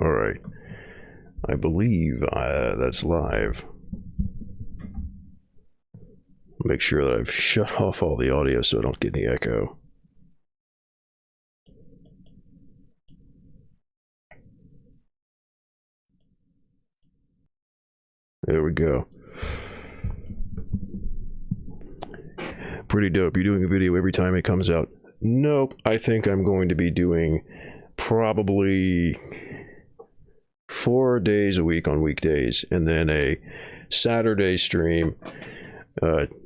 All right. I believe that's live. Make sure that I've shut off all the audio so I don't get any echo. There we go. Pretty dope. You're doing a video every time it comes out? Nope. I think I'm going to be doing probably 4 days a week on weekdays, and then a Saturday stream.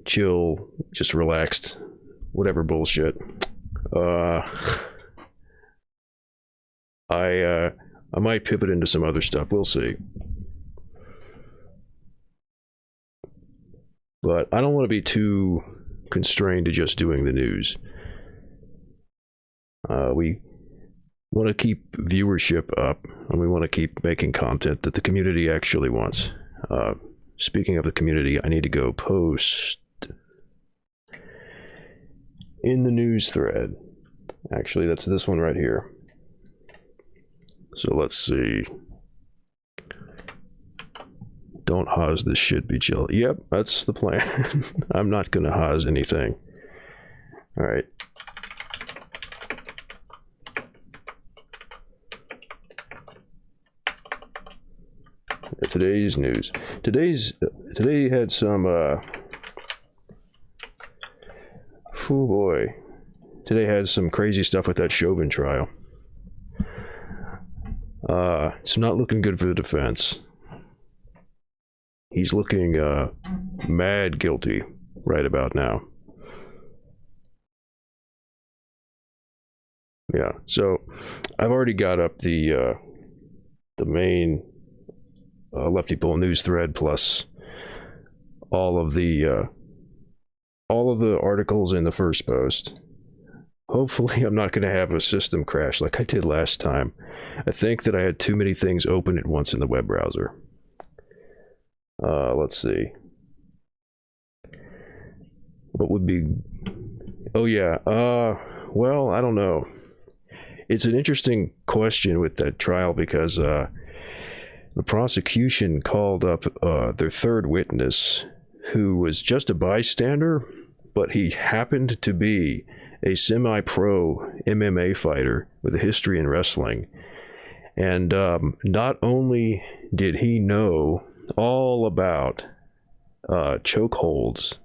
Chill, just relaxed, whatever bullshit. I might pivot into some other stuff. We'll see. But I don't want to be too constrained to just doing the news. We want to keep viewership up, and we want to keep making content that the community actually wants. Speaking of the community, I need to go post in the news thread. Actually, that's this one right here. So let's see. Don't Haas this shit, be chill. Yep, that's the plan. I'm not gonna Haas anything. Alright. Today's news. Today had some oh boy. Today had some crazy stuff with that Chauvin trial. It's not looking good for the defense. He's looking mad guilty right about now. Yeah, so I've already got up the main leftypol news thread, plus all of the articles in the first post. Hopefully I'm not going to have a system crash like I did last time. I think that I had too many things open at once in the web browser. Let's see. What would be... Oh yeah, well, I don't know. It's an interesting question with that trial because the prosecution called up their third witness, who was just a bystander, but he happened to be a semi-pro MMA fighter with a history in wrestling. And not only did he know all about chokeholds,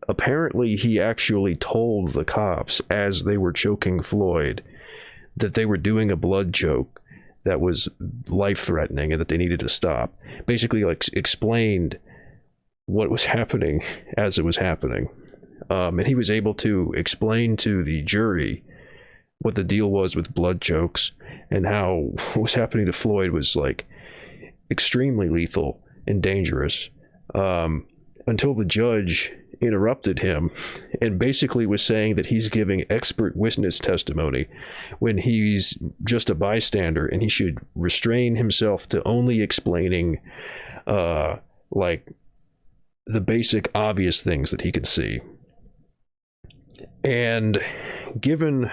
apparently he actually told the cops as they were choking Floyd that they were doing a blood choke that was life-threatening and that they needed to stop. Basically, like, explained what was happening as it was happening. And he was able to explain to the jury what the deal was with blood chokes and how what was happening to Floyd was, like, extremely lethal and dangerous, until the judge interrupted him and basically was saying that he's giving expert witness testimony when he's just a bystander, and he should restrain himself to only explaining like the basic obvious things that he can see. And given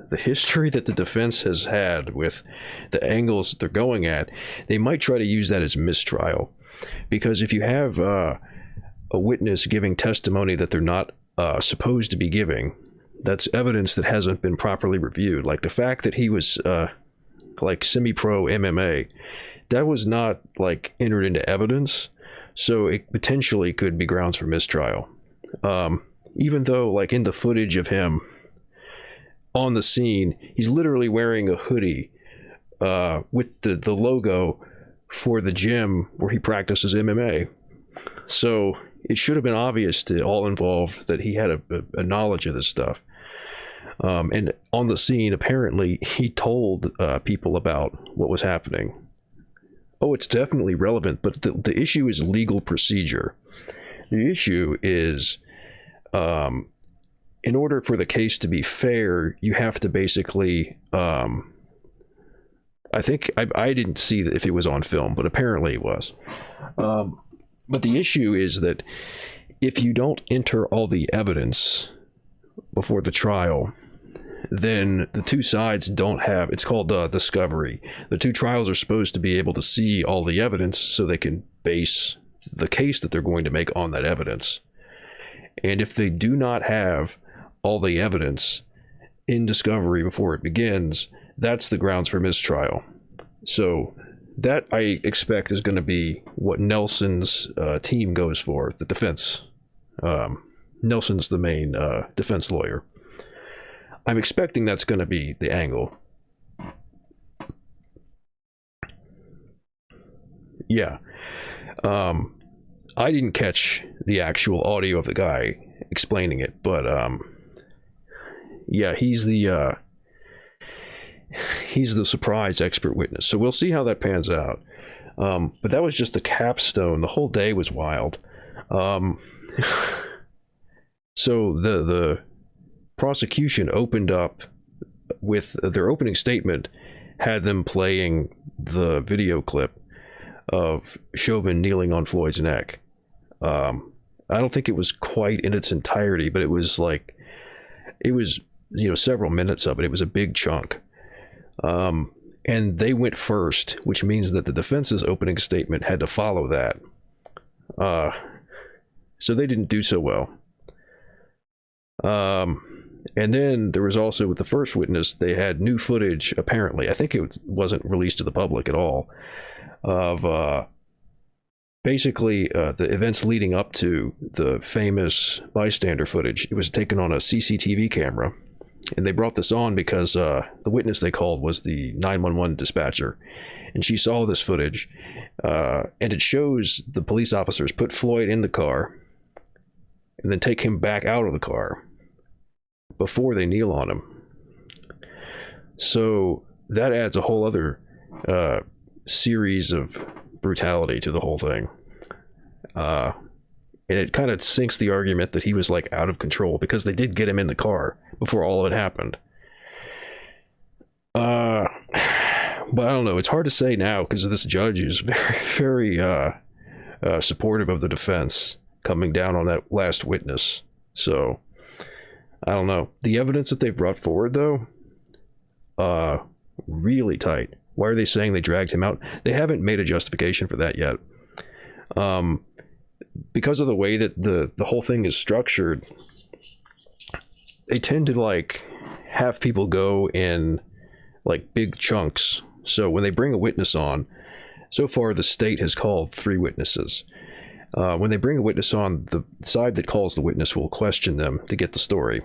the history that the defense has had with the angles that they're going at, they might try to use that as mistrial. Because if you have a witness giving testimony that they're not supposed to be giving, that's evidence that hasn't been properly reviewed. Like the fact that he was like semi-pro MMA, that was not like entered into evidence, so it potentially could be grounds for mistrial. Even though, like, in the footage of him on the scene, he's literally wearing a hoodie with the logo for the gym where he practices MMA. So it should have been obvious to all involved that he had a knowledge of this stuff. And on the scene, apparently, he told people about what was happening. Oh, it's definitely relevant, but the issue is legal procedure. The issue is, in order for the case to be fair, you have to basically, I think, I didn't see if it was on film, but apparently it was. But the issue is that if you don't enter all the evidence before the trial, then the two sides don't have, it's called discovery. The two trials are supposed to be able to see all the evidence so they can base the case that they're going to make on that evidence. And if they do not have all the evidence in discovery before it begins, that's the grounds for mistrial. So that, I expect, is going to be what Nelson's team goes for, the defense. Nelson's the main defense lawyer. I'm expecting that's going to be the angle. Yeah. I didn't catch the actual audio of the guy explaining it, but yeah, he's the surprise expert witness. So we'll see how that pans out. But that was just the capstone. The whole day was wild. So the prosecution opened up with their opening statement, had them playing the video clip of Chauvin kneeling on Floyd's neck. I don't think it was quite in its entirety, but it was several minutes of it. It was a big chunk. And they went first, which means that the defense's opening statement had to follow that. So they didn't do so well. And then there was also, with the first witness, they had new footage, apparently. I think it wasn't released to the public at all, of basically the events leading up to the famous bystander footage. It was taken on a CCTV camera. And they brought this on because the witness they called was the 911 dispatcher. And she saw this footage. And it shows the police officers put Floyd in the car and then take him back out of the car before they kneel on him. So that adds a whole other series of brutality to the whole thing. And it kind of sinks the argument that he was like out of control, because they did get him in the car before all of it happened. But I don't know. It's hard to say now because this judge is very, very supportive of the defense coming down on that last witness. So I don't know. The evidence that they brought forward, though, really tight. Why are they saying they dragged him out? They haven't made a justification for that yet. Because of the way that the whole thing is structured, they tend to like have people go in like big chunks. So when they bring a witness on, so far the state has called 3 witnesses. When they bring a witness on, the side that calls the witness will question them to get the story.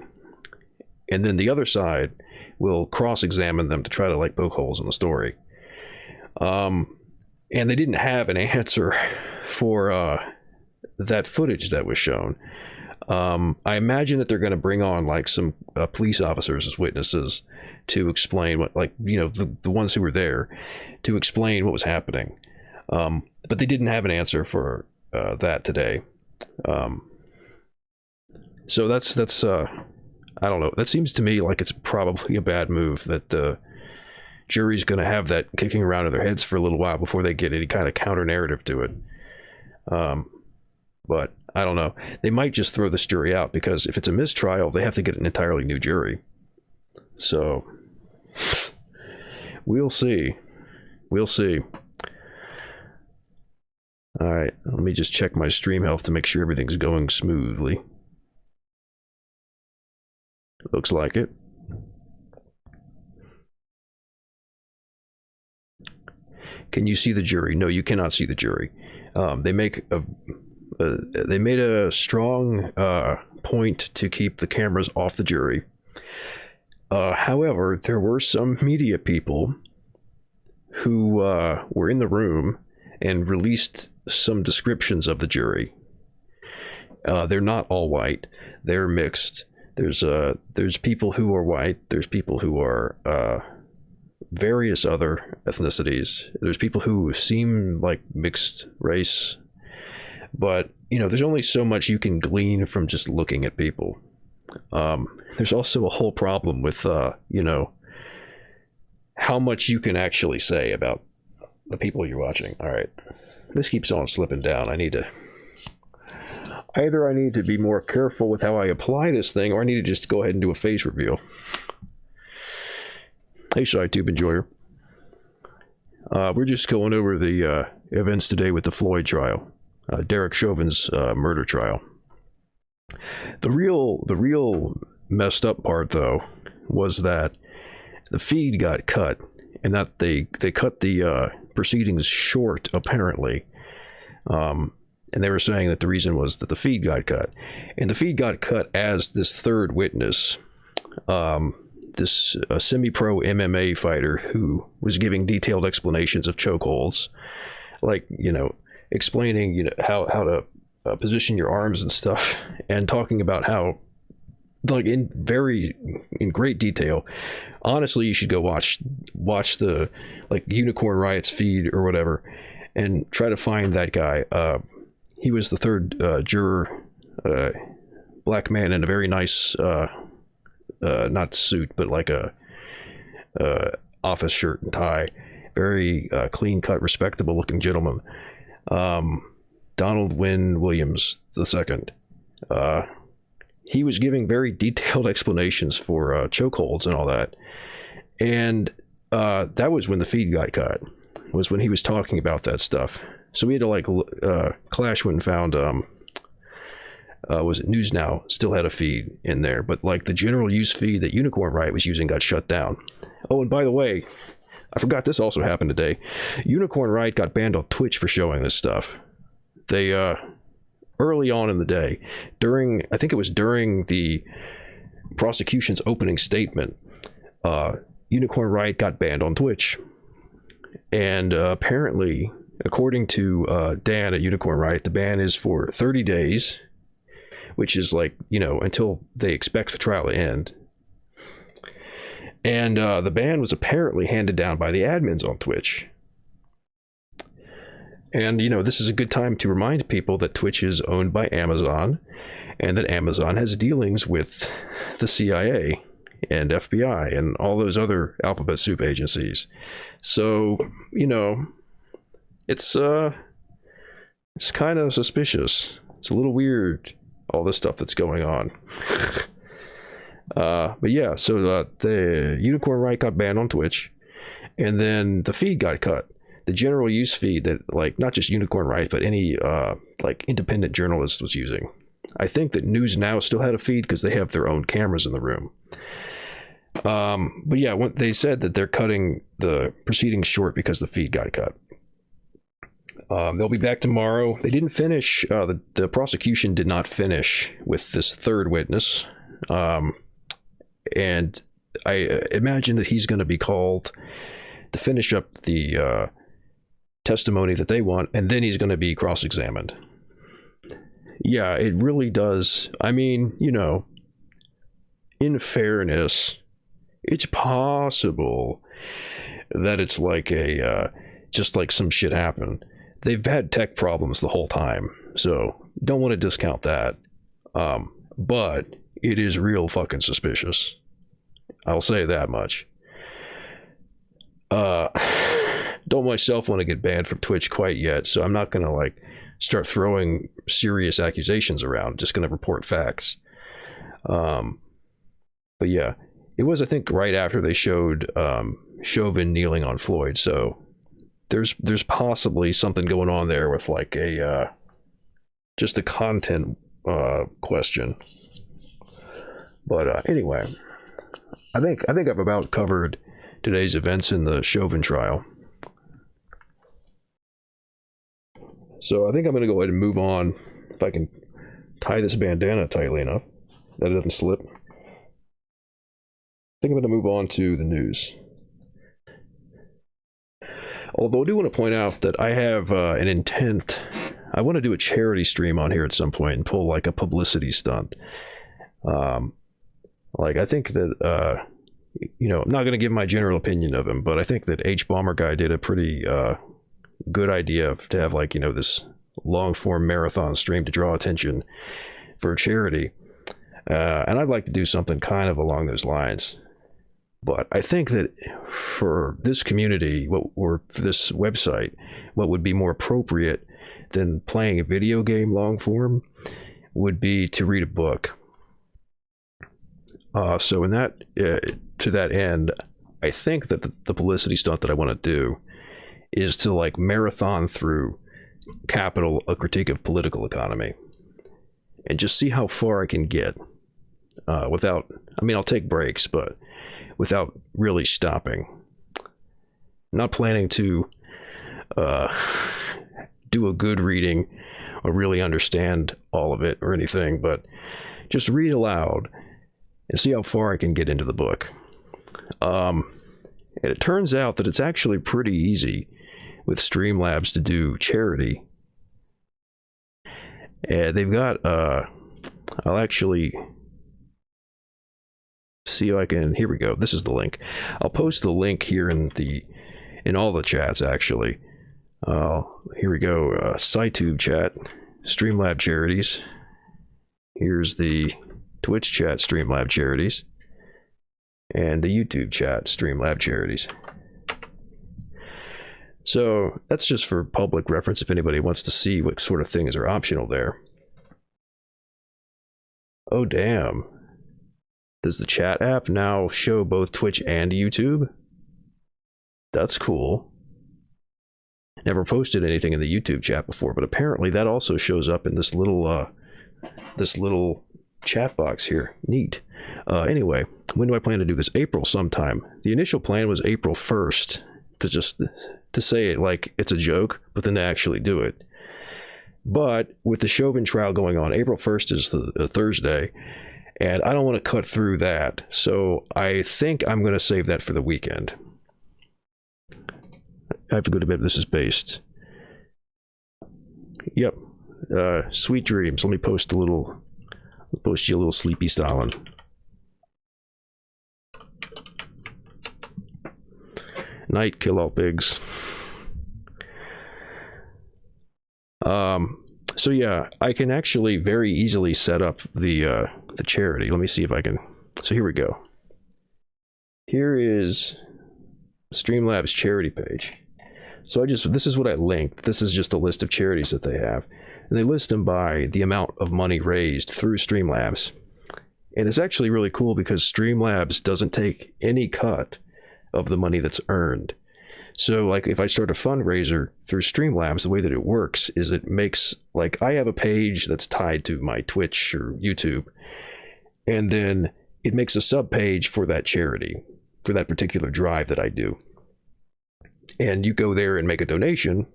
And then the other side will cross-examine them to try to like poke holes in the story. And they didn't have an answer for that footage that was shown. I imagine that they're going to bring on like some police officers as witnesses to explain what, like, you know, the ones who were there to explain what was happening. But they didn't have an answer for that today. So that's I don't know. That seems to me like it's probably a bad move, that the jury's going to have that kicking around in their heads for a little while before they get any kind of counter narrative to it. But I don't know. They might just throw this jury out, because if it's a mistrial, they have to get an entirely new jury. So we'll see. We'll see. All right, let me just check my stream health to make sure everything's going smoothly. Looks like it. Can you see the jury? No, you cannot see the jury. They made a strong point to keep the cameras off the jury. However, there were some media people who were in the room and released some descriptions of the jury. They're not all white. They're mixed. There's people who are white. There's people who are various other ethnicities. There's people who seem like mixed race. But, you know, there's only so much you can glean from just looking at people. There's also a whole problem with, you know, how much you can actually say about the people you're watching. All right. This keeps on slipping down. Either I need to be more careful with how I apply this thing, or I need to just go ahead and do a face reveal. Hey, SciTube enjoyer. We're just going over the events today with the Floyd trial, Derek Chauvin's murder trial. The real messed up part, though, was that the feed got cut, and that they cut the proceedings short, apparently. And they were saying that the reason was that the feed got cut, and the feed got cut as this third witness. This semi-pro MMA fighter who was giving detailed explanations of chokeholds, like, explaining, how to position your arms and stuff, and talking about how, like, in great detail. Honestly, you should go watch the, like, Unicorn Riot's feed or whatever, and try to find that guy. He was the third juror, black man in a very nice, not suit, but like a office shirt and tie, very clean cut, respectable looking gentleman. Donald Wynn Williams II. He was giving very detailed explanations for chokeholds and all that, and that was when the feed got cut. Was when he was talking about that stuff. So we had to like Clash when found was it News Now still had a feed in there, but like the general use feed that Unicorn Riot was using got shut down. Oh, and by the way, I forgot this also happened today. Unicorn Riot got banned on Twitch for showing this stuff. They early on in the day, I think it was during the prosecution's opening statement, Unicorn Riot got banned on Twitch. And apparently, according to Dan at Unicorn Riot, the ban is for 30 days, which is like, until they expect the trial to end. And the ban was apparently handed down by the admins on Twitch. And, this is a good time to remind people that Twitch is owned by Amazon, and that Amazon has dealings with the CIA and FBI and all those other alphabet soup agencies. So, it's kind of suspicious. It's a little weird, all this stuff that's going on. But yeah, so the Unicorn Riot got banned on Twitch, and then the feed got cut. The general use feed that, like, not just Unicorn Riot, but any like independent journalist was using. I think that News Now still had a feed because they have their own cameras in the room. But yeah, when they said that they're cutting the proceedings short because the feed got cut. They'll be back tomorrow. They didn't finish, the prosecution did not finish with this third witness. And I imagine that he's going to be called to finish up the testimony that they want, and then he's going to be cross-examined. Yeah, it really does. I mean, in fairness, it's possible that it's like just like some shit happened. They've had tech problems the whole time, so don't want to discount that. But it is real fucking suspicious. I'll say that much. Don't myself want to get banned from Twitch quite yet, so I'm not going to like start throwing serious accusations around. Just going to report facts. But yeah, it was, I think, right after they showed Chauvin kneeling on Floyd, so there's possibly something going on there with like a just a content question. But anyway, I think I've about covered today's events in the Chauvin trial. So I think I'm going to go ahead and move on, if I can tie this bandana tightly enough that it doesn't slip. I think I'm going to move on to the news. Although I do want to point out that I have an intent. I want to do a charity stream on here at some point and pull like a publicity stunt. Like, I think that, I'm not going to give my general opinion of him, but I think that H Bomber guy did a pretty good idea to have like, this long form marathon stream to draw attention for a charity. And I'd like to do something kind of along those lines. But I think that for this community, or for this website, what would be more appropriate than playing a video game long form would be to read a book. So in that, to that end, I think that the publicity stunt that I want to do is to like marathon through Capital, a critique of political economy, and just see how far I can get without, I mean, I'll take breaks, but without really stopping. I'm not planning to do a good reading or really understand all of it or anything, but just read aloud and see how far I can get into the book. And it turns out that it's actually pretty easy with Streamlabs to do charity. And they've got, I'll actually see if I can, here we go. This is the link. I'll post the link here in all the chats, actually. Here we go. SciTube chat, Streamlab charities. Here's the Twitch chat, Streamlab charities. And the YouTube chat, Streamlab charities. So that's just for public reference if anybody wants to see what sort of things are optional there. Oh, damn. Does the chat app now show both Twitch and YouTube? That's cool. Never posted anything in the YouTube chat before, but apparently that also shows up in this little chat box here. Neat. Anyway, when do I plan to do this? April sometime. The initial plan was April 1st to say it like it's a joke, but then to actually do it. But with the Chauvin trial going on, April 1st is the Thursday, and I don't want to cut through that. So I think I'm going to save that for the weekend. I have to go to bed. This is based. Yep. Sweet dreams. Let me post you a little sleepy Stalin. Night, kill all pigs. So yeah, I can actually very easily set up the charity. Let me see if I can. So here we go. Here is Streamlabs charity page. So this is what I linked. This is just a list of charities that they have. And they list them by the amount of money raised through Streamlabs. And it's actually really cool because Streamlabs doesn't take any cut of the money that's earned. So like if I start a fundraiser through Streamlabs, the way that it works is it makes, like, I have a page that's tied to my Twitch or YouTube, and then it makes a sub page for that charity, for that particular drive that I do. And you go there and make a donation,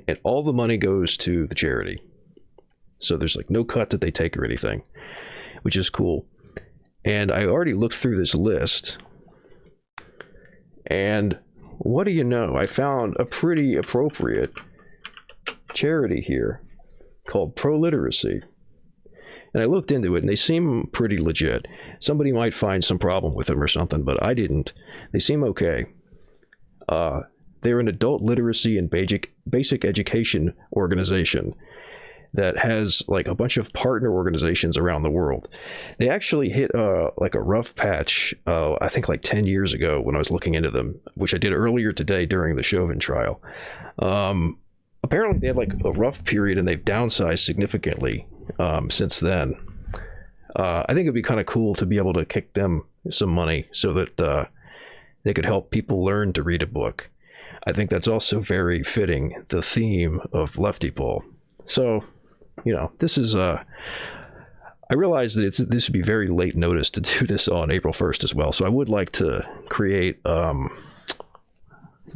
and all the money goes to the charity. So there's like no cut that they take or anything, which is cool. And I already looked through this list, and what do you know? I found a pretty appropriate charity here called Pro Literacy. And I looked into it, and they seem pretty legit. Somebody might find some problem with them or something, but I didn't. They seem okay. They're an adult literacy and basic education organization that has like a bunch of partner organizations around the world. They actually hit like a rough patch, I think like 10 years ago when I was looking into them, which I did earlier today during the Chauvin trial. Apparently they had like a rough period and they've downsized significantly since then. I think it'd be kind of cool to be able to kick them some money so that they could help people learn to read a book. I think that's also very fitting the theme of leftypol. So, you know, this is I realize that this would be very late notice to do this on April 1st as well. So I would like to create you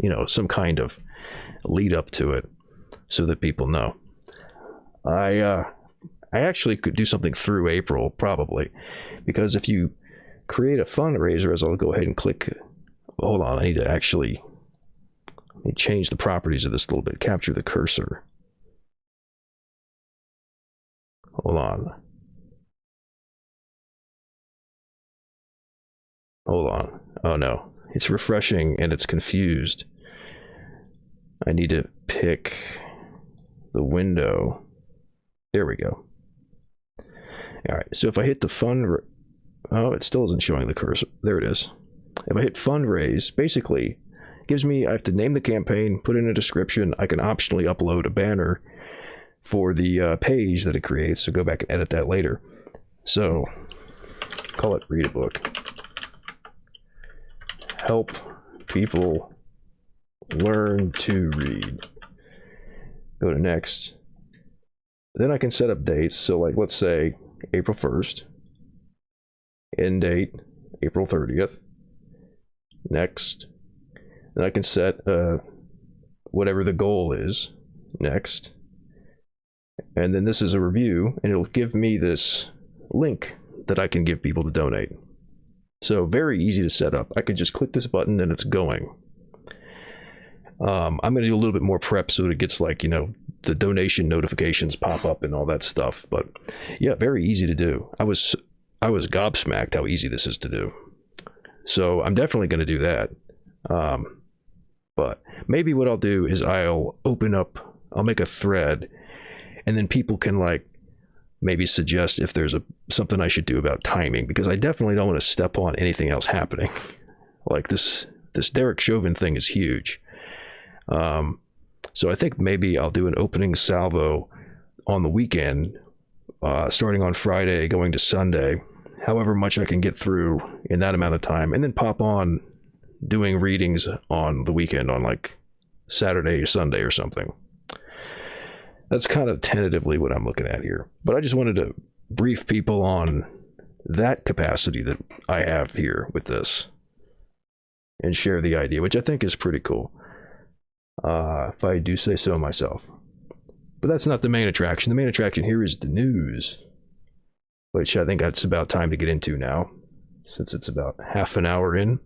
know, some kind of lead up to it so that people know. I actually could do something through April probably, because if you create a fundraiser, as I'll go ahead and click, hold on, I need to actually let me change the properties of this a little bit, capture the cursor. Hold on. Hold on. Oh no, it's refreshing and it's confused. I need to pick the window. There we go. All right, so if I hit the oh, it still isn't showing the cursor. There it is. If I hit fundraise, basically it gives me, I have to name the campaign, put in a description. I can optionally upload a banner for the page that it creates, so go back and edit that later. So call it read a book. Help people learn to read. Go to next. Then I can set up dates. So like, let's say April 1st. End date, April 30th. Next. Then I can set whatever the goal is. Next. And then this is a review, and it'll give me this link that I can give people to donate. So very easy to set up. I could just click this button and it's going. I'm going to do a little bit more prep so that it gets like, you know, the donation notifications pop up and all that stuff. But yeah, very easy to do. I was gobsmacked how easy this is to do. So I'm definitely going to do that. But maybe what I'll do is I'll make a thread, and then people can like maybe suggest if there's something I should do about timing, because I definitely don't want to step on anything else happening. Like this Derek Chauvin thing is huge. So I think maybe I'll do an opening salvo on the weekend, starting on Friday, going to Sunday, however much I can get through in that amount of time, and then pop on doing readings on the weekend on like Saturday or Sunday or something. That's kind of tentatively what I'm looking at here. But I just wanted to brief people on that capacity that I have here with this and share the idea, which I think is pretty cool. If I do say so myself. But that's not the main attraction. The main attraction here is the news, which I think that's about time to get into now, since it's about half an hour in.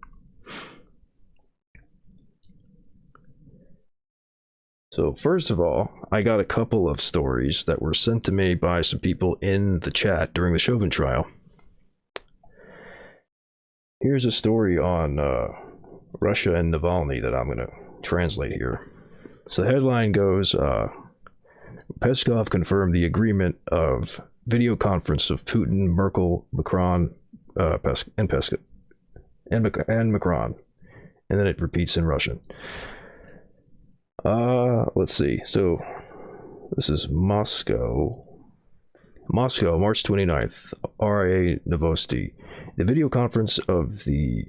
So first of all, I got a couple of stories that were sent to me by some people in the chat during the Chauvin trial. Here's a story on Russia and Navalny that I'm going to translate here. So the headline goes, Peskov confirmed the agreement of video conference of Putin, Merkel, Macron, and Macron. And then it repeats in Russian. Let's see. So this is Moscow, March 29th, RIA Novosti. The video conference of the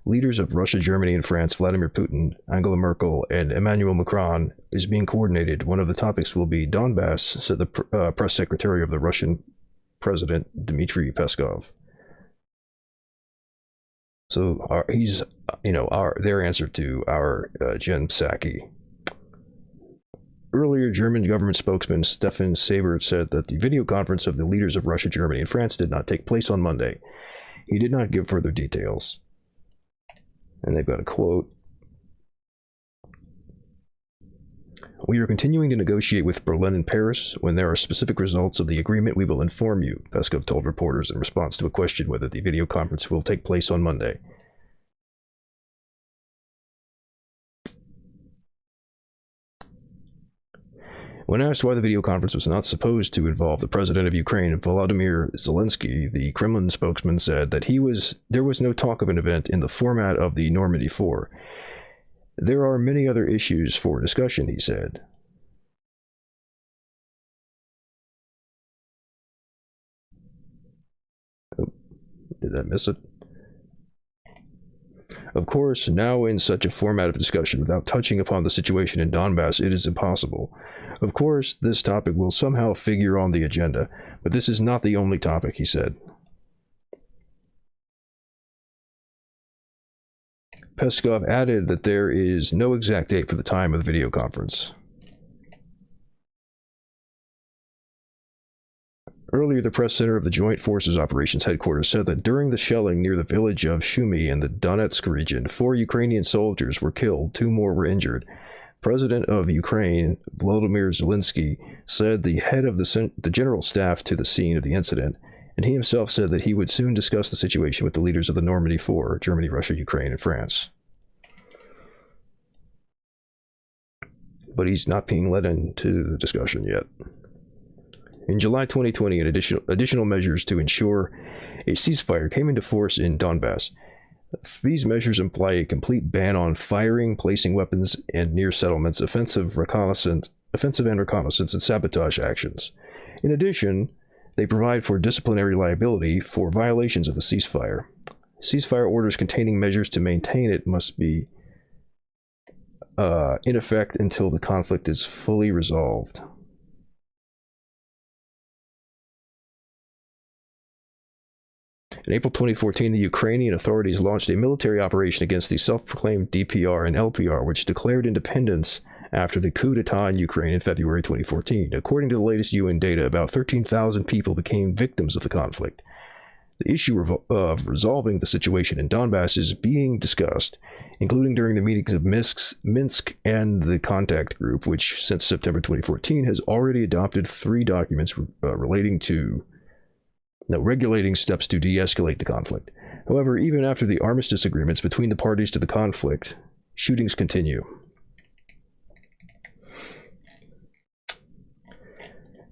leaders of Russia, Germany, and France, Vladimir Putin, Angela Merkel, and Emmanuel Macron, is being coordinated. One of the topics will be Donbass, said the press secretary of the Russian president, Dmitry Peskov. So he's, their answer to our Jen Psaki. Earlier, German government spokesman Stefan Seibert said that the video conference of the leaders of Russia, Germany, and France did not take place on Monday. He did not give further details. And they've got a quote. We are continuing to negotiate with Berlin and Paris. When there are specific results of the agreement, we will inform you, Peskov told reporters in response to a question whether the video conference will take place on Monday. When asked why the video conference was not supposed to involve the president of Ukraine, Volodymyr Zelensky, the Kremlin spokesman said that there was no talk of an event in the format of the Normandy 4. There are many other issues for discussion, he said. Oh, did I miss it? Of course, now in such a format of discussion, without touching upon the situation in Donbass, it is impossible. Of course, this topic will somehow figure on the agenda, but this is not the only topic, he said. Peskov added that there is no exact date for the time of the video conference. Earlier, the press center of the Joint Forces Operations Headquarters said that during the shelling near the village of Shumy in the Donetsk region, 4 Ukrainian soldiers were killed, 2 more were injured. President of Ukraine, Volodymyr Zelensky, said the head of the general staff to the scene of the incident, and he himself said that he would soon discuss the situation with the leaders of the Normandy 4, Germany, Russia, Ukraine, and France. But he's not being let into the discussion yet. In July 2020, additional measures to ensure a ceasefire came into force in Donbass. These measures imply a complete ban on firing, placing weapons and near settlements, offensive and reconnaissance, and sabotage actions. In addition, they provide for disciplinary liability for violations of the ceasefire. Ceasefire orders containing measures to maintain it must be in effect until the conflict is fully resolved. In April 2014, the Ukrainian authorities launched a military operation against the self-proclaimed DPR and LPR, which declared independence after the coup d'etat in Ukraine in February 2014. According to the latest UN data, about 13,000 people became victims of the conflict. The issue of resolving the situation in Donbass is being discussed, including during the meetings of Minsk and the Contact Group, which since September 2014 has already adopted 3 documents regulating steps to de-escalate the conflict. However, even after the armistice agreements between the parties to the conflict, shootings continue.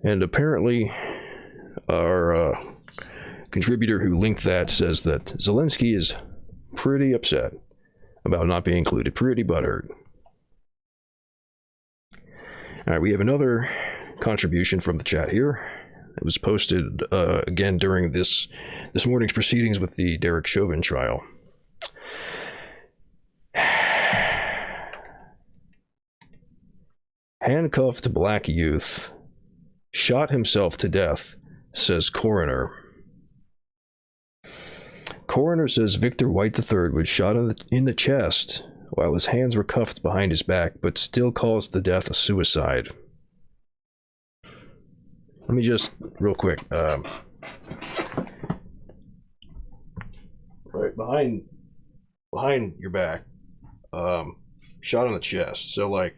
And apparently, our contributor who linked that says that Zelensky is pretty upset about not being included, pretty butthurt. All right, we have another contribution from the chat here. It was posted again during this morning's proceedings with the Derek Chauvin trial. Handcuffed black youth shot himself to death, says coroner. Coroner says Victor White III was shot in the chest while his hands were cuffed behind his back, but still calls the death a suicide. Let me just, real quick, right behind your back, shot on the chest. So like,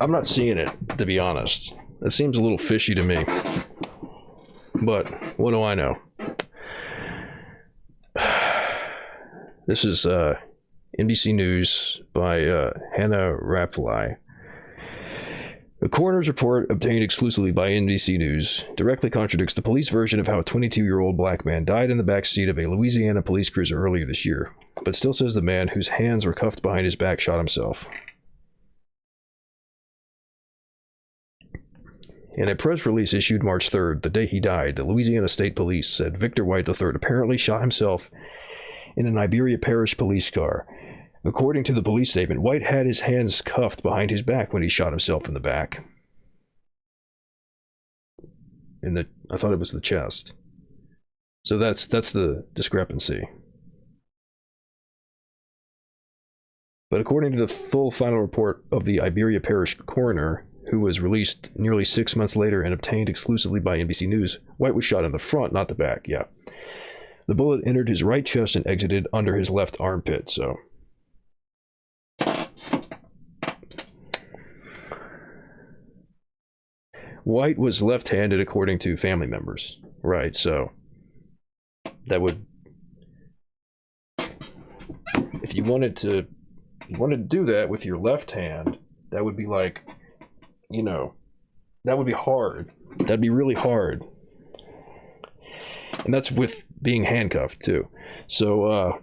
I'm not seeing it, to be honest. It seems a little fishy to me, but what do I know? This is NBC News by Hannah Rapfly. The coroner's report, obtained exclusively by NBC News, directly contradicts the police version of how a 22-year-old black man died in the back seat of a Louisiana police cruiser earlier this year, but still says the man whose hands were cuffed behind his back shot himself. In a press release issued March 3rd, the day he died, the Louisiana State Police said Victor White III apparently shot himself in an Iberia Parish police car. According to the police statement, White had his hands cuffed behind his back when he shot himself in the back. I thought it was the chest. So that's the discrepancy. But according to the full final report of the Iberia Parish coroner, who was released nearly 6 months later and obtained exclusively by NBC News, White was shot in the front, not the back. Yeah. The bullet entered his right chest and exited under his left armpit, so. White was left-handed according to family members. Right, so that would, if you wanted to do that with your left hand, that would be like, you know, that would be hard. That'd be really hard. And that's with being handcuffed too. So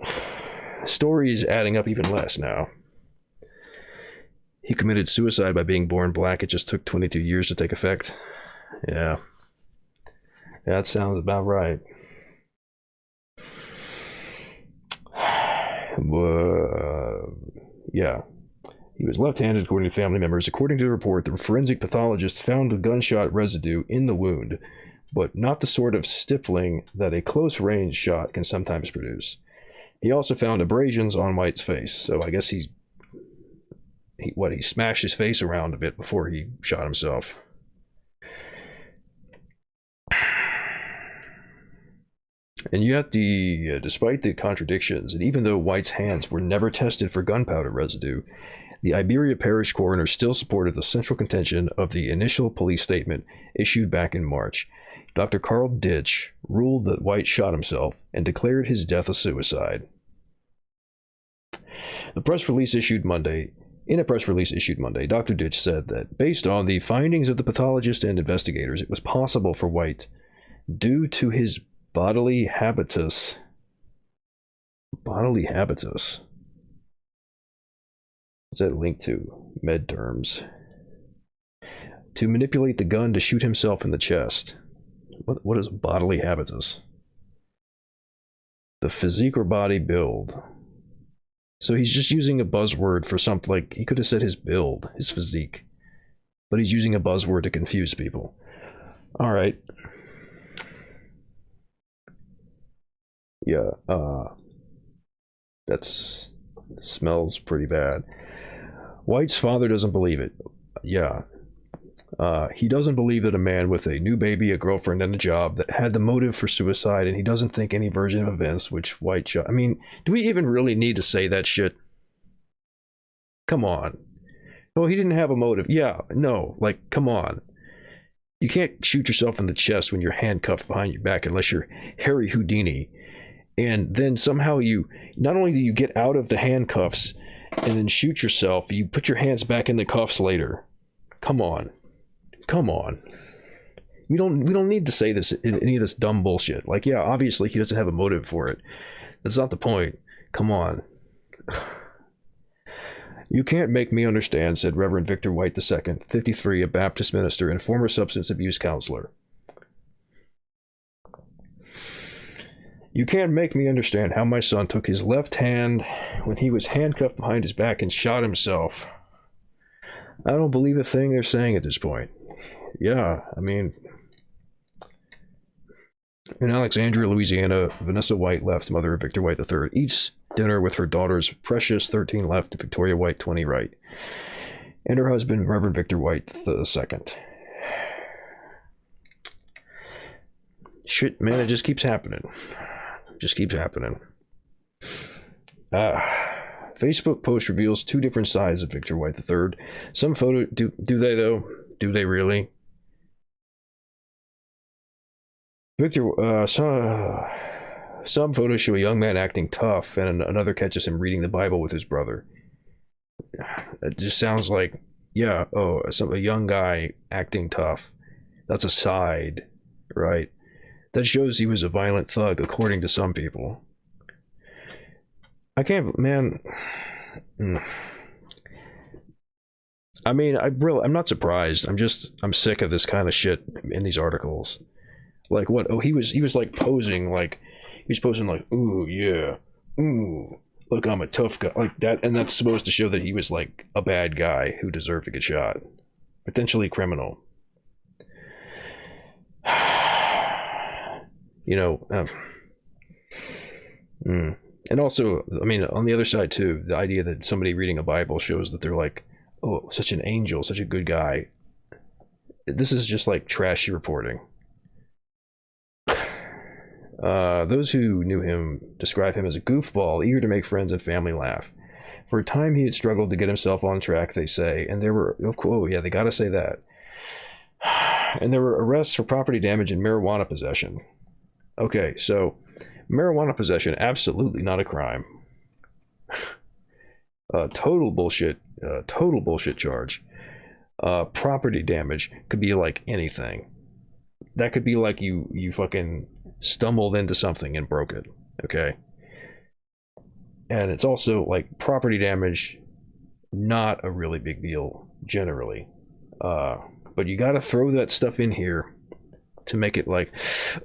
story is adding up even less now. He committed suicide by being born black. It just took 22 years to take effect. Yeah. That sounds about right. Yeah. He was left-handed according to family members. According to the report, the forensic pathologist found the gunshot residue in the wound, but not the sort of stippling that a close-range shot can sometimes produce. He also found abrasions on White's face, so I guess he smashed his face around a bit before he shot himself. And yet, despite the contradictions, and even though White's hands were never tested for gunpowder residue, the Iberia Parish coroner still supported the central contention of the initial police statement issued back in March. Dr. Carl Ditch ruled that White shot himself and declared his death a suicide. In a press release issued Monday, Dr. Ditch said that based on the findings of the pathologist and investigators, it was possible for White, due to his bodily habitus. What's that linked to? Med terms. To manipulate the gun to shoot himself in the chest. what is bodily habitus? The physique or body build. So he's just using a buzzword for something. Like, he could have said his build, his physique, but he's using a buzzword to confuse people. All right. Yeah, that's smells pretty bad. White's father doesn't believe it. Yeah. He doesn't believe that a man with a new baby, a girlfriend, and a job that had the motive for suicide, and he doesn't think any version of events which White shot. I mean, do we even really need to say that shit? Come on. Oh, he didn't have a motive. Yeah, no, like, come on. You can't shoot yourself in the chest when you're handcuffed behind your back unless you're Harry Houdini. And then somehow you, not only do you get out of the handcuffs and then shoot yourself, you put your hands back in the cuffs later. Come on. Come on. We don't need to say this, any of this dumb bullshit. Like, yeah, obviously he doesn't have a motive for it. That's not the point. Come on. You can't make me understand, said Reverend Victor White II, 53, a Baptist minister and former substance abuse counselor. You can't make me understand how my son took his left hand when he was handcuffed behind his back and shot himself. I don't believe a thing they're saying at this point. Yeah, I mean, in Alexandria, Louisiana, Vanessa White left, mother of Victor White III, eats dinner with her daughters Precious, 13, left, Victoria White, 20, right, and her husband, Reverend Victor White II. Shit, man, it just keeps happening. Just keeps happening. Facebook post reveals two different sides of Victor White III. Some photo, do they though? Do they really? Victor, some photos show a young man acting tough, and another catches him reading the Bible with his brother. It just sounds like, yeah, a young guy acting tough. That's a side, right? That shows he was a violent thug, according to some people. I can't, man. I mean, I'm not surprised. I'm sick of this kind of shit in these articles. Like, what? Oh, he was like posing, like, he was posing like, ooh, yeah, ooh, look, I'm a tough guy, like that, and that's supposed to show that he was like a bad guy who deserved to get shot, potentially criminal. You know, and also, I mean, on the other side too, the idea that somebody reading a Bible shows that they're like, oh, such an angel, such a good guy. This is just like trashy reporting. Those who knew him describe him as a goofball, eager to make friends and family laugh. For a time, he had struggled to get himself on track, they say, and there were, oh yeah, they gotta say that. And there were arrests for property damage and marijuana possession. Okay, so marijuana possession, absolutely not a crime. Total bullshit charge. Property damage could be like anything. That could be like you fucking stumbled into something and broke it, okay? And it's also like property damage, not a really big deal generally. But you gotta throw that stuff in here to make it like,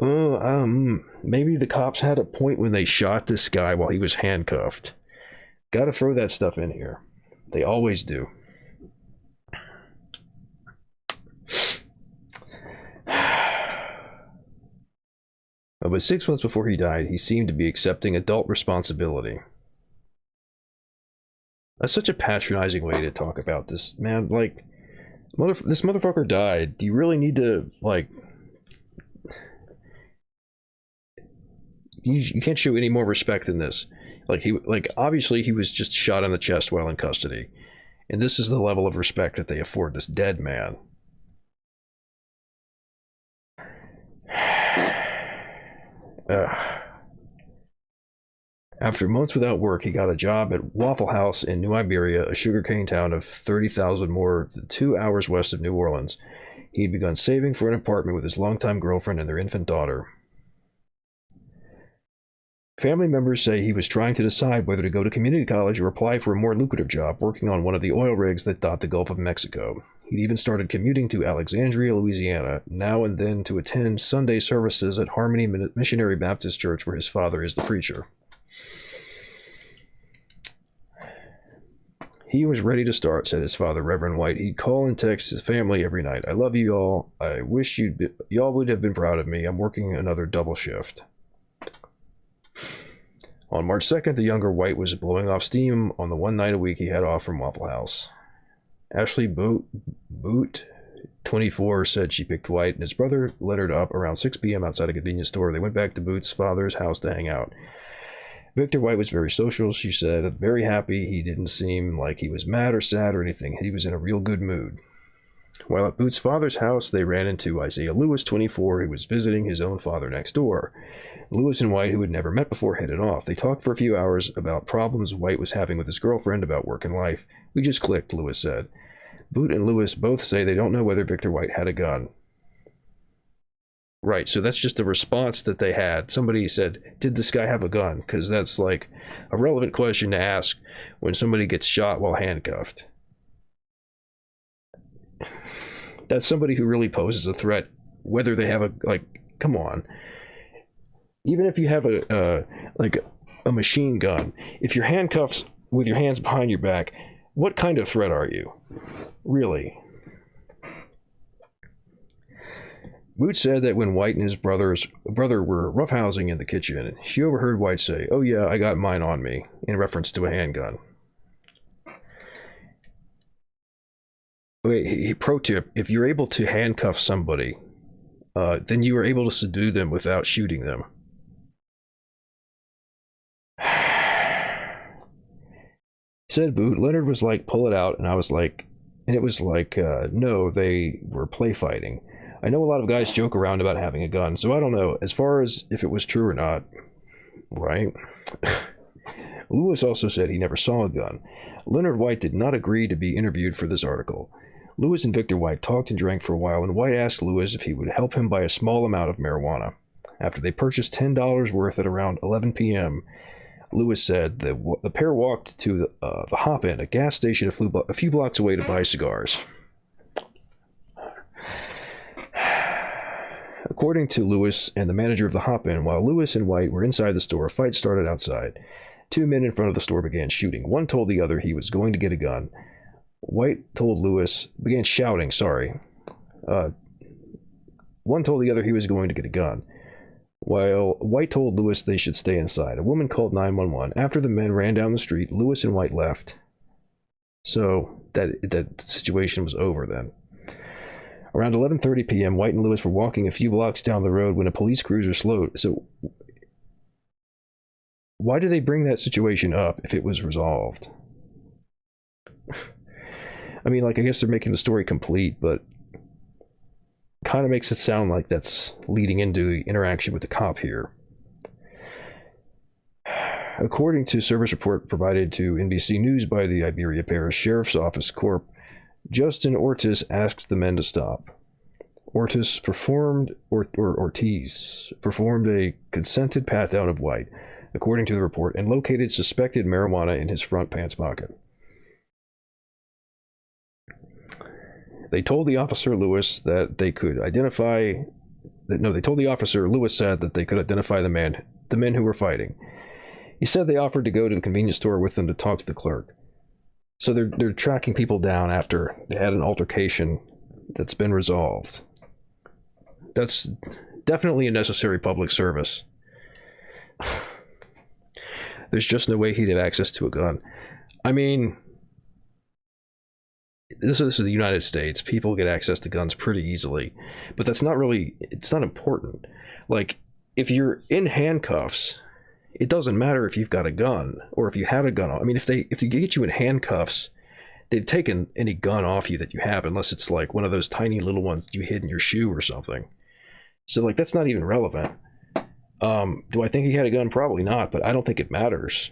maybe the cops had a point when they shot this guy while he was handcuffed. Gotta throw that stuff in here. They always do. But 6 months before he died, he seemed to be accepting adult responsibility. That's such a patronizing way to talk about this, man. Like, this motherfucker died. Do you really need to, like... You can't show any more respect than this. Like, obviously he was just shot in the chest while in custody. And this is the level of respect that they afford this dead man. After months without work, he got a job at Waffle House in New Iberia, a sugarcane town of 30,000 more than 2 hours west of New Orleans. He had begun saving for an apartment with his longtime girlfriend and their infant daughter. Family members say he was trying to decide whether to go to community college or apply for a more lucrative job working on one of the oil rigs that dot the Gulf of Mexico. He'd even started commuting to Alexandria, Louisiana, now and then to attend Sunday services at Harmony Missionary Baptist Church, where his father is the preacher. He was ready to start, said his father, Reverend White. He'd call and text his family every night. I love you all. I wish y'all would have been proud of me. I'm working another double shift. On March 2nd, the younger White was blowing off steam on the one night a week he had off from Waffle House. Ashley Boot, 24, said she picked White and his brother Leonard up around 6 p.m. outside a convenience store. They went back to Boot's father's house to hang out. Victor White was very social, she said, very happy. He didn't seem like he was mad or sad or anything. He was in a real good mood. While at Boot's father's house, they ran into Isaiah Lewis, 24, who was visiting his own father next door. Lewis and White, who had never met before, headed off. They talked for a few hours about problems White was having with his girlfriend, about work and life. We just clicked, Lewis said. Boot and Lewis both say they don't know whether Victor White had a gun. Right, so that's just a response that they had. Somebody said, did this guy have a gun? Because that's like a relevant question to ask when somebody gets shot while handcuffed. That's somebody who really poses a threat, whether they have a, like, come on. Even if you have a machine gun, if you're handcuffed with your hands behind your back, what kind of threat are you? Really? Boot said that when White and his brother were roughhousing in the kitchen, she overheard White say, "Oh yeah, I got mine on me," in reference to a handgun. Okay, pro tip, if you're able to handcuff somebody, then you are able to subdue them without shooting them. Said Boot, Leonard was like, pull it out, and I was like, and it was like, no, they were play fighting. I know a lot of guys joke around about having a gun, so I don't know, as far as if it was true or not, right? Lewis also said he never saw a gun. Leonard White did not agree to be interviewed for this article. Lewis and Victor White talked and drank for a while, and White asked Lewis if he would help him buy a small amount of marijuana. After they purchased $10 worth at around 11 p.m., Lewis said the pair walked to the Hop Inn, a gas station a few blocks away, to buy cigars. According to Lewis and the manager of the Hop Inn, while Lewis and White were inside the store, a fight started outside. Two men in front of the store began shooting. One told the other he was going to get a gun. White told Lewis, began shouting, sorry. One told the other he was going to get a gun, while White told Lewis they should stay inside. A woman called 911. After the men ran down the street, Lewis and White left. So that situation was over then. Around 11:30 p.m., White and Lewis were walking a few blocks down the road when a police cruiser slowed. So why did they bring that situation up if it was resolved? I mean, like, I guess they're making the story complete, but kind of makes it sound like that's leading into the interaction with the cop here. According to service report provided to NBC News by the Iberia Parish Sheriff's Office Corp, Justin Ortiz asked the men to stop. Ortiz performed a consented pat-down of White, according to the report, and located suspected marijuana in his front pants pocket. They told the officer Lewis that they could identify. They told the officer Lewis said that they could identify the men who were fighting. He said they offered to go to the convenience store with them to talk to the clerk. So they're tracking people down after they had an altercation that's been resolved. That's definitely a necessary public service. There's just no way he'd have access to a gun. I mean, this is the United States. People get access to guns pretty easily, but it's not important. Like, if you're in handcuffs, it doesn't matter if you've got a gun or if you have a gun. I mean, if they get you in handcuffs, they've taken any gun off you that you have, unless it's like one of those tiny little ones you hid in your shoe or something. So, like, that's not even relevant. Do I think he had a gun? Probably not, but I don't think it matters.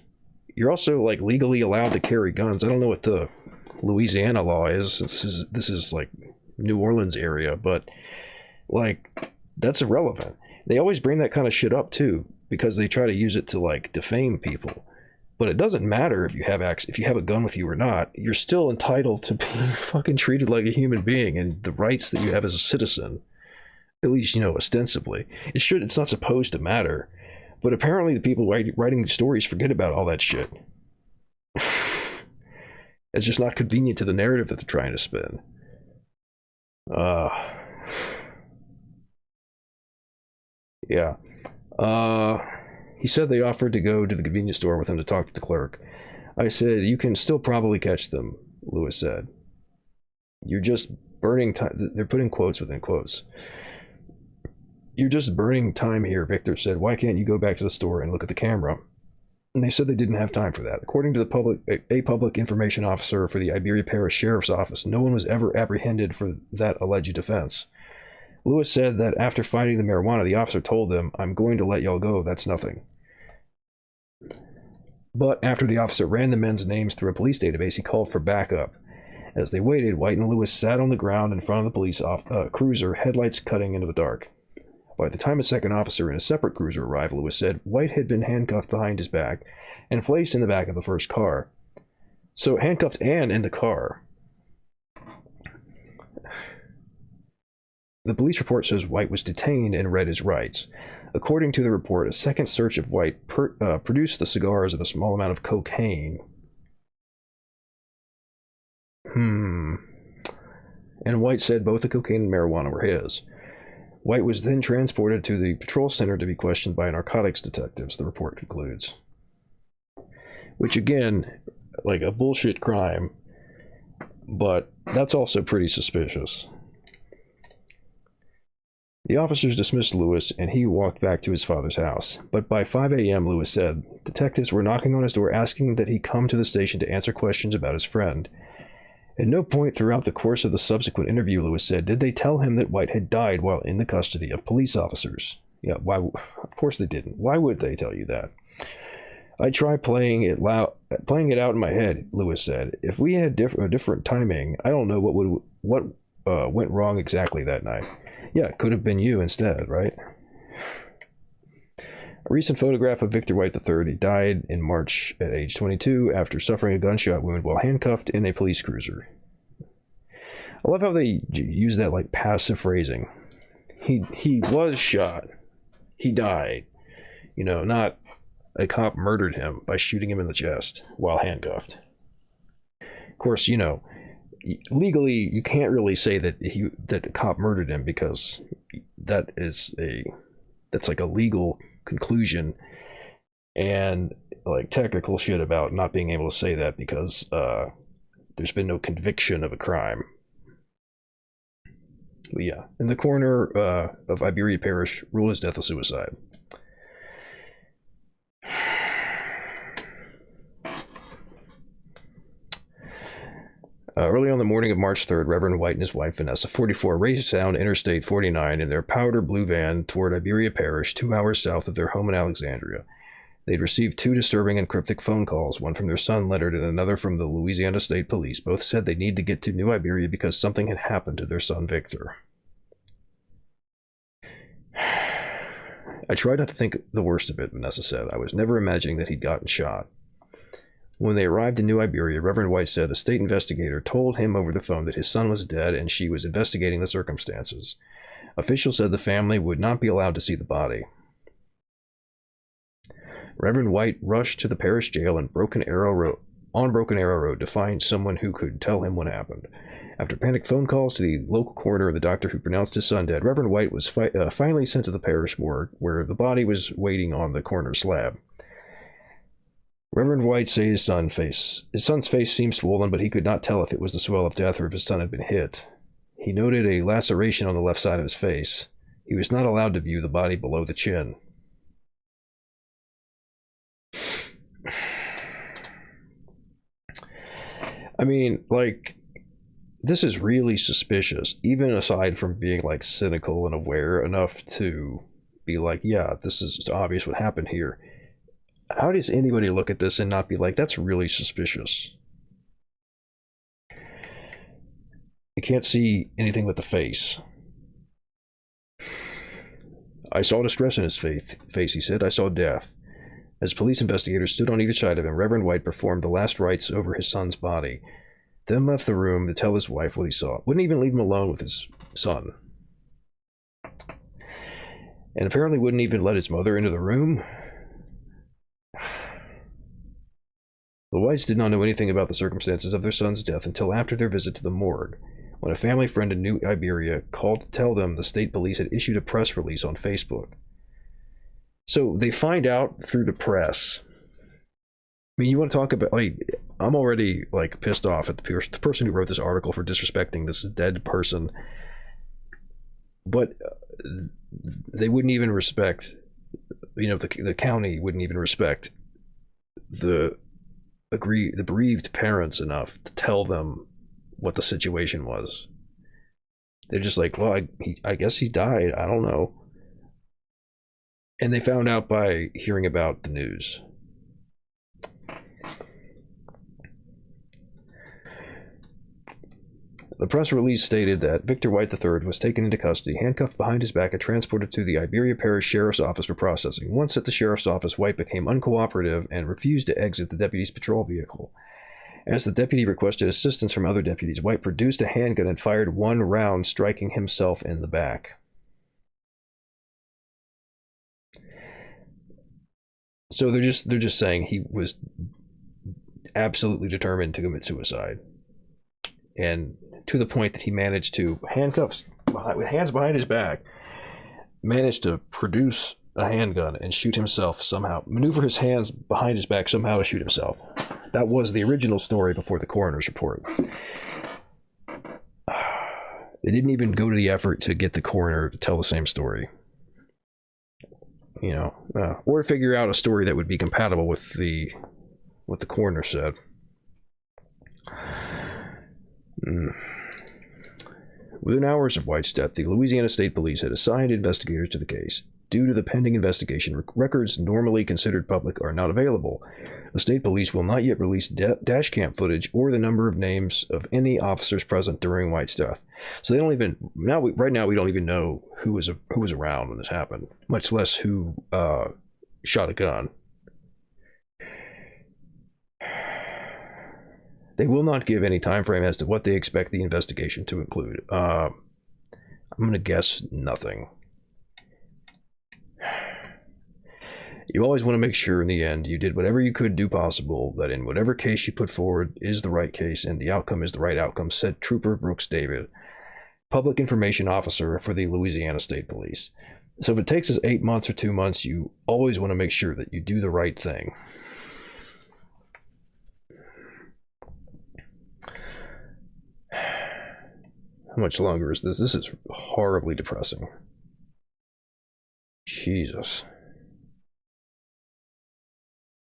You're also, like, legally allowed to carry guns. I don't know what the Louisiana law is. This is like New Orleans area, but, like, that's irrelevant. They always bring that kind of shit up too, because they try to use it to, like, defame people. But it doesn't matter if you have a gun with you or not. You're still entitled to being fucking treated like a human being and the rights that you have as a citizen. At least, ostensibly. It's not supposed to matter. But apparently the people writing the stories forget about all that shit. It's just not convenient to the narrative that they're trying to spin. Yeah. He said they offered to go to the convenience store with him to talk to the clerk. I said, you can still probably catch them, Lewis said. You're just burning time. They're putting quotes within quotes. You're just burning time here, Victor said. Why can't you go back to the store and look at the camera? And they said they didn't have time for that. According to a public information officer for the Iberia Parish Sheriff's Office, no one was ever apprehended for that alleged offense. Lewis said that after finding the marijuana, the officer told them, I'm going to let y'all go, that's nothing. But after the officer ran the men's names through a police database, he called for backup. As they waited, White and Lewis sat on the ground in front of the police cruiser, headlights cutting into the dark. By the time a second officer in a separate cruiser arrived, Lewis said White had been handcuffed behind his back and placed in the back of the first car. So handcuffed and in the car. The police report says White was detained and read his rights. According to the report, a second search of White produced the cigars and a small amount of cocaine. And White said both the cocaine and marijuana were his. White was then transported to the patrol center to be questioned by narcotics detectives, the report concludes. Which, again, like a bullshit crime, but that's also pretty suspicious. The officers dismissed Lewis, and he walked back to his father's house. But by 5 a.m., Lewis said, detectives were knocking on his door asking that he come to the station to answer questions about his friend. At no point throughout the course of the subsequent interview, Lewis said, did they tell him that White had died while in the custody of police officers. Yeah, why? Of course they didn't. Why would they tell you that? I tried playing it out in my head, Lewis said. If we had different timing, I don't know what went wrong exactly that night. Yeah, it could have been you instead, right? A recent photograph of Victor White III. He died in March at age 22 after suffering a gunshot wound while handcuffed in a police cruiser. I love how they use that like passive phrasing. He was shot. He died. Not a cop murdered him by shooting him in the chest while handcuffed. Of course, legally you can't really say that the cop murdered him because that's like a legal conclusion and like technical shit about not being able to say that because there's been no conviction of a crime. But yeah, and the coroner of Iberia Parish ruled his death a suicide. Early on the morning of March 3rd, Reverend White and his wife, Vanessa, 44, raced down Interstate 49 in their powder blue van toward Iberia Parish, 2 hours south of their home in Alexandria. They'd received 2 disturbing and cryptic phone calls, one from their son, Leonard, and another from the Louisiana State Police. Both said they need to get to New Iberia because something had happened to their son, Victor. I tried not to think the worst of it, Vanessa said. I was never imagining that he'd gotten shot. When they arrived in New Iberia, Reverend White said a state investigator told him over the phone that his son was dead and she was investigating the circumstances. Officials said the family would not be allowed to see the body. Reverend White rushed to the parish jail on Broken Arrow Road to find someone who could tell him what happened. After panicked phone calls to the local coroner and the doctor who pronounced his son dead, Reverend White was finally sent to the parish morgue, where the body was waiting on the coroner's slab. Reverend White said his son's face seemed swollen, but he could not tell if it was the swell of death or if his son had been hit. He noted a laceration on the left side of his face. He was not allowed to view the body below the chin. I mean, like, this is really suspicious, even aside from being, like, cynical and aware enough to be like, yeah, this is obvious what happened here. How does anybody look at this and not be like, that's really suspicious? You can't see anything with the face. I saw distress in his face, he said. I saw death. As police investigators stood on either side of him, Reverend White performed the last rites over his son's body, then left the room to tell his wife what he saw. Wouldn't even leave him alone with his son. And apparently wouldn't even let his mother into the room. The Whites did not know anything about the circumstances of their son's death until after their visit to the morgue, when a family friend in New Iberia called to tell them the state police had issued a press release on Facebook. So they find out through the press. I mean, you want to talk about, like, I'm already, like, pissed off at the person who wrote this article for disrespecting this dead person. But they wouldn't even respect, you know, the county wouldn't even respect the bereaved parents enough to tell them what the situation was. They're just like, well, I guess he died. I don't know. And they found out by hearing about the news. The press release stated that Victor White III was taken into custody, handcuffed behind his back, and transported to the Iberia Parish Sheriff's Office for processing. Once at the Sheriff's Office, White became uncooperative and refused to exit the deputy's patrol vehicle. As the deputy requested assistance from other deputies, White produced a handgun and fired one round, striking himself in the back. So they're just saying he was absolutely determined to commit suicide. And to the point that he managed to, with hands behind his back, managed to produce a handgun and shoot himself somehow, maneuver his hands behind his back somehow to shoot himself. That was the original story before the coroner's report. They didn't even go to the effort to get the coroner to tell the same story. You know, or figure out a story that would be compatible with what the coroner said. Within hours of White's death, the Louisiana State Police had assigned investigators to the case. Due to the pending investigation, records normally considered public are not available. The state police will not yet release dash cam footage or the number of names of any officers present during White's death. So they don't even right now we don't even know who was around when this happened, much less who shot a gun. They will not give any time frame as to what they expect the investigation to include. I'm going to guess nothing. You always want to make sure in the end you did whatever you could do possible, that in whatever case you put forward is the right case and the outcome is the right outcome, said Trooper Brooks David, Public Information Officer for the Louisiana State Police. So if it takes us 8 months or 2 months, you always want to make sure that you do the right thing. How much longer is this? This is horribly depressing. Jesus.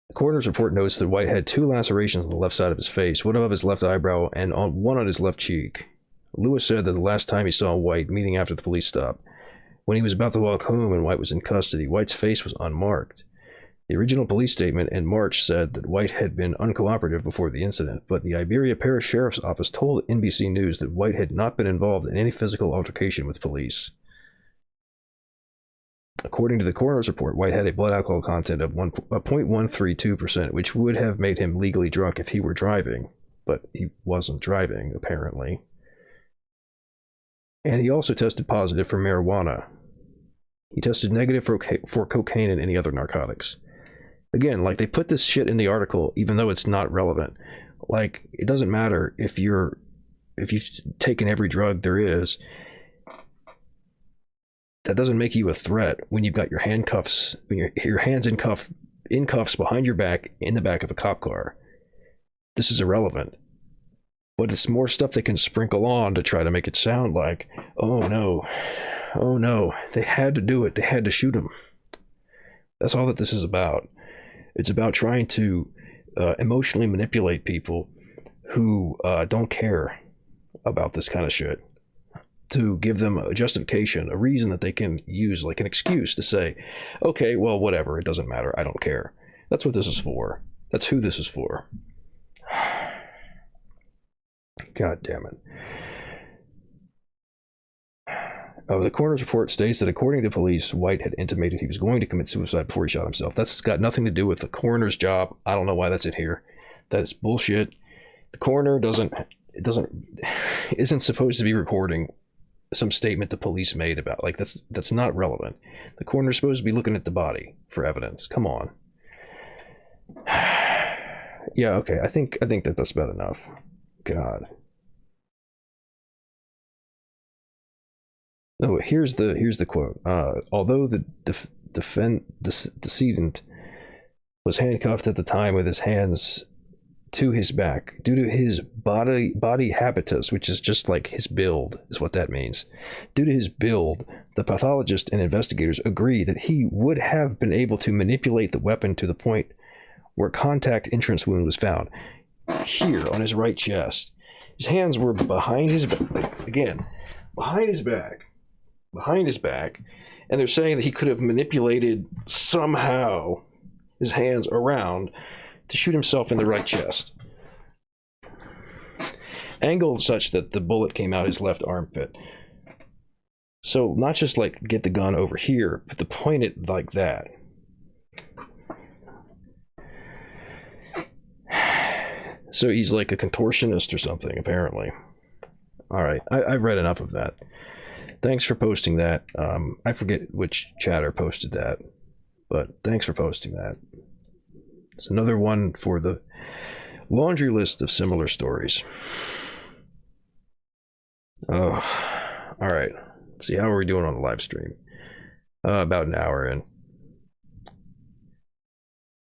The coroner's report notes that White had 2 lacerations on the left side of his face, one above his left eyebrow and one on his left cheek. Lewis said that the last time he saw White, meeting after the police stop, when he was about to walk home and White was in custody, White's face was unmarked. The original police statement in March said that White had been uncooperative before the incident, but the Iberia Parish Sheriff's Office told NBC News that White had not been involved in any physical altercation with police. According to the coroner's report, White had a blood alcohol content of 0.132%, which would have made him legally drunk if he were driving, but he wasn't driving, apparently. And he also tested positive for marijuana. He tested negative for cocaine and any other narcotics. Again, like, they put this shit in the article even though it's not relevant. Like, it doesn't matter if you've taken every drug there is. That doesn't make you a threat when you've got your handcuffs, when your hands in cuffs behind your back in the back of a cop car. This is irrelevant. But it's more stuff they can sprinkle on to try to make it sound like, oh no, they had to do it, they had to shoot him. That's all that this is about. It's about trying to emotionally manipulate people who don't care about this kind of shit, to give them a justification, a reason that they can use, like an excuse to say, okay, well, whatever, it doesn't matter, I don't care. That's what this is for. That's who this is for. God damn it. The coroner's report states that according to police, White had intimated he was going to commit suicide before he shot himself. That's got nothing to do with the coroner's job. I don't know why that's in here. That's bullshit. The coroner isn't supposed to be recording some statement the police made about, like, that's not relevant. The coroner's supposed to be looking at the body for evidence. Come on. Yeah, okay. I think that's about enough. God. Oh, here's the quote. Although the decedent was handcuffed at the time with his hands to his back, due to his body habitus, which is just like his build, is what that means. Due to his build, the pathologist and investigators agree that he would have been able to manipulate the weapon to the point where contact entrance wound was found. Here on his right chest. His hands were behind his back. Again, behind his back. And they're saying that he could have manipulated somehow his hands around to shoot himself in the right chest. Angled such that the bullet came out his left armpit. So not just like get the gun over here, but to point it like that. So he's like a contortionist or something, apparently. All right, I've read enough of that. Thanks for posting that. I forget which chatter posted that, but thanks for posting that. It's another one for the laundry list of similar stories. Oh, all right. Let's see, how are we doing on the live stream? About an hour in.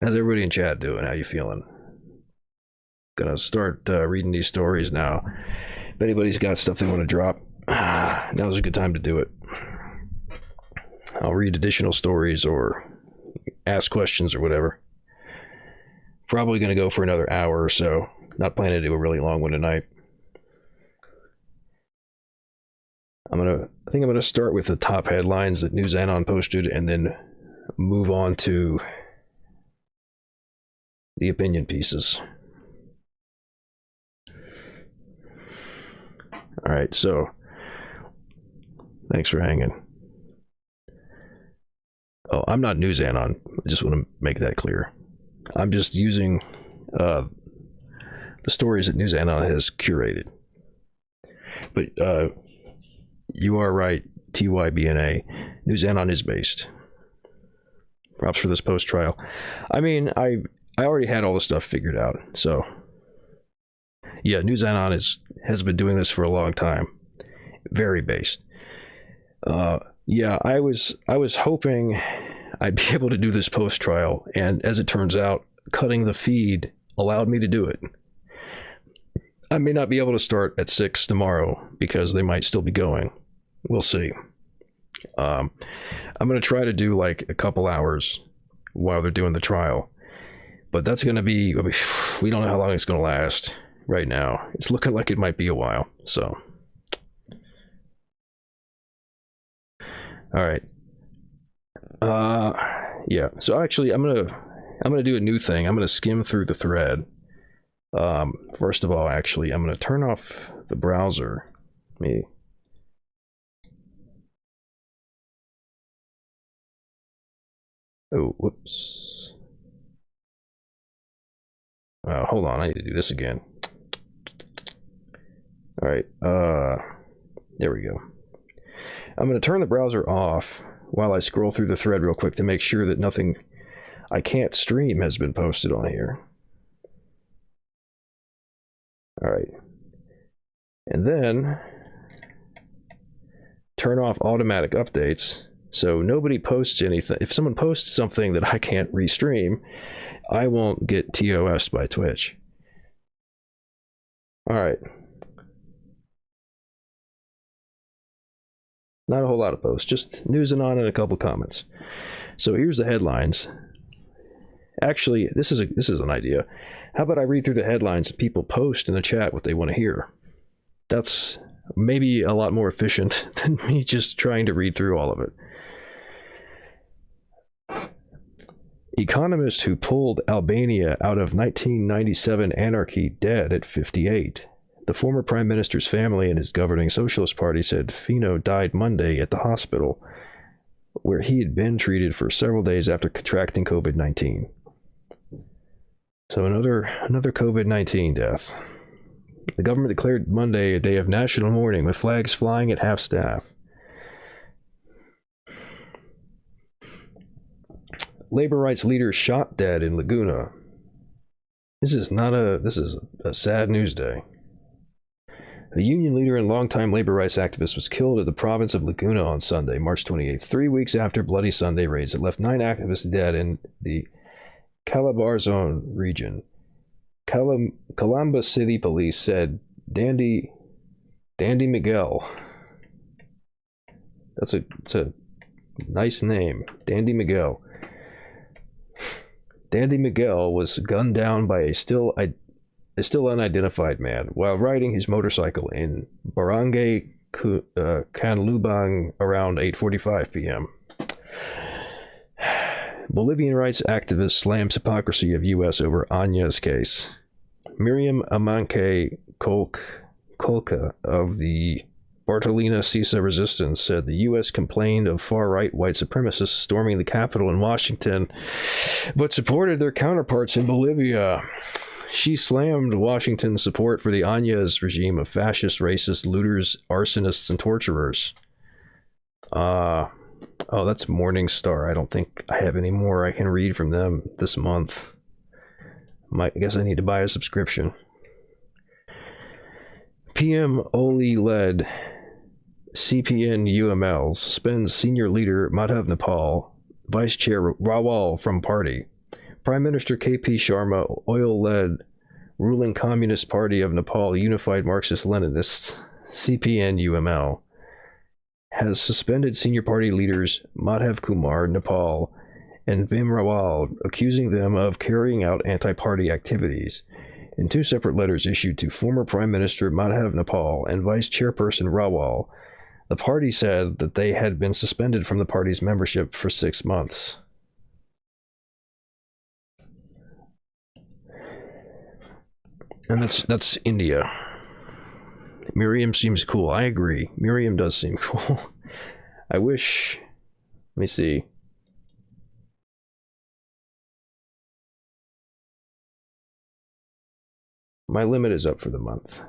How's everybody in chat doing? How you feeling? Gonna start reading these stories now. If anybody's got stuff they want to drop, now's a good time to do it. I'll read additional stories or ask questions or whatever. Probably going to go for another hour or so. Not planning to do a really long one tonight. I think I'm gonna start with the top headlines that News Anon posted, and then move on to the opinion pieces. All right, so thanks for hanging. Oh, I'm not News Anon. I just want to make that clear. I'm just using the stories that News Anon has curated. But you are right, TYBNA. News Anon is based. Props for this post-trial. I mean, I already had all the stuff figured out, so yeah, News Anon has been doing this for a long time. Very based. Yeah, I was hoping I'd be able to do this post-trial, and as it turns out, cutting the feed allowed me to do it. I may not be able to start at 6 tomorrow because they might still be going. We'll see. I'm going to try to do like a couple hours while they're doing the trial, but that's going to be, we don't know how long it's going to last right now. It's looking like it might be a while, so. All right. Yeah, so actually I'm gonna do a new thing. I'm gonna skim through the thread. First of all, actually, I'm gonna turn off the browser. Oh, whoops. Hold on, I need to do this again. All right, there we go. I'm gonna turn the browser off while I scroll through the thread real quick to make sure that nothing I can't stream has been posted on here. All right. And then turn off automatic updates so nobody posts anything. If someone posts something that I can't restream, I won't get TOS'd by Twitch. All right. Not a whole lot of posts, just News Anon and a couple comments. So here's the headlines. Actually, this is an idea. How about I read through the headlines and people post in the chat what they want to hear? That's maybe a lot more efficient than me just trying to read through all of it. Economist who pulled Albania out of 1997 anarchy dead at 58. The former prime minister's family and his governing Socialist Party said Fino died Monday at the hospital, where he had been treated for several days after contracting COVID-19. So another COVID-19 death. The government declared Monday a day of national mourning with flags flying at half staff. Labor rights leader shot dead in Laguna. This is a sad news day. A union leader and longtime labor rights activist was killed in the province of Laguna on Sunday, March 28th, 3 weeks after Bloody Sunday raids that left 9 activists dead in the Calabarzon region. Calamba City Police said Dandy Miguel. It's a nice name, Dandy Miguel. Dandy Miguel was gunned down by a still unidentified man while riding his motorcycle in Barangay Canlubang around 8:45 p.m. Bolivian rights activists slams hypocrisy of U.S. over Anya's case. Miriam Amanke Colca of the Bartolina Sisa resistance said the U.S. complained of far-right white supremacists storming the Capitol in Washington, but supported their counterparts in Bolivia. She slammed Washington's support for the Anya's regime of fascist, racist, looters, arsonists, and torturers. Oh, that's Morningstar. I don't think I have any more I can read from them this month. I guess I need to buy a subscription. PM Oli-led CPN UML suspends senior leader Madhav Nepal, Vice Chair Rawal from party. Prime Minister KP Sharma, oil-led ruling Communist Party of Nepal Unified Marxist-Leninists, CPN UML, has suspended senior party leaders Madhav Kumar, Nepal, and Vim Rawal, accusing them of carrying out anti-party activities. In 2 separate letters issued to former Prime Minister Madhav Nepal and Vice Chairperson Rawal, the party said that they had been suspended from the party's membership for 6 months. And that's India. Miriam seems cool. I agree. Miriam does seem cool. I wish... Let me see. My limit is up for the month.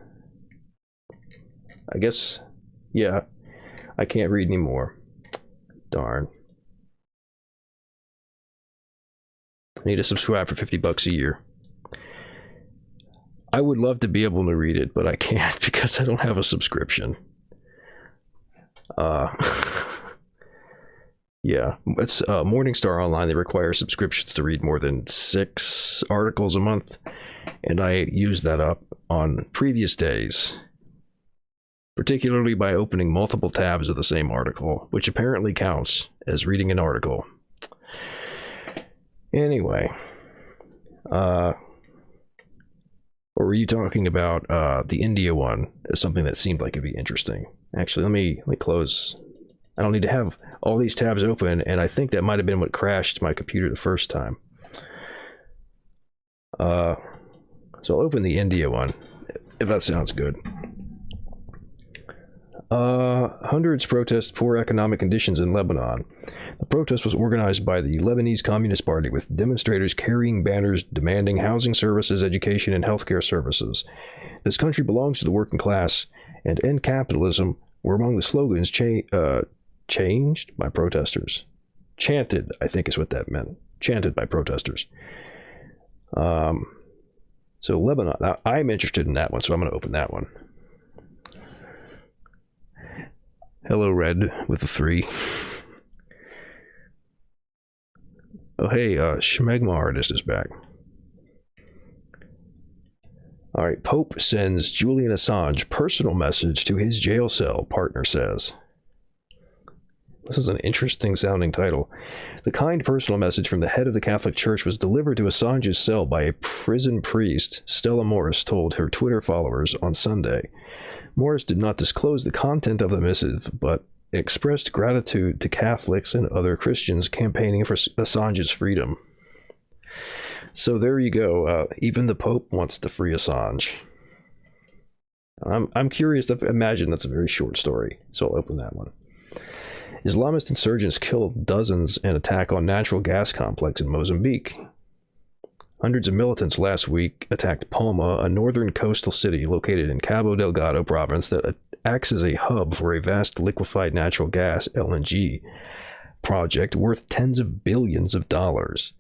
I guess... Yeah. I can't read anymore. Darn. I need to subscribe for $50 a year. I would love to be able to read it, but I can't because I don't have a subscription. Yeah, it's Morningstar Online. They require subscriptions to read more than 6 articles a month, and I use that up on previous days, particularly by opening multiple tabs of the same article, which apparently counts as reading an article. Anyway, or were you talking about the India one as something that seemed like it'd be interesting? Actually, let me close. I don't need to have all these tabs open, and I think that might have been what crashed my computer the first time. So I'll open the India one, if that sounds good. Hundreds protest poor economic conditions in Lebanon. The protest was organized by the Lebanese Communist Party, with demonstrators carrying banners demanding housing services, education, and healthcare services. This country belongs to the working class, and end capitalism were among the slogans changed by protesters. Chanted, I think is what that meant. Chanted by protesters. So Lebanon, I'm interested in that one, so I'm going to open that one. Hello, Red, with the 3. Oh, hey, Schmegma Artist is back. All right, Pope sends Julian Assange personal message to his jail cell, partner says. This is an interesting sounding title. The kind personal message from the head of the Catholic Church was delivered to Assange's cell by a prison priest, Stella Morris told her Twitter followers on Sunday. Morris did not disclose the content of the missive, but expressed gratitude to Catholics and other Christians campaigning for Assange's freedom. So there you go. Even the Pope wants to free Assange. I'm curious to imagine that's a very short story, so I'll open that one. Islamist insurgents killed dozens in attack on natural gas complex in Mozambique. Hundreds of militants last week attacked Palma, a northern coastal city located in Cabo Delgado province that acts as a hub for a vast liquefied natural gas (LNG) project worth tens of billions of dollars.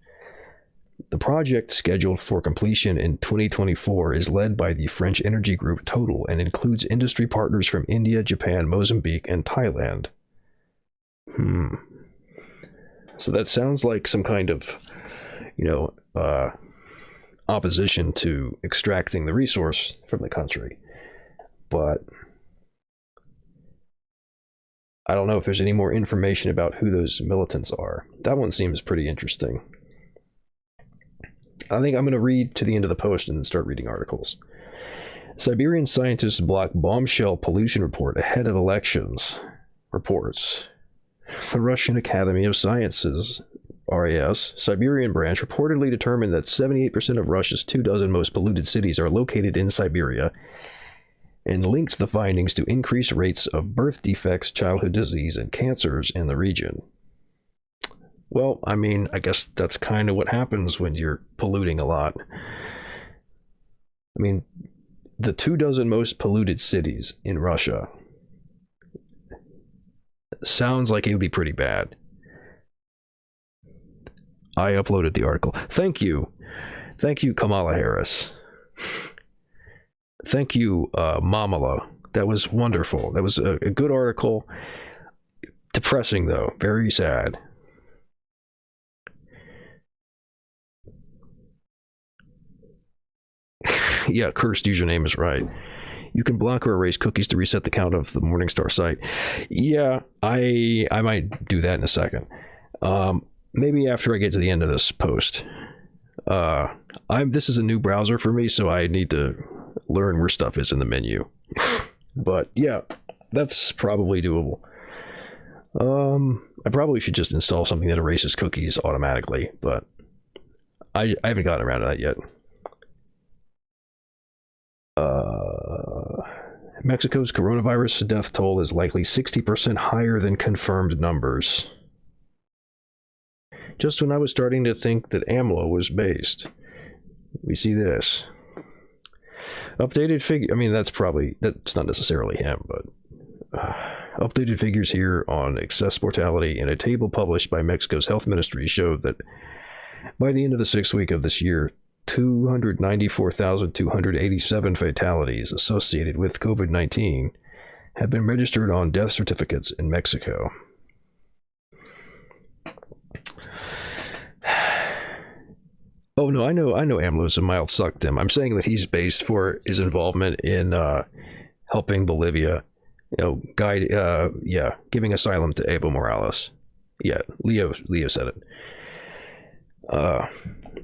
The project, scheduled for completion in 2024, is led by the French energy group Total and includes industry partners from India, Japan, Mozambique, and Thailand. So that sounds like some kind of, opposition to extracting the resource from the country. But I don't know if there's any more information about who those militants are. That one seems pretty interesting. I think I'm going to read to the end of the post and then start reading articles. Siberian scientists block bombshell pollution report ahead of elections, reports. The Russian Academy of Sciences, RAS, Siberian branch reportedly determined that 78% of Russia's 24 most polluted cities are located in Siberia and linked the findings to increased rates of birth defects, childhood disease, and cancers in the region. Well, I mean, I guess that's kind of what happens when you're polluting a lot. I mean, the 24 most polluted cities in Russia sounds like it would be pretty bad. I uploaded the article. Thank you. Thank you, Kamala Harris. Thank you, Mamala. That was wonderful. That was a good article. Depressing, though. Very sad. Yeah, cursed username is right. You can block or erase cookies to reset the count of the Morningstar site. Yeah, I might do that in a second. Maybe after I get to the end of this post. This is a new browser for me, so I need to learn where stuff is in the menu. But yeah, that's probably doable. I probably should just install something that erases cookies automatically, but I haven't gotten around to that yet. Mexico's coronavirus death toll is likely 60% higher than confirmed numbers. Just when I was starting to think that AMLO was based, we see this. Updated figure. I mean, that's not necessarily him, but updated figures here on excess mortality in a table published by Mexico's health ministry showed that by the end of the 6th week of this year, 294,287 fatalities associated with COVID-19 have been registered on death certificates in Mexico. Oh no, I know AMLO's a mild suck, Tim. I'm saying that he's based for his involvement in helping Bolivia, giving asylum to Evo Morales. Yeah, Leo said it.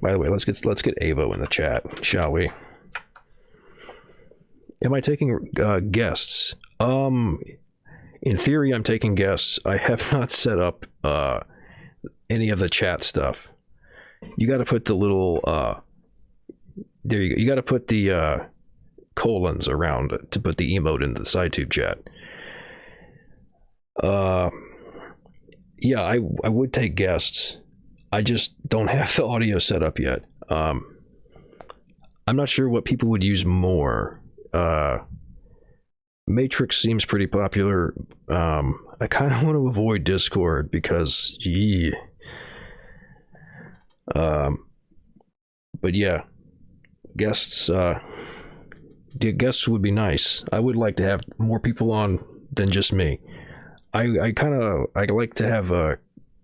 By the way, let's get Evo in the chat, shall we? Am I taking guests? In theory, I'm taking guests. I have not set up any of the chat stuff. You got to put the little there you go. You got to put the colons around to put the emote in the SciTube chat. Yeah, I would take guests. I just don't have the audio set up yet. I'm not sure what people would use more. Matrix seems pretty popular. I kind of want to avoid Discord because, but yeah, guests would be nice. I would like to have more people on than just me. I like to have a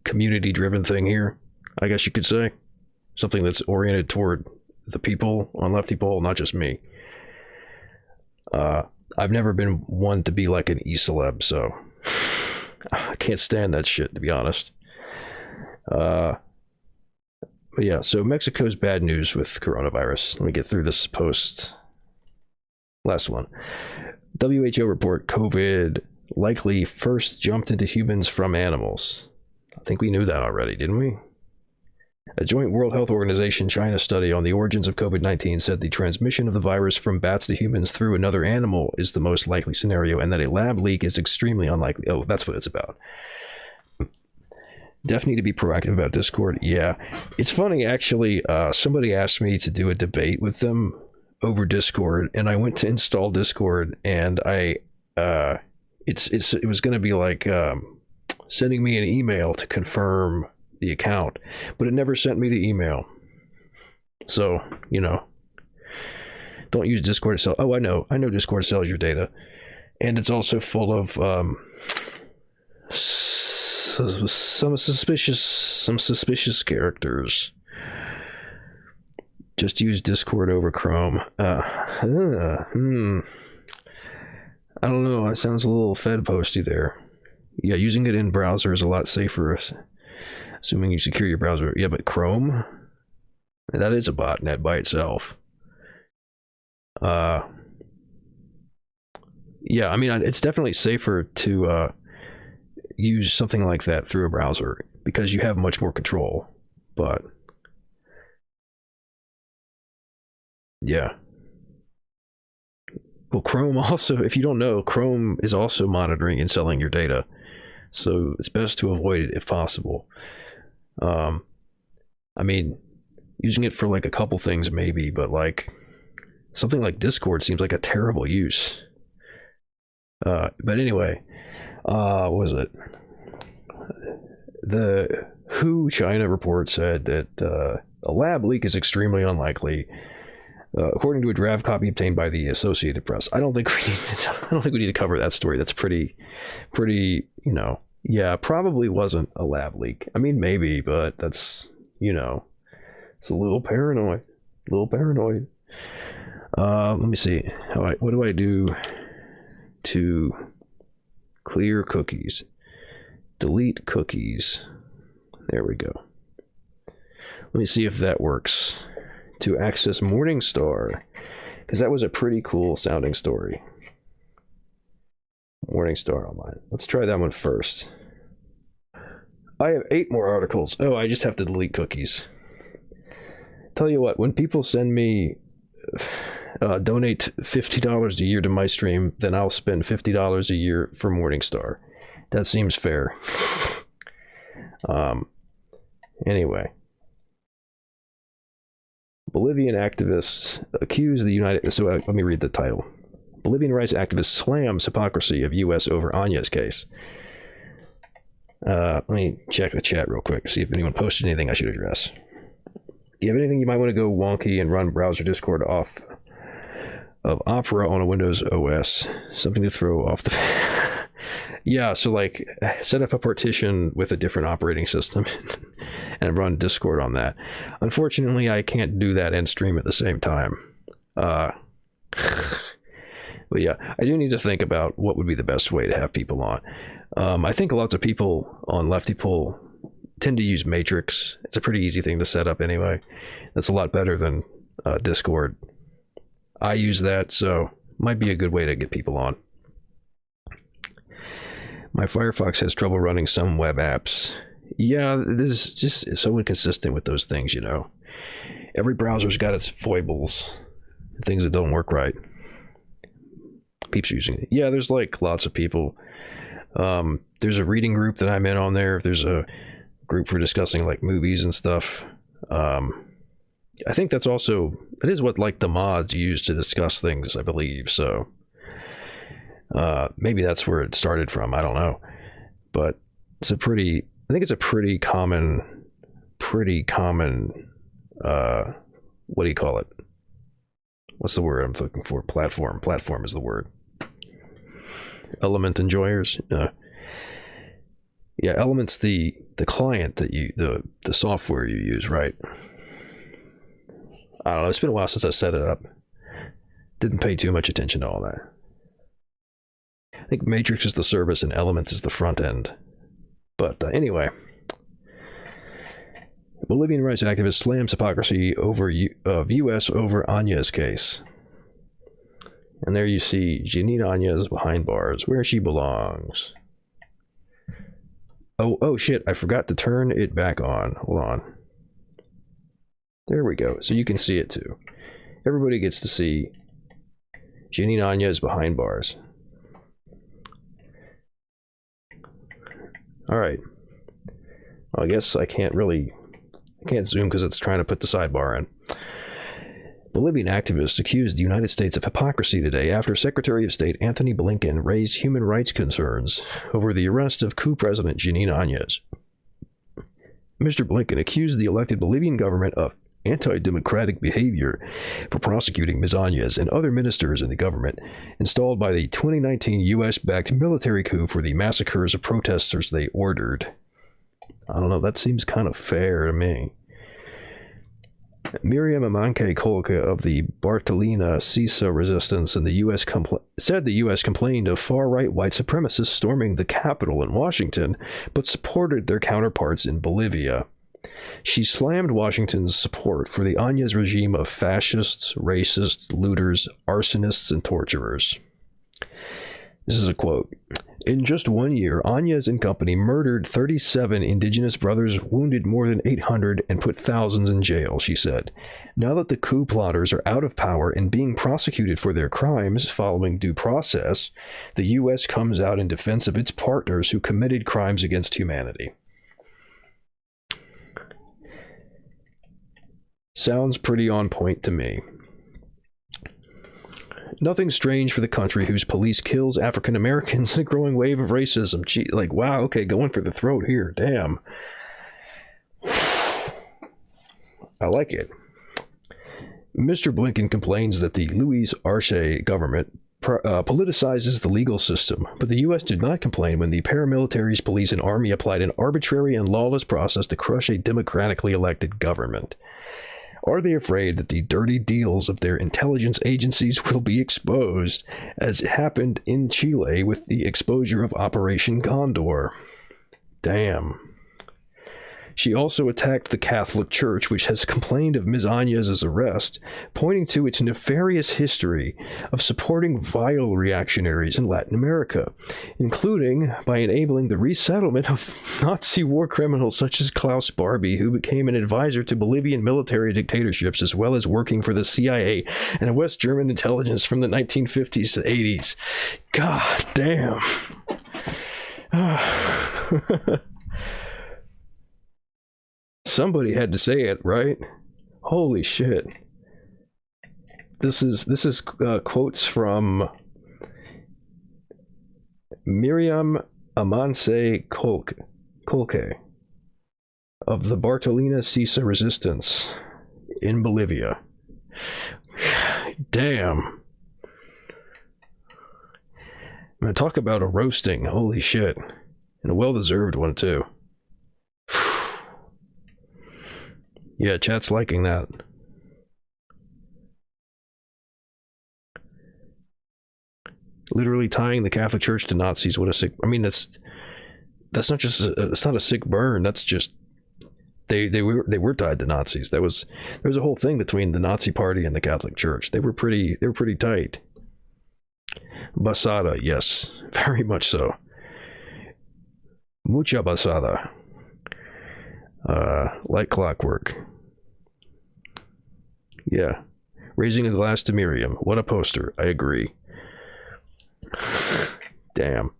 community-driven thing here, I guess you could say. Something that's oriented toward the people on leftypol, not just me. I've never been one to be like an e-celeb, so I can't stand that shit, to be honest. But yeah, so Mexico's bad news with coronavirus. Let me get through this post. Last one. WHO report COVID likely first jumped into humans from animals. I think we knew that already, didn't we? A joint World Health Organization China study on the origins of COVID-19 said the transmission of the virus from bats to humans through another animal is the most likely scenario, and that a lab leak is extremely unlikely. Oh, that's what it's about. Definitely need to be proactive about Discord. Yeah, it's funny actually. Somebody asked me to do a debate with them over Discord, and I went to install Discord, and it was going to be like sending me an email to confirm the account, but it never sent me the email. So, don't use Discord to sell. Oh, I know Discord sells your data, and it's also full of some suspicious characters. Just use Discord over Chrome. I don't know. It sounds a little Fed posty there. Yeah, using it in browser is a lot safer, assuming you secure your browser. Yeah, but Chrome? That is a botnet by itself. Yeah, I mean, it's definitely safer to use something like that through a browser because you have much more control. But yeah. Well, Chrome also, if you don't know, Chrome is also monitoring and selling your data. So it's best to avoid it if possible. I mean, using it for like a couple things maybe, but like something like Discord seems like a terrible use. But anyway, what was it? The WHO China report said that a lab leak is extremely unlikely, according to a draft copy obtained by the Associated Press. I don't think we need to cover that story. That's pretty, yeah, probably wasn't a lab leak. I mean, maybe, but that's, it's a little paranoid. Let me see. What do I do to clear cookies? Delete cookies. There we go. Let me see if that works. To access Morningstar, because that was a pretty cool sounding story. Morningstar Online. Let's try that one first. I have 8 more articles. Oh, I just have to delete cookies. Tell you what, when people send me donate $50 a year to my stream, then I'll spend $50 a year for Morningstar. That seems fair. Anyway. Bolivian activists accuse the United... So let me read the title. Bolivian rights activists slams hypocrisy of U.S. over Anya's case. Let me check the chat real quick, see if anyone posted anything I should address. You have anything you might want to go wonky and run browser Discord off of Opera on a Windows OS? Something to throw off the... Yeah, so like set up a partition with a different operating system and run Discord on that. Unfortunately, I can't do that and stream at the same time. But yeah, I do need to think about what would be the best way to have people on. I think lots of people on leftypol tend to use Matrix. It's a pretty easy thing to set up anyway. That's a lot better than Discord. I use that, so might be a good way to get people on. My Firefox has trouble running some web apps. Yeah, this is just so inconsistent with those things, Every browser's got its foibles, things that don't work right. Peeps using it. Yeah, there's like lots of people. There's a reading group that I'm in on there. There's a group for discussing like movies and stuff. I think that is what like the mods use to discuss things, I believe. So maybe that's where it started from. I don't know, but I think it's a pretty common, what do you call it? What's the word I'm looking for? Platform is the word. Element enjoyers. Yeah, Element's the client that the software you use, right? I don't know. It's been a while since I set it up. Didn't pay too much attention to all that. I think Matrix is the service and Element is the front end. But anyway, Bolivian rights activist slams hypocrisy of U.S. over Anya's case. And there you see Janina Anya's behind bars, where she belongs. Oh shit, I forgot to turn it back on. Hold on. There we go. So you can see it too. Everybody gets to see Jeanine Áñez behind bars. Alright. Well, I guess I can't zoom because it's trying to put the sidebar in. Bolivian activists accused the United States of hypocrisy today after Secretary of State Anthony Blinken raised human rights concerns over the arrest of coup President Jeanine Áñez. Mr. Blinken accused the elected Bolivian government of anti-democratic behavior for prosecuting Ms. Áñez and other ministers in the government installed by the 2019 U.S.-backed military coup for the massacres of protesters they ordered. I don't know, that seems kind of fair to me. Miriam Amanke Kolka of the Bartolina Sisa resistance in the U.S. said the U.S. complained of far-right white supremacists storming the Capitol in Washington, but supported their counterparts in Bolivia. She slammed Washington's support for the Áñez regime of fascists, racists, looters, arsonists, and torturers. This is a quote. In just 1 year, Áñez and company murdered 37 indigenous brothers, wounded more than 800, and put thousands in jail, she said. Now that the coup plotters are out of power and being prosecuted for their crimes following due process, the U.S. comes out in defense of its partners who committed crimes against humanity. Sounds pretty on point to me. Nothing strange for the country whose police kills African Americans in a growing wave of racism. Gee, like, wow, okay, going for the throat here. Damn. I like it. Mr. Blinken complains that the Luis Arce government politicizes the legal system, but the U.S. did not complain when the paramilitaries, police, and army applied an arbitrary and lawless process to crush a democratically elected government. Are they afraid that the dirty deals of their intelligence agencies will be exposed, as happened in Chile with the exposure of Operation Condor? Damn. She also attacked the Catholic Church, which has complained of Ms. Áñez's arrest, pointing to its nefarious history of supporting vile reactionaries in Latin America, including by enabling the resettlement of Nazi war criminals such as Klaus Barbie, who became an advisor to Bolivian military dictatorships, as well as working for the CIA and West German intelligence from the 1950s to 80s. God damn. Somebody had to say it, right? Holy shit. This is quotes from Miriam Amance Kolke of the Bartolina Sisa resistance in Bolivia. Damn. I'm gonna talk about a roasting. Holy shit. And a well-deserved one, too. Yeah, chat's liking that. Literally tying the Catholic Church to Nazis. What a sick... I mean, that's not just... it's not a sick burn. That's just... They were tied to Nazis. There was a whole thing between the Nazi Party and the Catholic Church. They were pretty tight. Basada, yes, very much so. Mucha basada. Like clockwork. Yeah. Raising a glass to Miriam. What a poster. I agree. Damn.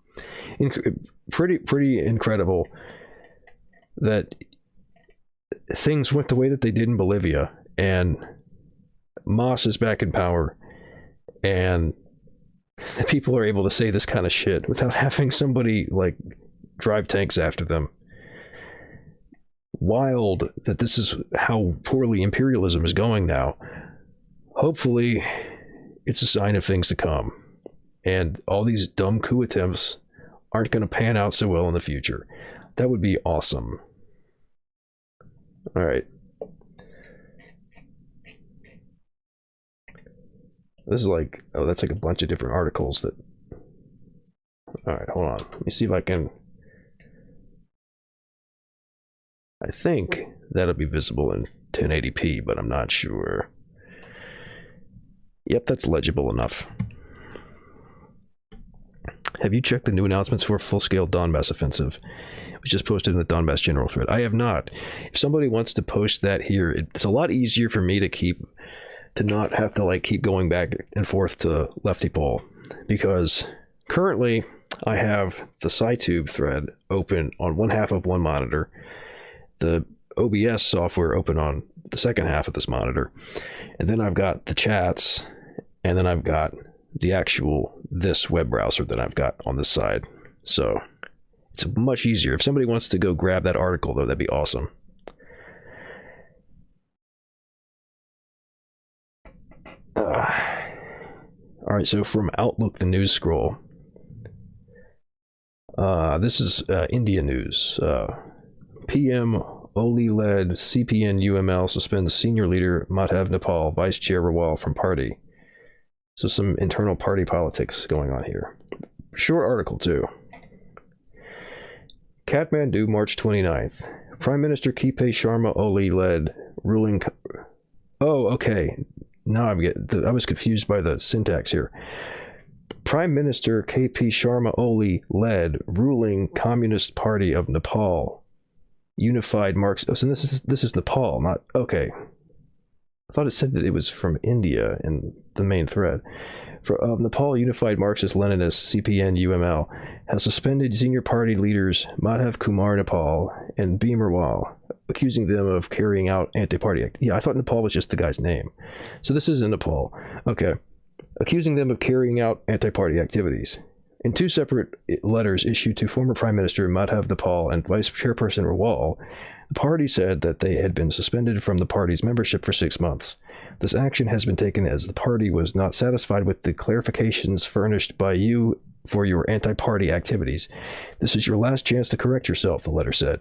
Pretty incredible that things went the way that they did in Bolivia, and Moss is back in power, and the people are able to say this kind of shit without having somebody like drive tanks after them. Wild that this is how poorly imperialism is going now. Hopefully it's a sign of things to come, and all these dumb coup attempts aren't going to pan out so well in the future. That would be awesome. All right, this is like, oh, that's like a bunch of different articles that... All right, hold on, let me see if I can... I think that'll be visible in 1080p, but I'm not sure. Yep, that's legible enough. Have you checked the new announcements for a full-scale Donbass offensive? was just posted in the Donbass General thread. I have not. If somebody wants to post that here, it's a lot easier for me to not have to like keep going back and forth to leftypol, because currently I have the SciTube thread open on one half of one monitor, the OBS software open on the second half of this monitor, and then I've got the chats, and then I've got the this web browser that I've got on this side. So it's much easier. If somebody wants to go grab that article, though, that'd be awesome. All right, so from Outlook, the news scroll. This is India news. PM Oli-led CPN UML suspends senior leader Madhav Nepal, Vice Chair Rawal from party. So some internal party politics going on here. Short article, too. Kathmandu, March 29th. Prime Minister KP Sharma Oli led ruling... Oh, okay. Now I was confused by the syntax here. Prime Minister KP Sharma Oli led ruling Communist Party of Nepal unified Marxist... Oh, so this is Nepal, not... Okay. I thought it said that it was from India in the main thread. Nepal Unified Marxist-Leninist CPN UML has suspended senior party leaders Madhav Kumar Nepal and Bhim Rawal, accusing them of carrying out anti-party... Yeah, I thought Nepal was just the guy's name. So this is in Nepal. Okay. Accusing them of carrying out anti-party activities. In two separate letters issued to former Prime Minister Madhav Nepal and Vice Chairperson Rawal, the party said that they had been suspended from the party's membership for 6 months. This action has been taken as the party was not satisfied with the clarifications furnished by you for your anti-party activities. This is your last chance to correct yourself, the letter said.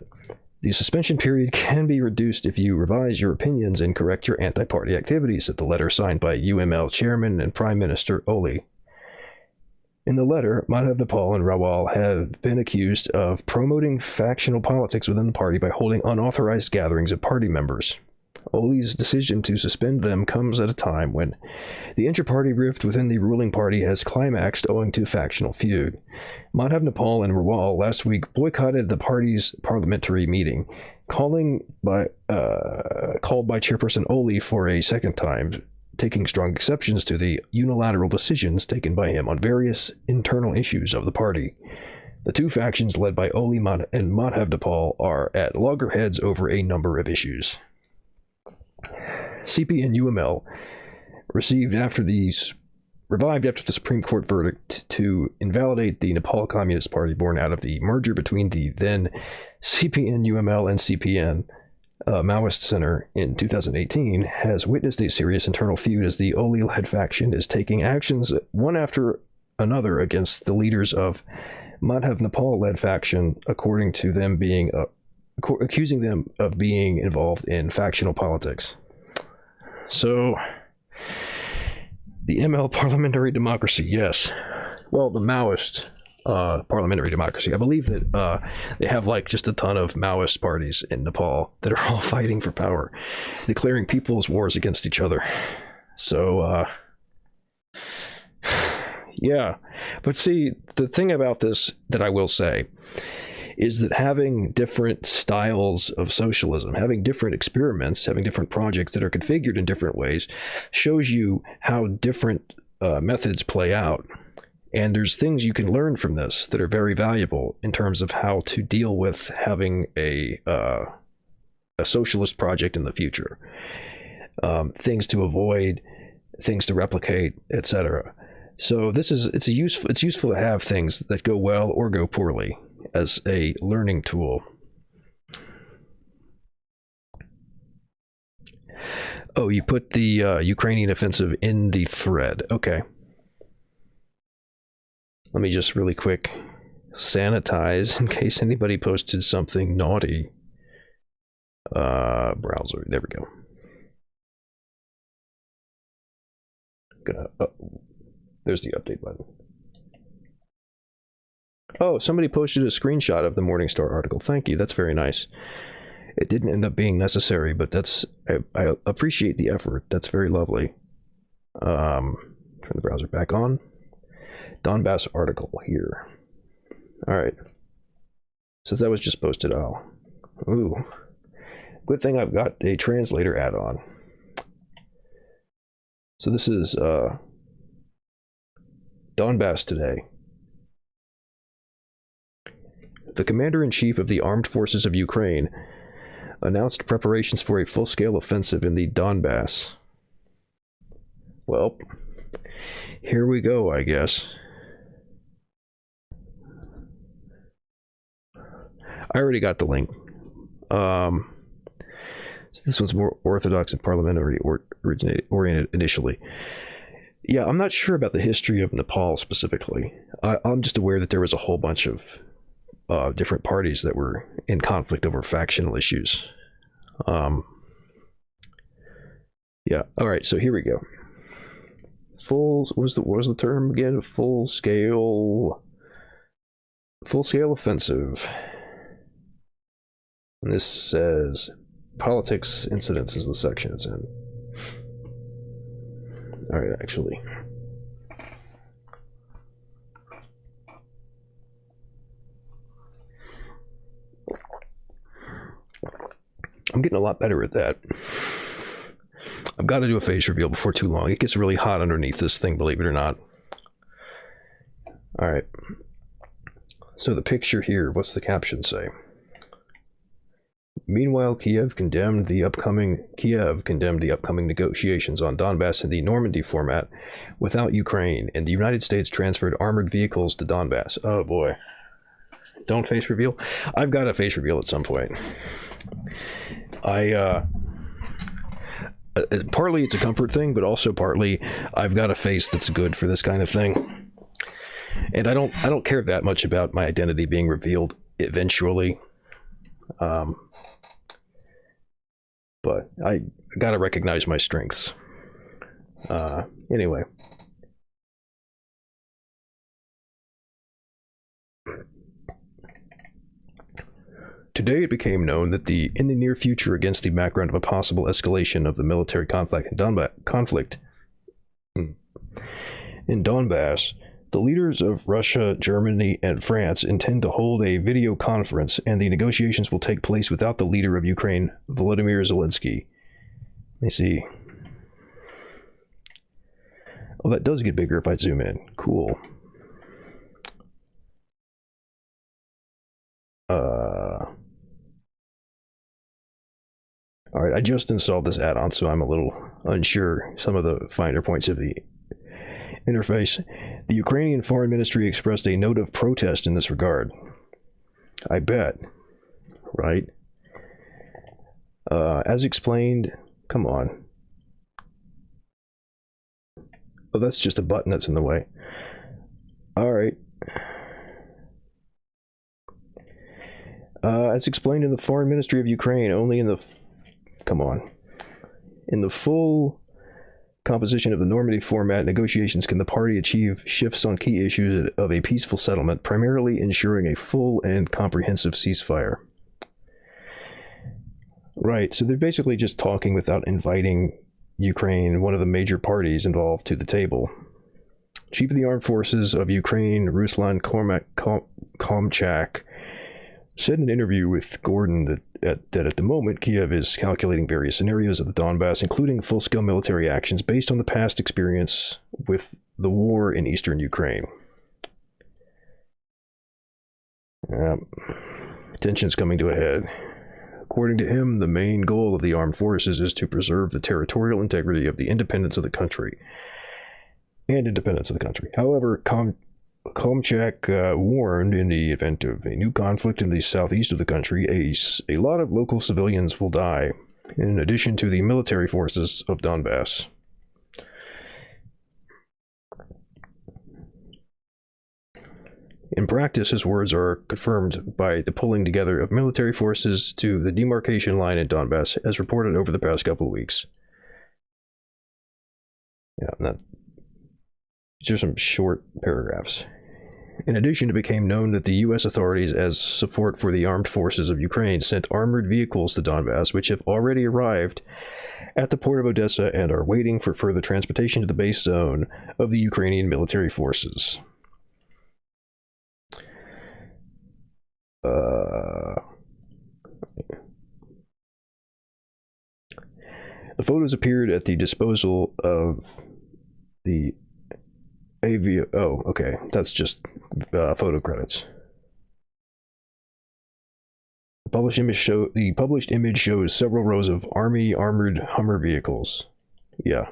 The suspension period can be reduced if you revise your opinions and correct your anti-party activities, said the letter signed by UML Chairman and Prime Minister Oli. In the letter, Madhav Nepal and Rawal have been accused of promoting factional politics within the party by holding unauthorized gatherings of party members. Oli's decision to suspend them comes at a time when the inter-party rift within the ruling party has climaxed owing to factional feud. Madhav Nepal and Rawal last week boycotted the party's parliamentary meeting, called by Chairperson Oli for a second time, taking strong exceptions to the unilateral decisions taken by him on various internal issues of the party. The two factions led by Oli and Madhav Nepal are at loggerheads over a number of issues. CPN UML revived after the Supreme Court verdict to invalidate the Nepal Communist Party born out of the merger between the then CPN UML and CPN Maoist Center in 2018 has witnessed a serious internal feud as the Oli-led faction is taking actions one after another against the leaders of Madhav Nepal-led faction, according to them accusing them of being involved in factional politics. So, the ML parliamentary democracy, yes. Well, the Maoist parliamentary democracy. I believe that they have like just a ton of Maoist parties in Nepal that are all fighting for power, declaring people's wars against each other. So, yeah. But see, the thing about this that I will say is that having different styles of socialism, having different experiments, having different projects that are configured in different ways, shows you how different methods play out. And there's things you can learn from this that are very valuable in terms of how to deal with having a socialist project in the future. Things to avoid, things to replicate, etc. So it's useful to have things that go well or go poorly as a learning tool. Oh, you put the Ukrainian offensive in the thread. Okay. Let me just really quick sanitize in case anybody posted something naughty. Browser. There we go. There's the update button. Oh, somebody posted a screenshot of the Morningstar article. Thank you. That's very nice. It didn't end up being necessary, but I appreciate the effort. That's very lovely. Turn the browser back on. Donbass article here. All right. Since that was just posted, oh. Ooh. Good thing I've got a translator add-on. So this is Donbass today. The commander-in-chief of the armed forces of Ukraine announced preparations for a full-scale offensive in the Donbass. Well, here we go, I guess. I already got the link. So this one's more orthodox and parliamentary oriented initially. Yeah, I'm not sure about the history of Nepal specifically. I'm just aware that there was a whole bunch of different parties that were in conflict over factional issues. Yeah. All right. So here we go. What was the term again? Full scale offensive. And this says politics incidents is the section it's in. All right, actually. I'm getting a lot better at that. I've got to do a face reveal before too long. It gets really hot underneath this thing, believe it or not. All right. So the picture here, what's the caption say? Meanwhile, Kiev condemned the upcoming negotiations on Donbass in the Normandy format without Ukraine, and the United States transferred armored vehicles to Donbass. Oh boy. Don't face reveal? I've got a face reveal at some point. Partly it's a comfort thing, but also partly I've got a face that's good for this kind of thing. And I don't care that much about my identity being revealed eventually. But I gotta recognize my strengths. Anyway. Today it became known that in the near future, against the background of a possible escalation of the military conflict in Donbass, the leaders of Russia, Germany, and France intend to hold a video conference, and the negotiations will take place without the leader of Ukraine, Volodymyr Zelensky. Let me see. Oh, that does get bigger if I zoom in. Cool. All right, I just installed this add-on, so I'm a little unsure some of the finer points of the interface. The Ukrainian Foreign Ministry expressed a note of protest in this regard. I bet. Right? As explained... Come on. Oh, that's just a button that's in the way. Alright. As explained in the Foreign Ministry of Ukraine, only in the... Come on. In the full composition of the Normandy format negotiations can the party achieve shifts on key issues of a peaceful settlement, primarily ensuring a full and comprehensive ceasefire. Right, so they're basically just talking without inviting Ukraine, one of the major parties involved, to the table. Chief of the Armed Forces of Ukraine, Ruslan Komchak, said in an interview with Gordon that at the moment, Kiev is calculating various scenarios of the Donbass, including full-scale military actions based on the past experience with the war in eastern Ukraine. Tensions coming to a head. According to him, the main goal of the armed forces is to preserve the territorial integrity of the independence of the country. However, Komchak warned in the event of a new conflict in the southeast of the country, a lot of local civilians will die, in addition to the military forces of Donbass. In practice, his words are confirmed by the pulling together of military forces to the demarcation line in Donbass, as reported over the past couple of weeks. Yeah, these are some short paragraphs. In addition, it became known that the U.S. authorities, as support for the armed forces of Ukraine, sent armored vehicles to Donbass, which have already arrived at the port of Odessa and are waiting for further transportation to the base zone of the Ukrainian military forces. Uh, the photos appeared at the disposal of the AV. Oh, okay. That's just photo credits. The published image shows several rows of Army armored Hummer vehicles. Yeah.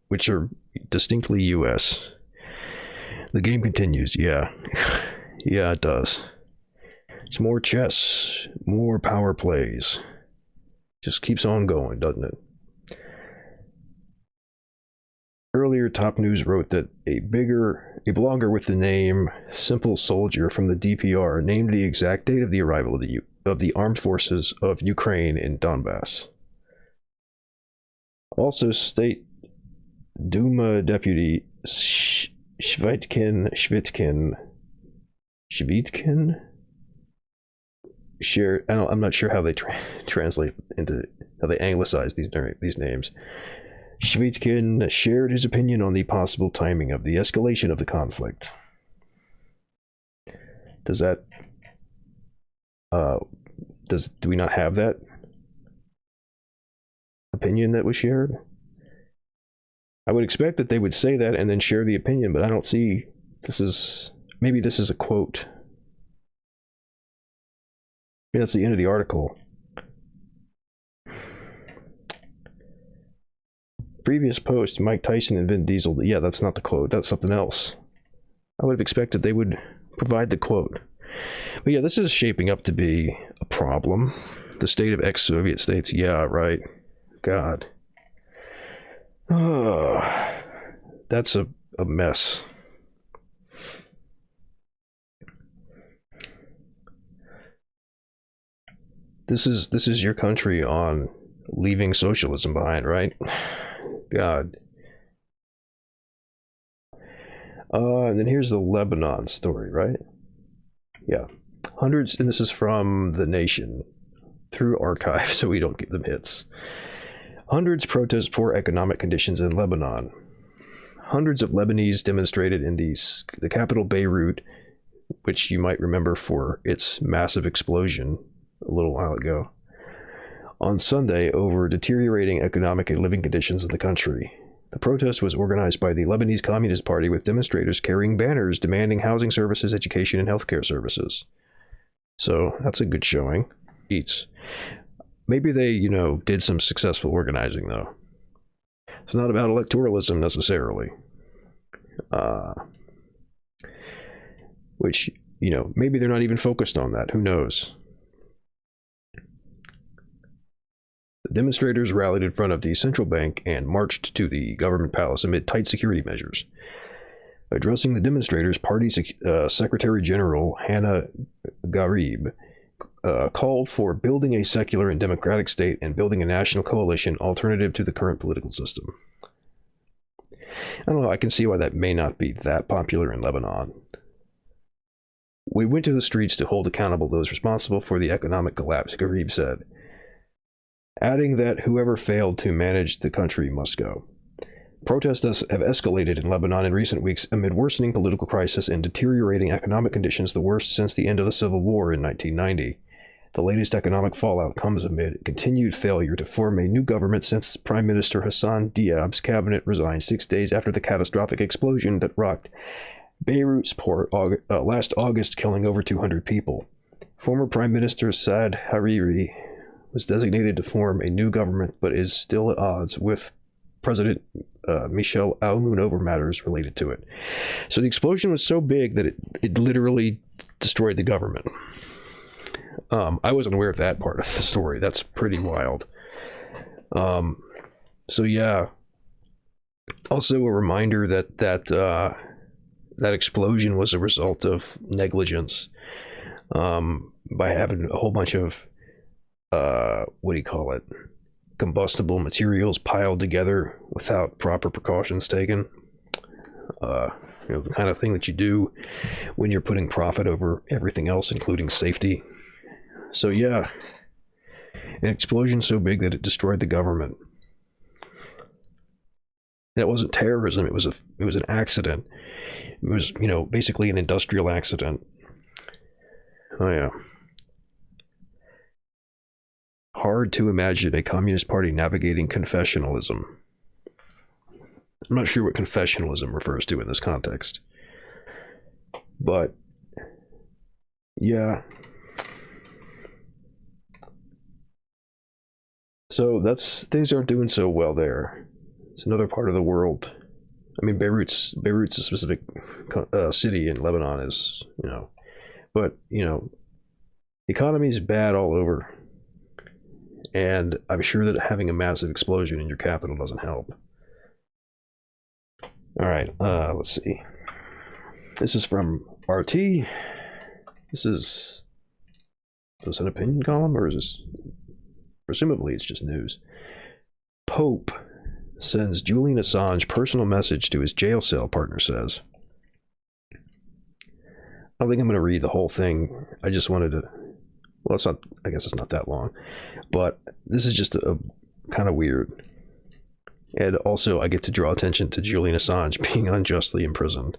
Which are distinctly US. The game continues, yeah. Yeah, it does. It's more chess, more power plays. Just keeps on going, doesn't it? Earlier, Top News wrote that a blogger with the name Simple Soldier from the DPR named the exact date of the arrival of the armed forces of Ukraine in Donbass. Also, State Duma Deputy Shvitkin shared. I'm not sure how they translate into how they anglicize these names. Shvitkin shared his opinion on the possible timing of the escalation of the conflict. Does that? Do we not have that opinion that was shared? I would expect that they would say that and then share the opinion, but I don't see. Maybe this is a quote. I mean, that's the end of the article. Previous post, Mike Tyson and Vin Diesel. Yeah, that's not the quote. That's something else. I would have expected they would provide the quote. But yeah, this is shaping up to be a problem. The state of ex-Soviet states. Yeah, right. God. Oh, that's a mess. This is your country on leaving socialism behind, right? God. And then here's the Lebanon story, right? Yeah. Hundreds, and this is from The Nation through archive, so we don't give them hits. Hundreds protest poor economic conditions in Lebanon. Hundreds of Lebanese demonstrated in the capital Beirut, which you might remember for its massive explosion a little while ago, on Sunday over deteriorating economic and living conditions in the country. The protest was organized by the Lebanese Communist Party, with demonstrators carrying banners demanding housing services, education, and healthcare services. So that's a good showing. Maybe they, did some successful organizing, though. It's not about electoralism necessarily. Which, maybe they're not even focused on that. Who knows? The demonstrators rallied in front of the central bank and marched to the government palace amid tight security measures. Addressing the demonstrators, Party Secretary General Hannah Garib called for building a secular and democratic state and building a national coalition alternative to the current political system. I don't know, I can see why that may not be that popular in Lebanon. We went to the streets to hold accountable those responsible for the economic collapse, Garib said, adding that whoever failed to manage the country must go. Protests have escalated in Lebanon in recent weeks amid worsening political crisis and deteriorating economic conditions, the worst since the end of the civil war in 1990. The latest economic fallout comes amid continued failure to form a new government since Prime Minister Hassan Diab's cabinet resigned 6 days after the catastrophic explosion that rocked Beirut's port last August, killing over 200 people. Former Prime Minister Saad Hariri was designated to form a new government, but is still at odds with President Michel Aoun over matters related to it. So the explosion was so big that it literally destroyed the government. I wasn't aware of that part of the story. That's pretty wild. So yeah. Also a reminder that explosion was a result of negligence, by having a whole bunch of combustible materials piled together without proper precautions taken. The kind of thing that you do when you're putting profit over everything else, including safety. So yeah, an explosion so big that it destroyed the government. And it wasn't terrorism. It was an accident. It was, basically an industrial accident. Oh, yeah. Hard to imagine a Communist Party navigating confessionalism. I'm not sure what confessionalism refers to in this context. But, yeah. So things aren't doing so well there. It's another part of the world. I mean, Beirut's a specific city in Lebanon, is, but, the economy's bad all over. And I'm sure that having a massive explosion in your capital doesn't help. All right, let's see. This is from RT. This is an opinion column, or is this? Presumably, it's just news. Pope sends Julian Assange personal message to his jail cell, partner says. I don't think I'm going to read the whole thing. I just wanted to. Well, it's not. I guess it's not that long, but this is just a kind of weird. And also, I get to draw attention to Julian Assange being unjustly imprisoned.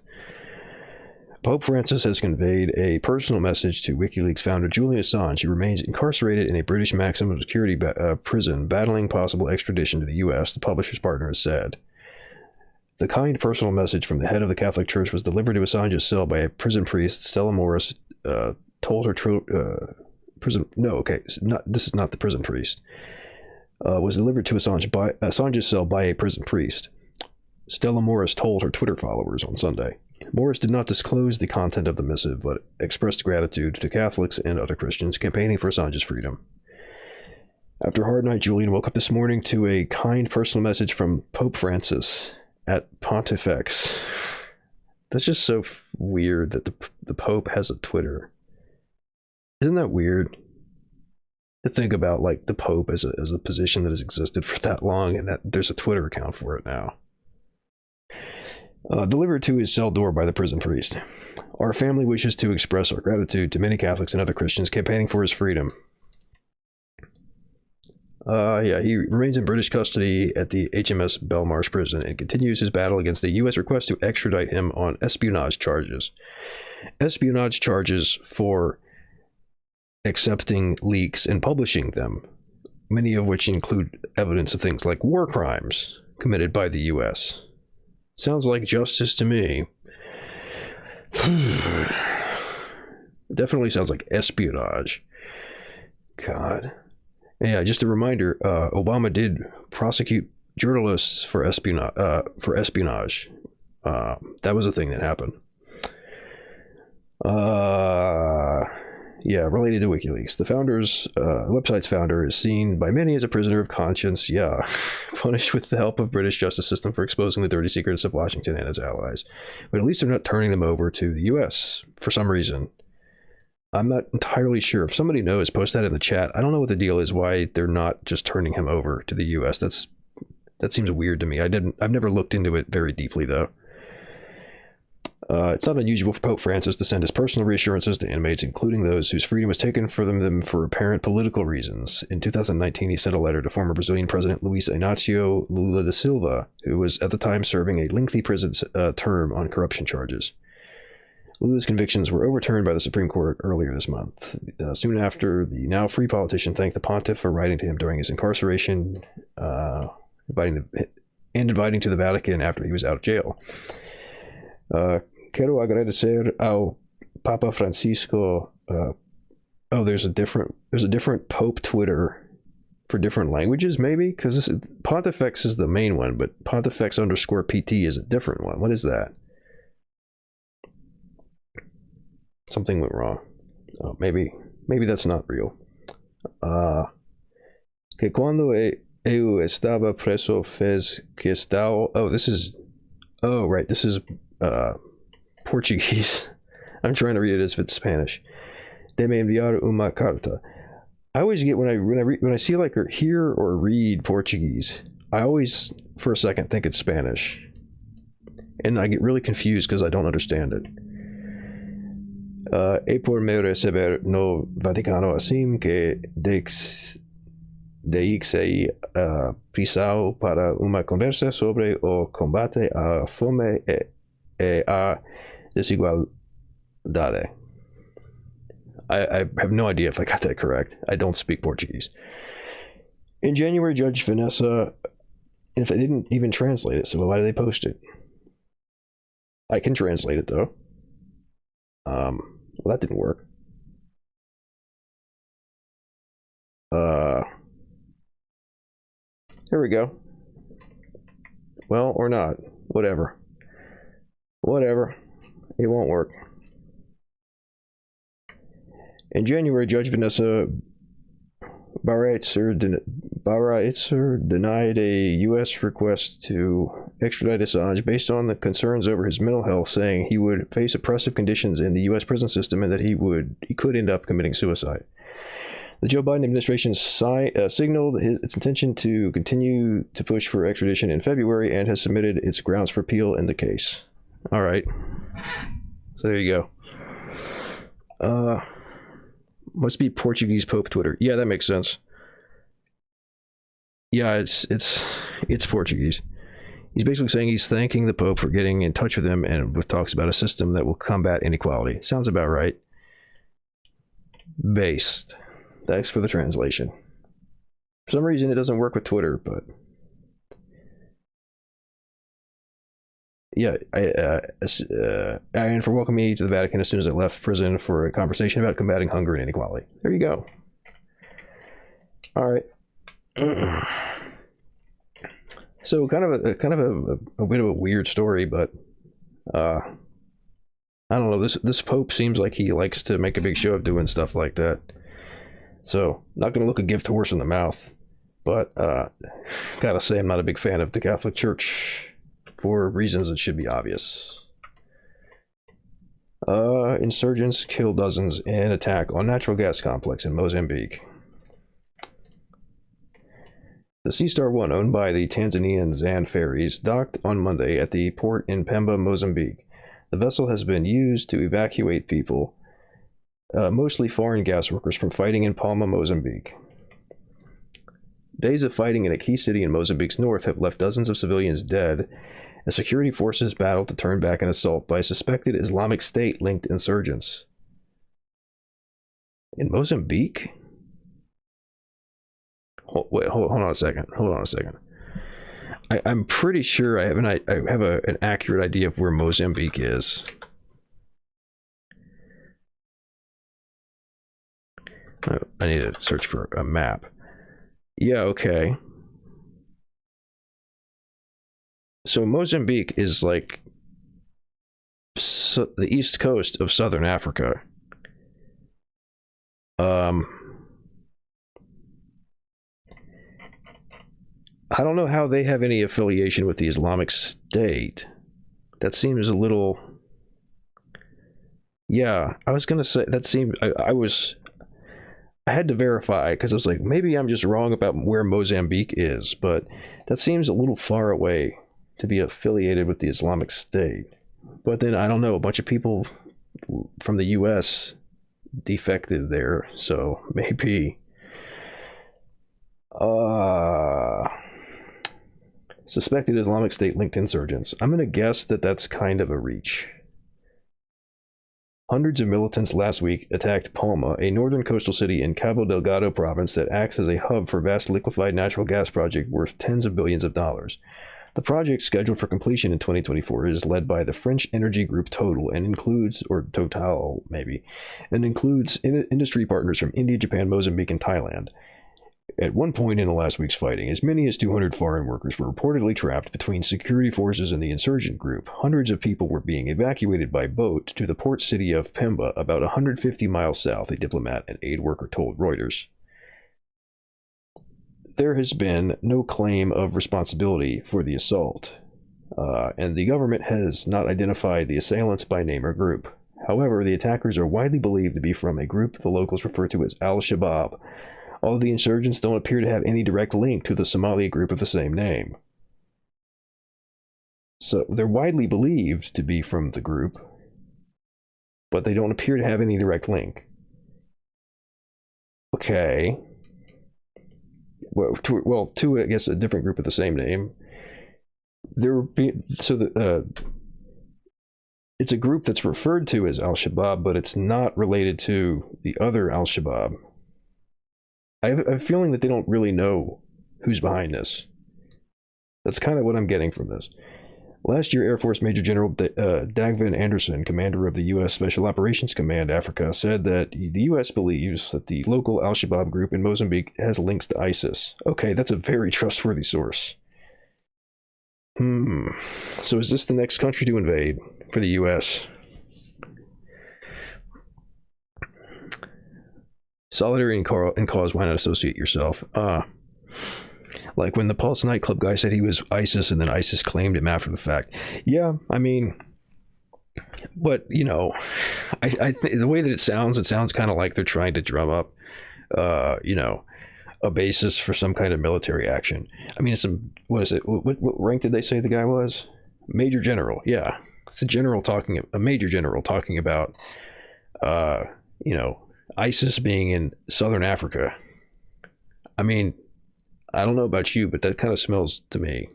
Pope Francis has conveyed a personal message to WikiLeaks founder Julian Assange, who remains incarcerated in a British maximum security prison, battling possible extradition to the U.S., the publisher's partner has said. The kind personal message from the head of the Catholic Church was delivered to Assange's cell by a prison priest. Stella Morris told her this is not the prison priest. Was delivered to Assange's cell by a prison priest. Stella Morris told her Twitter followers on Sunday. Morris did not disclose the content of the missive, but expressed gratitude to Catholics and other Christians campaigning for Assange's freedom. After a hard night, Julian woke up this morning to a kind personal message from Pope Francis at Pontifex. That's just so weird that the Pope has a Twitter. Isn't that weird? To think about, like, the Pope as a position that has existed for that long, and that there's a Twitter account for it now. Delivered to his cell door by the prison priest. Our family wishes to express our gratitude to many Catholics and other Christians campaigning for his freedom. He remains in British custody at the HMS Belmarsh prison and continues his battle against the U.S. request to extradite him on espionage charges. Espionage charges for accepting leaks and publishing them, many of which include evidence of things like war crimes committed by the U.S. Sounds like justice to me. Definitely sounds like espionage. God. Yeah, just a reminder, Obama did prosecute journalists for espionage. That was a thing that happened. Related to WikiLeaks. The website's founder is seen by many as a prisoner of conscience, punished with the help of British justice system for exposing the dirty secrets of Washington and its allies. But at least they're not turning them over to the U.S. for some reason. I'm not entirely sure. If somebody knows, post that in the chat. I don't know what the deal is, why they're not just turning him over to the U.S. That seems weird to me. I've never looked into it very deeply, though. It's not unusual for Pope Francis to send his personal reassurances to inmates, including those whose freedom was taken from them for apparent political reasons. In 2019, he sent a letter to former Brazilian President Luiz Inácio Lula da Silva, who was at the time serving a lengthy prison term on corruption charges. Lula's convictions were overturned by the Supreme Court earlier this month. Soon after, the now free politician thanked the pontiff for writing to him during his incarceration, inviting to the Vatican after he was out of jail. Quero agradecer ao Papa Francisco. There's a different Pope Twitter for different languages, maybe? Because Pontifex is the main one, but Pontifex_PT is a different one. What is that? Something went wrong. Oh, maybe that's not real. Que quando eu estava preso fez questão. This is Portuguese. I'm trying to read it as if it's Spanish. De me enviar uma carta. I always get when I see like or hear or read Portuguese, I always for a second think it's Spanish, and I get really confused because I don't understand it. E por me receber no Vaticano assim que deixei prisão para uma conversa sobre o combate à fome e à desigualdade. I have no idea if I got that correct. I don't speak Portuguese. In January, Judge Vanessa, if they didn't even translate it, so why did they post it? I can translate it though. Well, that didn't work. Here we go. Well, or not. Whatever. It won't work. In January, Judge Vanessa Baraitser denied a U.S. request to extradite Assange based on the concerns over his mental health, saying he would face oppressive conditions in the U.S. prison system and that he could end up committing suicide. The Joe Biden administration signaled its intention to continue to push for extradition in February and has submitted its grounds for appeal in the case. All right. So there you go. Must be Portuguese Pope Twitter. Yeah, that makes sense. Yeah, it's Portuguese. He's basically saying he's thanking the Pope for getting in touch with him and with talks about a system that will combat inequality. Sounds about right. Based. Thanks for the translation. For some reason, it doesn't work with Twitter, but yeah, and for welcoming me to the Vatican as soon as I left prison for a conversation about combating hunger and inequality. There you go. All right. So kind of a bit of a weird story, but I don't know. This Pope seems like he likes to make a big show of doing stuff like that. So not going to look a gift horse in the mouth, but gotta say I'm not a big fan of the Catholic Church. For reasons that should be obvious. Insurgents kill dozens in attack on natural gas complex in Mozambique. The Sea Star 1, owned by the Tanzanian Zan Ferries, docked on Monday at the port in Pemba, Mozambique. The vessel has been used to evacuate people, mostly foreign gas workers, from fighting in Palma, Mozambique. Days of fighting in a key city in Mozambique's north have left dozens of civilians dead as security forces battle to turn back an assault by suspected Islamic State-linked insurgents. In Mozambique? Hold on a second. I'm pretty sure I have an accurate idea of where Mozambique is. I need to search for a map. Yeah, okay. So Mozambique is like the east coast of southern Africa. I don't know how they have any affiliation with the Islamic State. That seems a little... Yeah, I was going to say, that seemed... I had to verify, because I was like, maybe I'm just wrong about where Mozambique is, but that seems a little far away to be affiliated with the Islamic State. But then, I don't know, a bunch of people from the US defected there, so maybe... Suspected Islamic State-linked insurgents. I'm going to guess that that's kind of a reach. Hundreds of militants last week attacked Palma, a northern coastal city in Cabo Delgado province that acts as a hub for a vast liquefied natural gas project worth tens of billions of dollars. The project, scheduled for completion in 2024, is led by the French energy group Total and includes industry partners from India, Japan, Mozambique, and Thailand. At one point in the last week's fighting, as many as 200 foreign workers were reportedly trapped between security forces and the insurgent group. Hundreds of people were being evacuated by boat to the port city of Pemba, about 150 miles south, a diplomat and aid worker told Reuters. There has been no claim of responsibility for the assault, and the government has not identified the assailants by name or group. However, the attackers are widely believed to be from a group the locals refer to as Al-Shabaab, although the insurgents don't appear to have any direct link to the Somali group of the same name. So they're widely believed to be from the group, but they don't appear to have any direct link. Okay. Well, to I guess a different group of the same name. it's a group that's referred to as Al-Shabaab, but it's not related to the other Al-Shabaab. I have a feeling that they don't really know who's behind this. That's kind of what I'm getting from this. Last year, Air Force Major General Dagvin Anderson, commander of the U.S. Special Operations Command Africa, said that the U.S. believes that the local Al-Shabaab group in Mozambique has links to ISIS. Okay, that's a very trustworthy source. So is this the next country to invade for the U.S.? Solidarity and cause, why not associate yourself? Like when the Pulse nightclub guy said he was ISIS and then ISIS claimed him after the fact. Yeah, I mean, but, you know, I think the way that it sounds kind of like they're trying to drum up, you know, a basis for some kind of military action. I mean, it's what is it? What rank did they say the guy was? Major General. Yeah. It's a major general talking about, you know, ISIS being in Southern Africa. I mean, I don't know about you, but that kind of smells to me.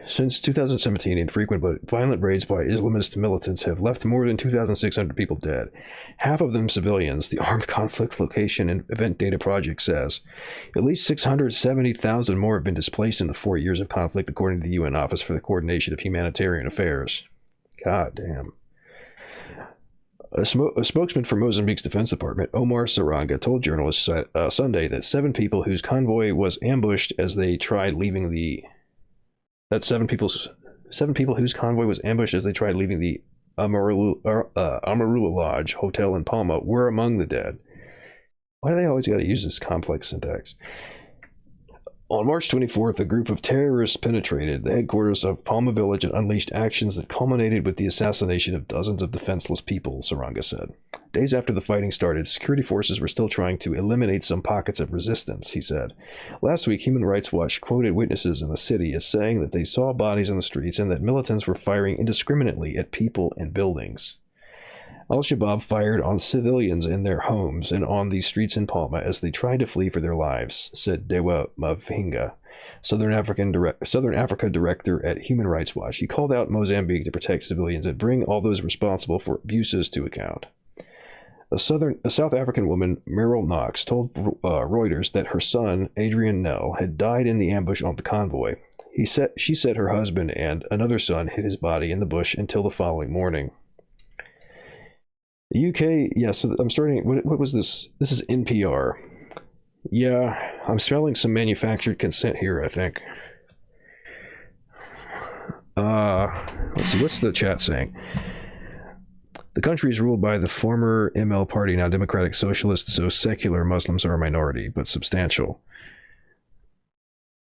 Since 2017, infrequent but violent raids by Islamist militants have left more than 2,600 people dead. Half of them civilians, the Armed Conflict Location and Event Data Project says. At least 670,000 more have been displaced in the 4 years of conflict, according to the UN Office for the Coordination of Humanitarian Affairs. God damn. A spokesman for Mozambique's Defense Department, Omar Saranga, told journalists Sunday that seven people whose convoy was ambushed as they tried leaving the Amarula Lodge hotel in Palma were among the dead. Why do they always got to use this complex syntax? On March 24th, a group of terrorists penetrated the headquarters of Palma Village and unleashed actions that culminated with the assassination of dozens of defenseless people, Saranga said. Days after the fighting started, security forces were still trying to eliminate some pockets of resistance, he said. Last week, Human Rights Watch quoted witnesses in the city as saying that they saw bodies on the streets and that militants were firing indiscriminately at people and buildings. Al-Shabaab fired on civilians in their homes and on the streets in Palma as they tried to flee for their lives, said Dewa Mavhinga, Southern Africa director at Human Rights Watch. He called out Mozambique to protect civilians and bring all those responsible for abuses to account. A South African woman, Meryl Knox, told Reuters that her son, Adrian Nell, had died in the ambush on the convoy. She said her husband and another son hid his body in the bush until the following morning. The UK, yeah, so I'm starting, what was this? This is NPR. Yeah, I'm smelling some manufactured consent here, I think. Let's see, what's the chat saying? The country is ruled by the former ML party, now Democratic Socialist, so secular Muslims are a minority, but substantial.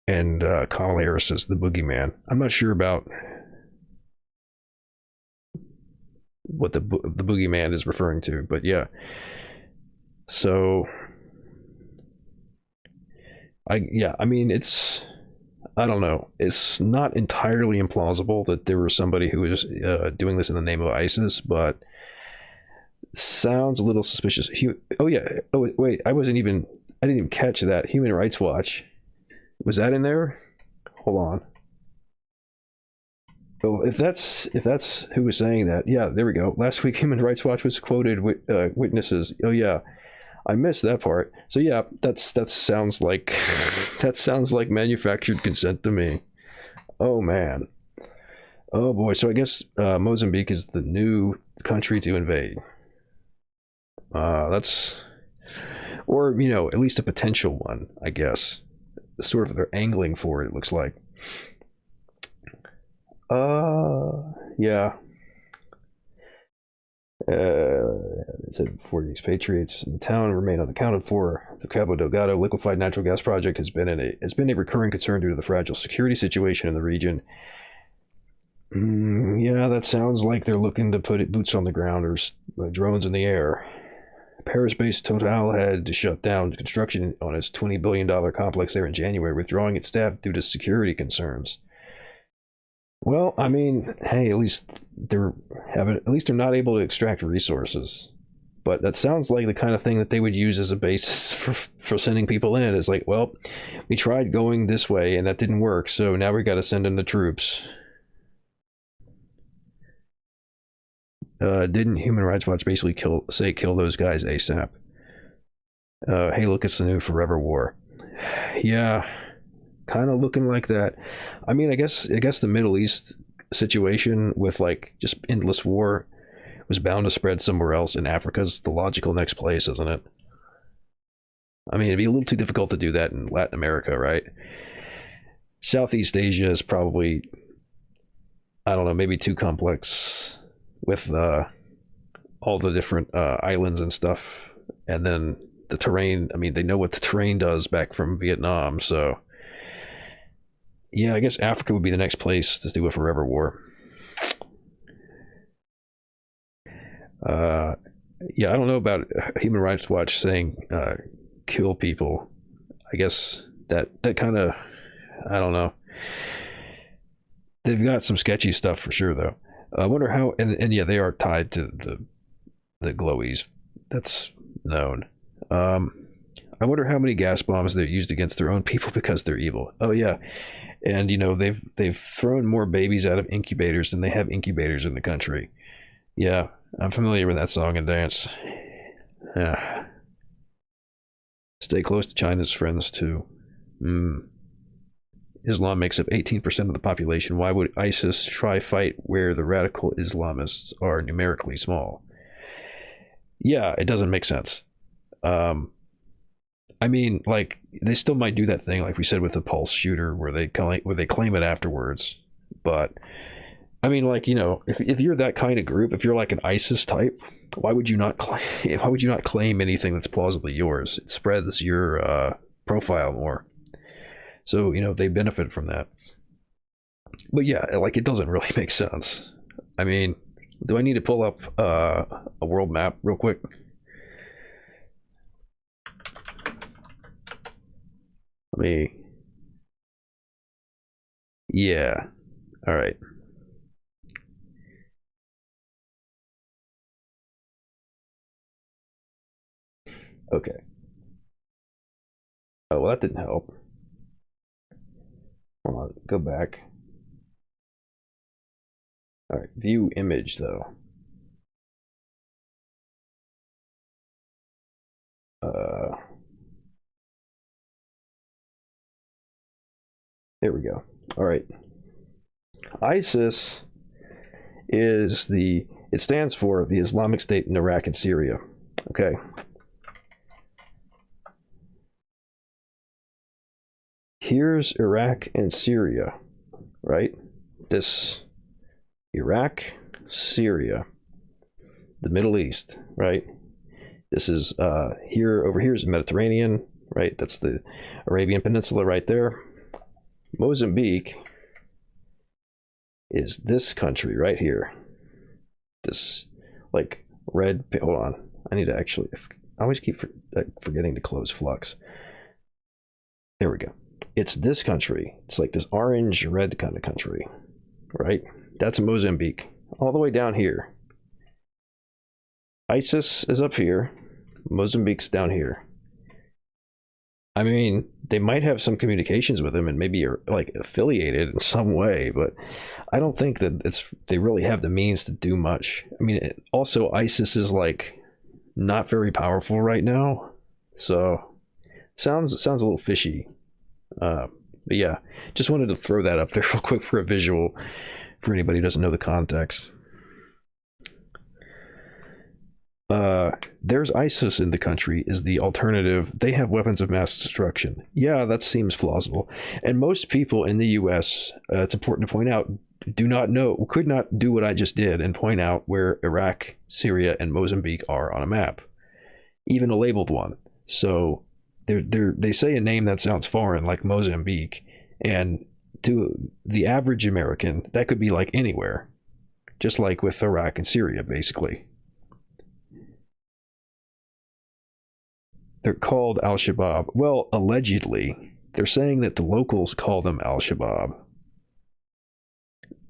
And Kamala Harris says the boogeyman. I'm not sure about what the boogeyman is referring to, but yeah. So I mean, it's, I don't know, it's not entirely implausible that there was somebody who was doing this in the name of ISIS, but sounds a little suspicious. Wait, I didn't even catch that. Human Rights Watch, was that in there? Hold on. Oh, if that's who was saying that, yeah, there we go. Last week, Human Rights Watch was quoted witnesses. Oh yeah, I missed that part. So yeah, that sounds like that sounds like manufactured consent to me. Oh man. Oh boy. So I guess Mozambique is the new country to invade. That's, or you know, at least a potential one, I guess. Sort of, they're angling for it. It looks like. Yeah. It said 40 expatriates in the town remain unaccounted for. The Cabo Delgado liquefied natural gas project has been a recurring concern due to the fragile security situation in the region. Yeah, that sounds like they're looking to put boots on the ground or drones in the air. Paris-based Total had to shut down construction on its $20 billion complex there in January, withdrawing its staff due to security concerns. Well, I mean, hey, at least they're not able to extract resources. But that sounds like the kind of thing that they would use as a basis for sending people in. It's like, well, we tried going this way and that didn't work, so now we got to send in the troops. Didn't Human Rights Watch basically kill those guys ASAP? Hey, look, it's the new forever war. Yeah, kind of looking like that. I mean, I guess the Middle East situation with like just endless war was bound to spread somewhere else, and Africa's the logical next place, isn't it? I mean, it'd be a little too difficult to do that in Latin America, right? Southeast Asia is probably, I don't know, maybe too complex with all the different islands and stuff, and then the terrain. I mean, they know what the terrain does back from Vietnam, so yeah, I guess Africa would be the next place to do a forever war. Yeah, I don't know about Human Rights Watch saying kill people. I guess that kind of, I don't know. They've got some sketchy stuff for sure, though. I wonder how, and yeah, they are tied to the glowies. That's known. I wonder how many gas bombs they've used against their own people because they're evil. Oh yeah, and you know they've thrown more babies out of incubators than they have incubators in the country. Yeah, I'm familiar with that song and dance. Yeah. Stay close to China's friends too. Islam makes up 18% of the population. Why would ISIS try fight where the radical Islamists are numerically small? Yeah, it doesn't make sense. I mean, like they still might do that thing, like we said with the Pulse shooter, where they claim it afterwards. But I mean, like, you know, if you're that kind of group, if you're like an ISIS type, why would you not claim anything that's plausibly yours? It spreads your profile more. So, you know, they benefit from that. But yeah, like it doesn't really make sense. I mean, do I need to pull up a world map real quick? Let me. Yeah. All right. Okay. Oh, well, that didn't help. Hold on, go back. All right, view image though. There we go. All right. ISIS it stands for the Islamic State in Iraq and Syria. Okay. Here's Iraq and Syria, right? This Iraq, Syria, the Middle East, right? This is over here is the Mediterranean, right? That's the Arabian Peninsula right there. Mozambique is this country right here. This like red. Hold on, I need to actually. I always keep forgetting to close Flux. There we go. It's this country. It's like this orange red kind of country, right? That's Mozambique. All the way down here. ISIS is up here. Mozambique's down here. I mean, they might have some communications with them and maybe are like affiliated in some way, but I don't think that they really have the means to do much. I mean, also ISIS is like not very powerful right now, so sounds a little fishy. But yeah, just wanted to throw that up there real quick for a visual for anybody who doesn't know the context. There's ISIS in the country is the alternative. They have weapons of mass destruction. Yeah, that seems plausible. And most people in the U.S., it's important to point out, could not do what I just did and point out where Iraq, Syria, and Mozambique are on a map, even a labeled one. So they say a name that sounds foreign, like Mozambique, and to the average American, that could be like anywhere, just like with Iraq and Syria, basically. They're called Al-Shabaab. Well, allegedly, they're saying that the locals call them Al-Shabaab.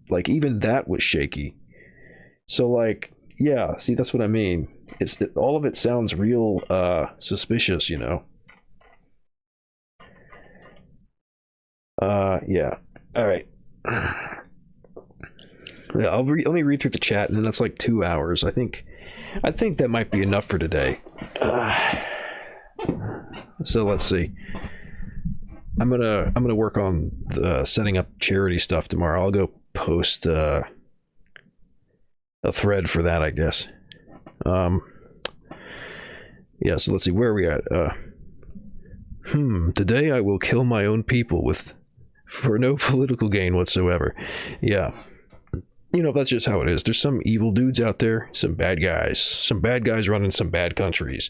Like, even that was shaky. So, like, Yeah, see, that's what I mean. All of it sounds real suspicious, you know. Yeah. All right. Yeah, let me read through the chat, and then that's like 2 hours. I think that might be enough for today. So let's see. I'm gonna work on the setting up charity stuff tomorrow. I'll go post a thread for that, I guess. Yeah. So let's see, where are we at? Today I will kill my own people for no political gain whatsoever. Yeah. You know, that's just how it is. There's some evil dudes out there, some bad guys running some bad countries,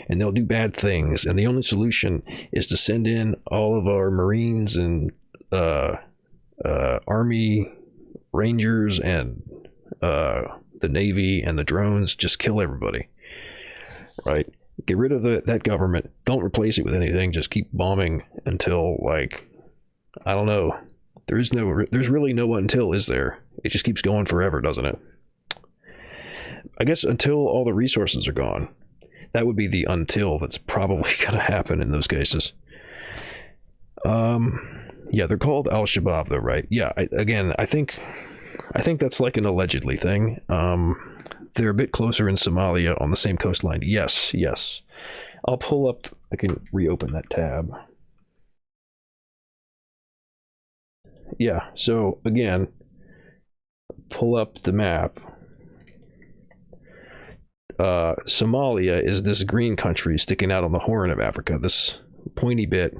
and they'll do bad things. And the only solution is to send in all of our Marines and Army Rangers and the Navy and the drones. Just kill everybody, right? Get rid of that government. Don't replace it with anything. Just keep bombing until, like, I don't know. There's really no until, is there? It just keeps going forever, doesn't it? I guess until all the resources are gone. That would be the until that's probably going to happen in those cases. Yeah, they're called Al-Shabaab, though, right? Yeah, I think that's like an allegedly thing. They're a bit closer in Somalia on the same coastline. Yes. I'll pull up. I can reopen that tab. Yeah, so again, pull up the map. Somalia is this green country sticking out on the Horn of Africa, this pointy bit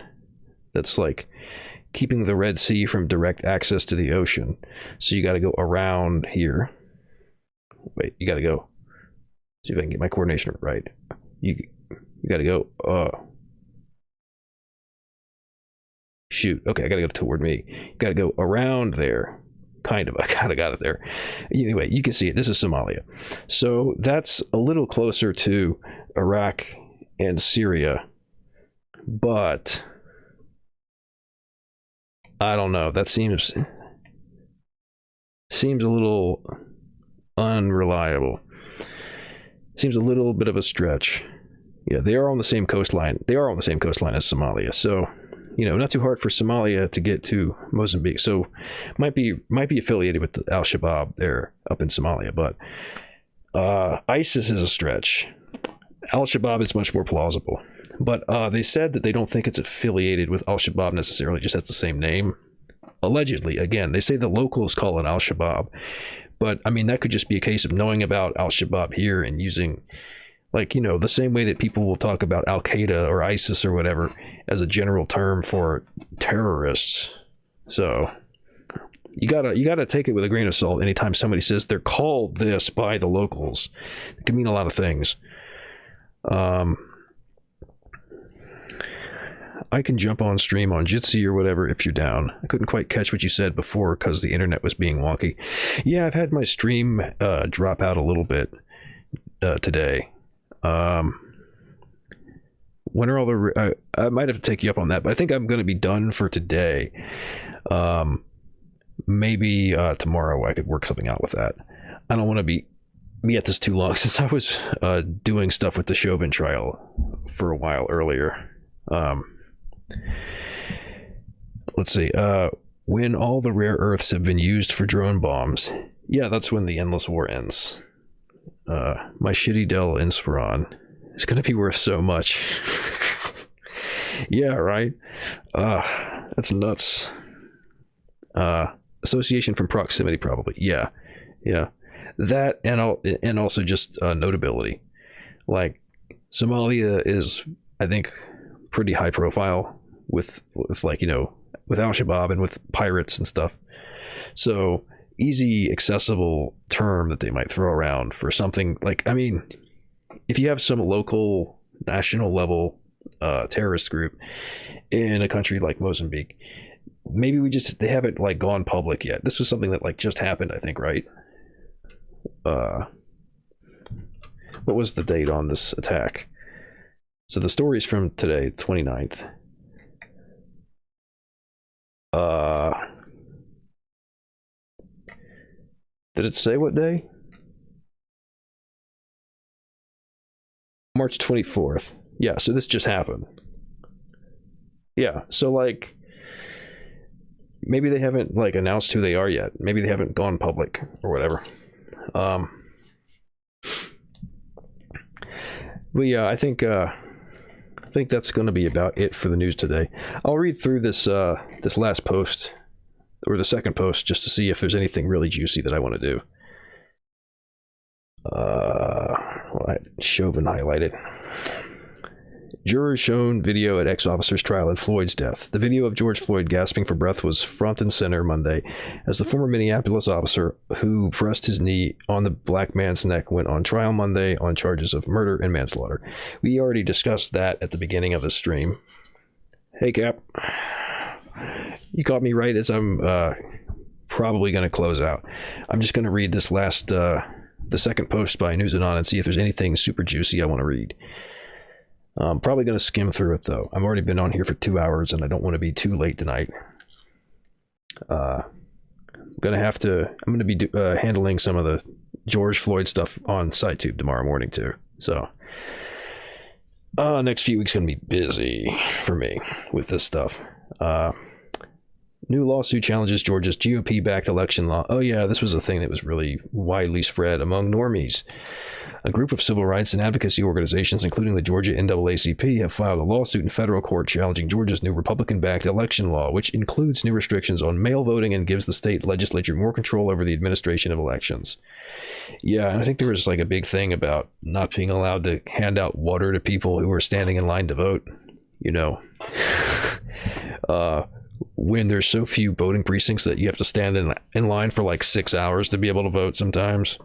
that's like keeping the Red Sea from direct access to the ocean. So you got to go around here. Wait, you got to go. See if I can get my coordination right. You got to go. Shoot. Okay, I got to go toward me. You got to go around there. Kind of. I kind of got it there. Anyway, you can see it. This is Somalia. So that's a little closer to Iraq and Syria. But I don't know. That seems a little unreliable. Seems a little bit of a stretch. Yeah, they are on the same coastline. They are on the same coastline as Somalia. So, you know, not too hard for Somalia to get to Mozambique. So might be affiliated with the Al-Shabaab there up in Somalia, but ISIS is a stretch. Al-Shabaab is much more plausible. But they said that they don't think it's affiliated with Al-Shabaab necessarily, just has the same name. Allegedly, again, they say the locals call it Al-Shabaab. But, I mean, that could just be a case of knowing about Al-Shabaab here and using, like, you know, the same way that people will talk about Al-Qaeda or ISIS or whatever as a general term for terrorists. So you gotta take it with a grain of salt anytime somebody says they're called this by the locals. It can mean a lot of things. I can jump on stream on Jitsi or whatever if you're down. I couldn't quite catch what you said before because the internet was being wonky. Yeah, I've had my stream drop out a little bit today. When are all the I might have to take you up on that, but I think I'm going to be done for today. Maybe tomorrow I could work something out with that. I don't want to be at this too long since I was doing stuff with the Chauvin trial for a while earlier. Let's see. When all the rare earths have been used for drone bombs, yeah, that's when the endless war ends. My shitty Dell Inspiron is going to be worth so much. Yeah, right. That's nuts. Association from proximity, probably. Yeah. That and also just notability. Like Somalia is, I think, pretty high profile with like, you know, with Al-Shabaab and with pirates and stuff. So easy accessible term that they might throw around for something like, I mean, if you have some local national level terrorist group in a country like Mozambique, maybe they haven't like gone public yet. This was something that like just happened, I think, right? What was the date on this attack? So the story is from today, 29th. Did it say what day? March 24th. Yeah, so this just happened. Yeah, so like maybe they haven't like announced who they are yet. Maybe they haven't gone public or whatever. But yeah, I think that's going to be about it for the news today. I'll read through this last post, or the second post, just to see if there's anything really juicy that I want to do. Chauvin highlighted. Jurors shown video at ex-officer's trial in Floyd's death. The video of George Floyd gasping for breath was front and center Monday as the former Minneapolis officer who pressed his knee on the black man's neck went on trial Monday on charges of murder and manslaughter. We already discussed that at the beginning of the stream. Hey, Cap. You caught me right as I'm probably going to close out. I'm just going to read this last, the second post by News Anon and see if there's anything super juicy I want to read. I'm probably going to skim through it, though. I've already been on here for 2 hours, and I don't want to be too late tonight. I'm going to be handling some of the George Floyd stuff on SciTube tomorrow morning, too. So, next few weeks going to be busy for me with this stuff. New lawsuit challenges Georgia's GOP-backed election law. Oh, yeah, this was a thing that was really widely spread among normies. A group of civil rights and advocacy organizations, including the Georgia NAACP, have filed a lawsuit in federal court challenging Georgia's new Republican-backed election law, which includes new restrictions on mail voting and gives the state legislature more control over the administration of elections. Yeah, and I think there was like a big thing about not being allowed to hand out water to people who were standing in line to vote. You know, when there's so few voting precincts that you have to stand in line for like 6 hours to be able to vote sometimes.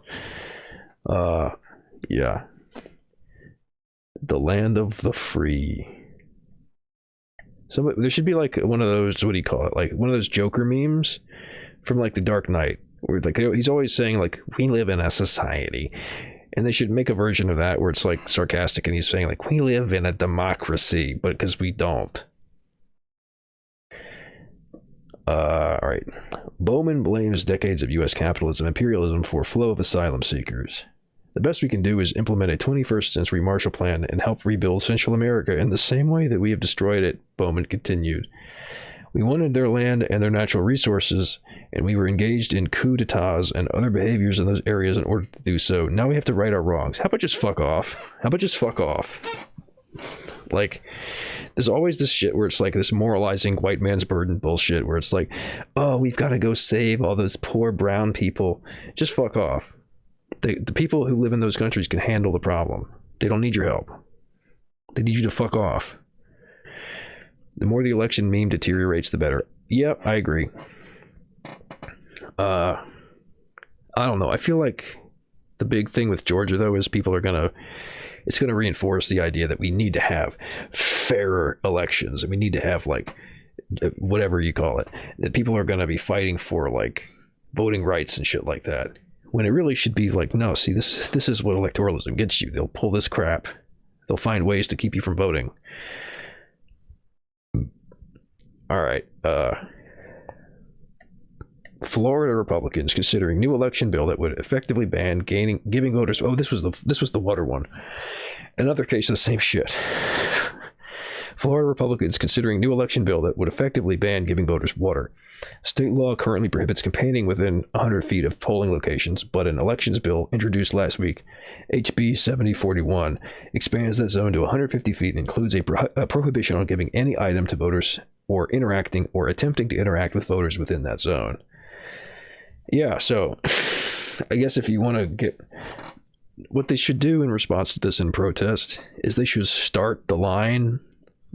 Yeah. The land of the free. There should be like one of those, what do you call it? Like one of those Joker memes from like The Dark Knight, where like he's always saying like, we live in a society. And they should make a version of that where it's like sarcastic and he's saying like, we live in a democracy, but because we don't. All right. Bowman blames decades of U.S. capitalism and imperialism for flow of asylum seekers. The best we can do is implement a 21st century Marshall Plan and help rebuild Central America in the same way that we have destroyed it, Bowman continued. We wanted their land and their natural resources, and we were engaged in coups d'etats and other behaviors in those areas in order to do so. Now we have to right our wrongs. How about just fuck off? Like, there's always this shit where it's like this moralizing white man's burden bullshit where it's like, oh, we've got to go save all those poor brown people. Just fuck off. The people who live in those countries can handle the problem. They don't need your help. They need you to fuck off. The more the election meme deteriorates, the better. Yep, I agree. I don't know. I feel like the big thing with Georgia, though, is it's going to reinforce the idea that we need to have fairer elections. And we need to have, like, whatever you call it. That people are going to be fighting for, like, voting rights and shit like that. When it really should be like, no, see, this is what electoralism gets you. They'll pull this crap. They'll find ways to keep you from voting. All right. Florida Republicans considering new election bill that would effectively ban giving voters. Oh, this was the water one. Another case of the same shit. Florida Republicans considering new election bill that would effectively ban giving voters water. State law currently prohibits campaigning within 100 feet of polling locations, but an elections bill introduced last week, HB 7041, expands that zone to 150 feet and includes a prohibition on giving any item to voters or interacting or attempting to interact with voters within that zone. Yeah, so I guess if you want to get... What they should do in response to this in protest is they should start the line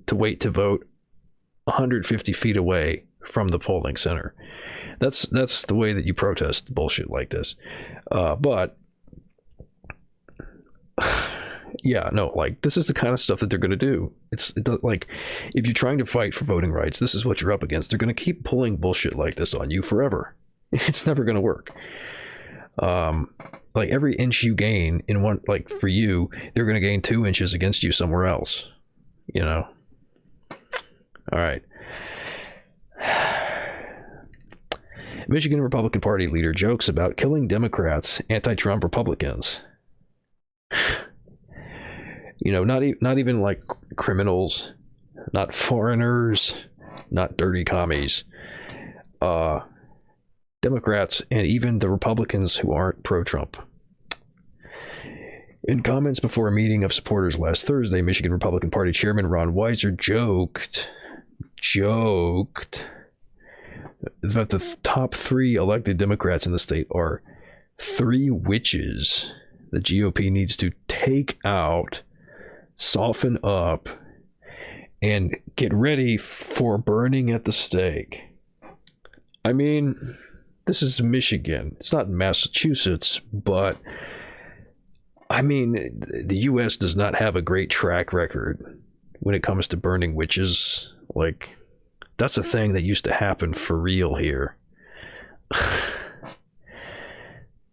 to wait to vote 150 feet away from the polling center. That's the way that you protest bullshit like this. But yeah, no, like this is the kind of stuff that they're going to do. Like if you're trying to fight for voting rights, this is what you're up against. They're going to keep pulling bullshit like this on you forever. It's never going to work. Like every inch you gain in one, like for you, they're going to gain 2 inches against you somewhere else, you know? All right. Michigan Republican Party leader jokes about killing Democrats, anti-Trump Republicans. not even like criminals, not foreigners, not dirty commies. Democrats and even the Republicans who aren't pro-Trump. In comments before a meeting of supporters last Thursday, Michigan Republican Party Chairman Ron Weiser joked that the top 3 elected Democrats in the state are 3 witches the GOP needs to take out, soften up, and get ready for burning at the stake. I mean, this is Michigan. It's not Massachusetts, but I mean, the U.S. does not have a great track record when it comes to burning witches. Like, that's a thing that used to happen for real here.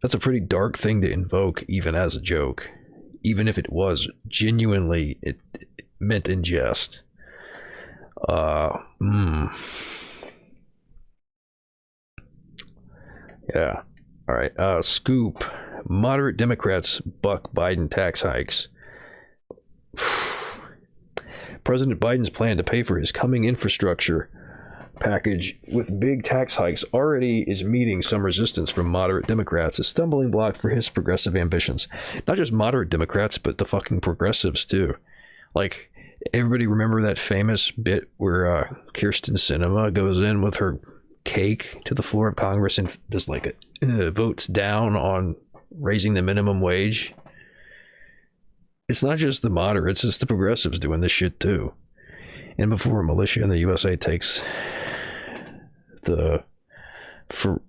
That's a pretty dark thing to invoke, even as a joke. Even if it was genuinely, it meant in jest. Yeah. All right. Scoop. Moderate Democrats buck Biden tax hikes. President Biden's plan to pay for his coming infrastructure package with big tax hikes already is meeting some resistance from moderate Democrats, a stumbling block for his progressive ambitions. Not just moderate Democrats, but the fucking progressives too. Like, everybody remember that famous bit where Kirsten Sinema goes in with her cake to the floor of Congress and just like votes down on raising the minimum wage? It's not just the moderates, it's the progressives doing this shit too. And before militia in the USA takes this for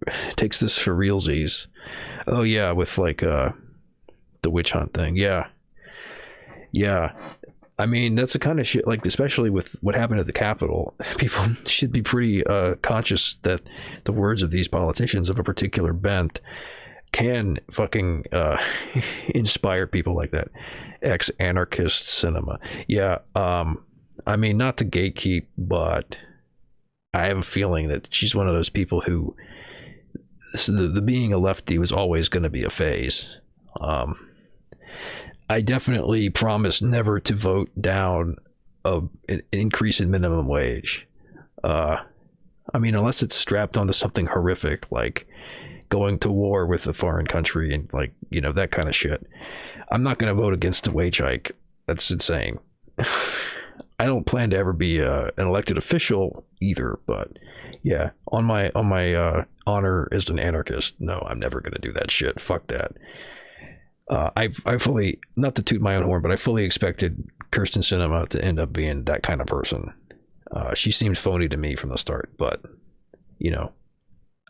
realsies. Oh yeah, with like the witch hunt thing. Yeah. I mean, that's the kind of shit, like, especially with what happened at the Capitol, people should be pretty conscious that the words of these politicians of a particular bent can fucking inspire people like that. Ex-anarchist cinema. Yeah, I mean, not to gatekeep, but I have a feeling that she's one of those people who the being a lefty was always going to be a phase. I definitely promise never to vote down an increase in minimum wage. I mean, unless it's strapped onto something horrific, like going to war with a foreign country and, like, you know, that kind of shit. I'm not going to vote against a wage hike. That's insane. I don't plan to ever be an elected official either, but yeah, on my honor as an anarchist, no, I'm never going to do that shit. Fuck that. I fully, not to toot my own horn, but I fully expected Kirsten Sinema to end up being that kind of person. She seemed phony to me from the start, but, you know,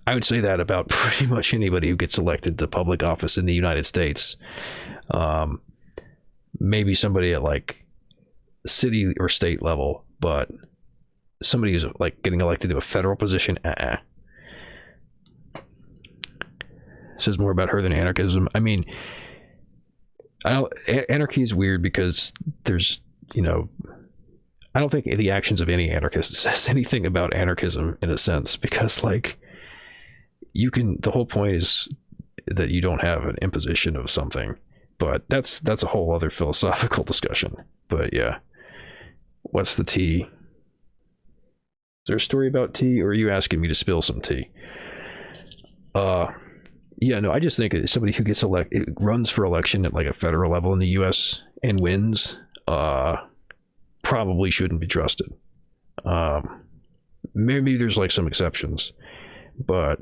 I would say that about pretty much anybody who gets elected to public office in the United States. Maybe somebody at like city or state level, but somebody who's like getting elected to a federal position, says more about her than anarchism. I mean, anarchy is weird because there's, you know, I don't think the actions of any anarchist says anything about anarchism in a sense, because like the whole point is that you don't have an imposition of something, but that's a whole other philosophical discussion. But yeah, what's the tea? Is there a story about tea, or are you asking me to spill some tea? Yeah, no, I just think somebody who gets elected, runs for election at like a federal level in the U.S. and wins, probably shouldn't be trusted. Maybe there's like some exceptions, but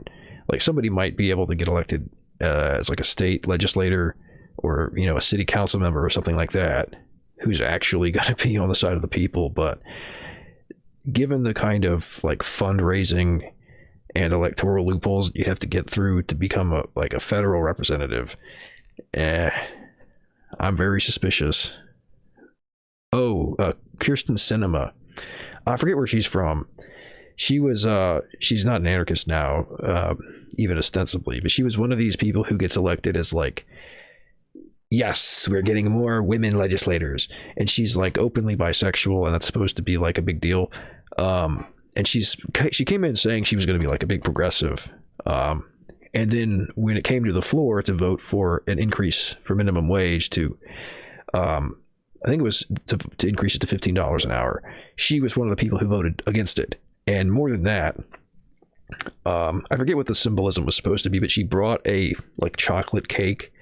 like somebody might be able to get elected as like a state legislator or, you know, a city council member or something like that, who's actually going to be on the side of the people. But given the kind of like fundraising and electoral loopholes you have to get through to become a federal representative, I'm very suspicious. Kirsten Sinema, I forget where she's from. She was she's not an anarchist now, even ostensibly, but she was one of these people who gets elected as like, yes, we're getting more women legislators, and she's like openly bisexual, and that's supposed to be like a big deal. And she came in saying she was going to be like a big progressive. And then when it came to the floor to vote for an increase for minimum wage to I think it was to increase it to $15 an hour. She was one of the people who voted against it. And more than that, I forget what the symbolism was supposed to be, but she brought a like chocolate cake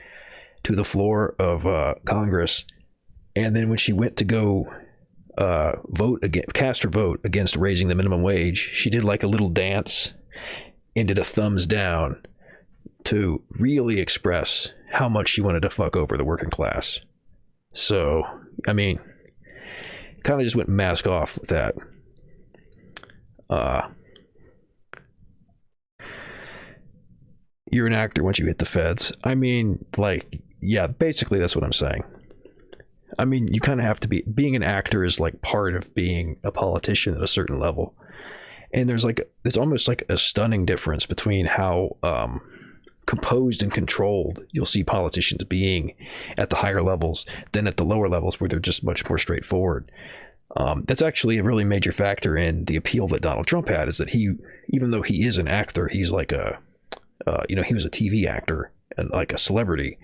to the floor of Congress. And then when she went to go cast her vote against raising the minimum wage, she did like a little dance and did a thumbs down to really express how much she wanted to fuck over the working class. So, I mean, kind of just went mask off with that. You're an actor once you hit the feds. I mean, like, yeah, basically that's what I'm saying. I mean, you kind of have to being an actor is like part of being a politician at a certain level. And there's almost like a stunning difference between how composed and controlled you'll see politicians being at the higher levels than at the lower levels where they're just much more straightforward. That's actually a really major factor in the appeal that Donald Trump had, is that he, even though he is an actor, he's like he was a TV actor and like a celebrity.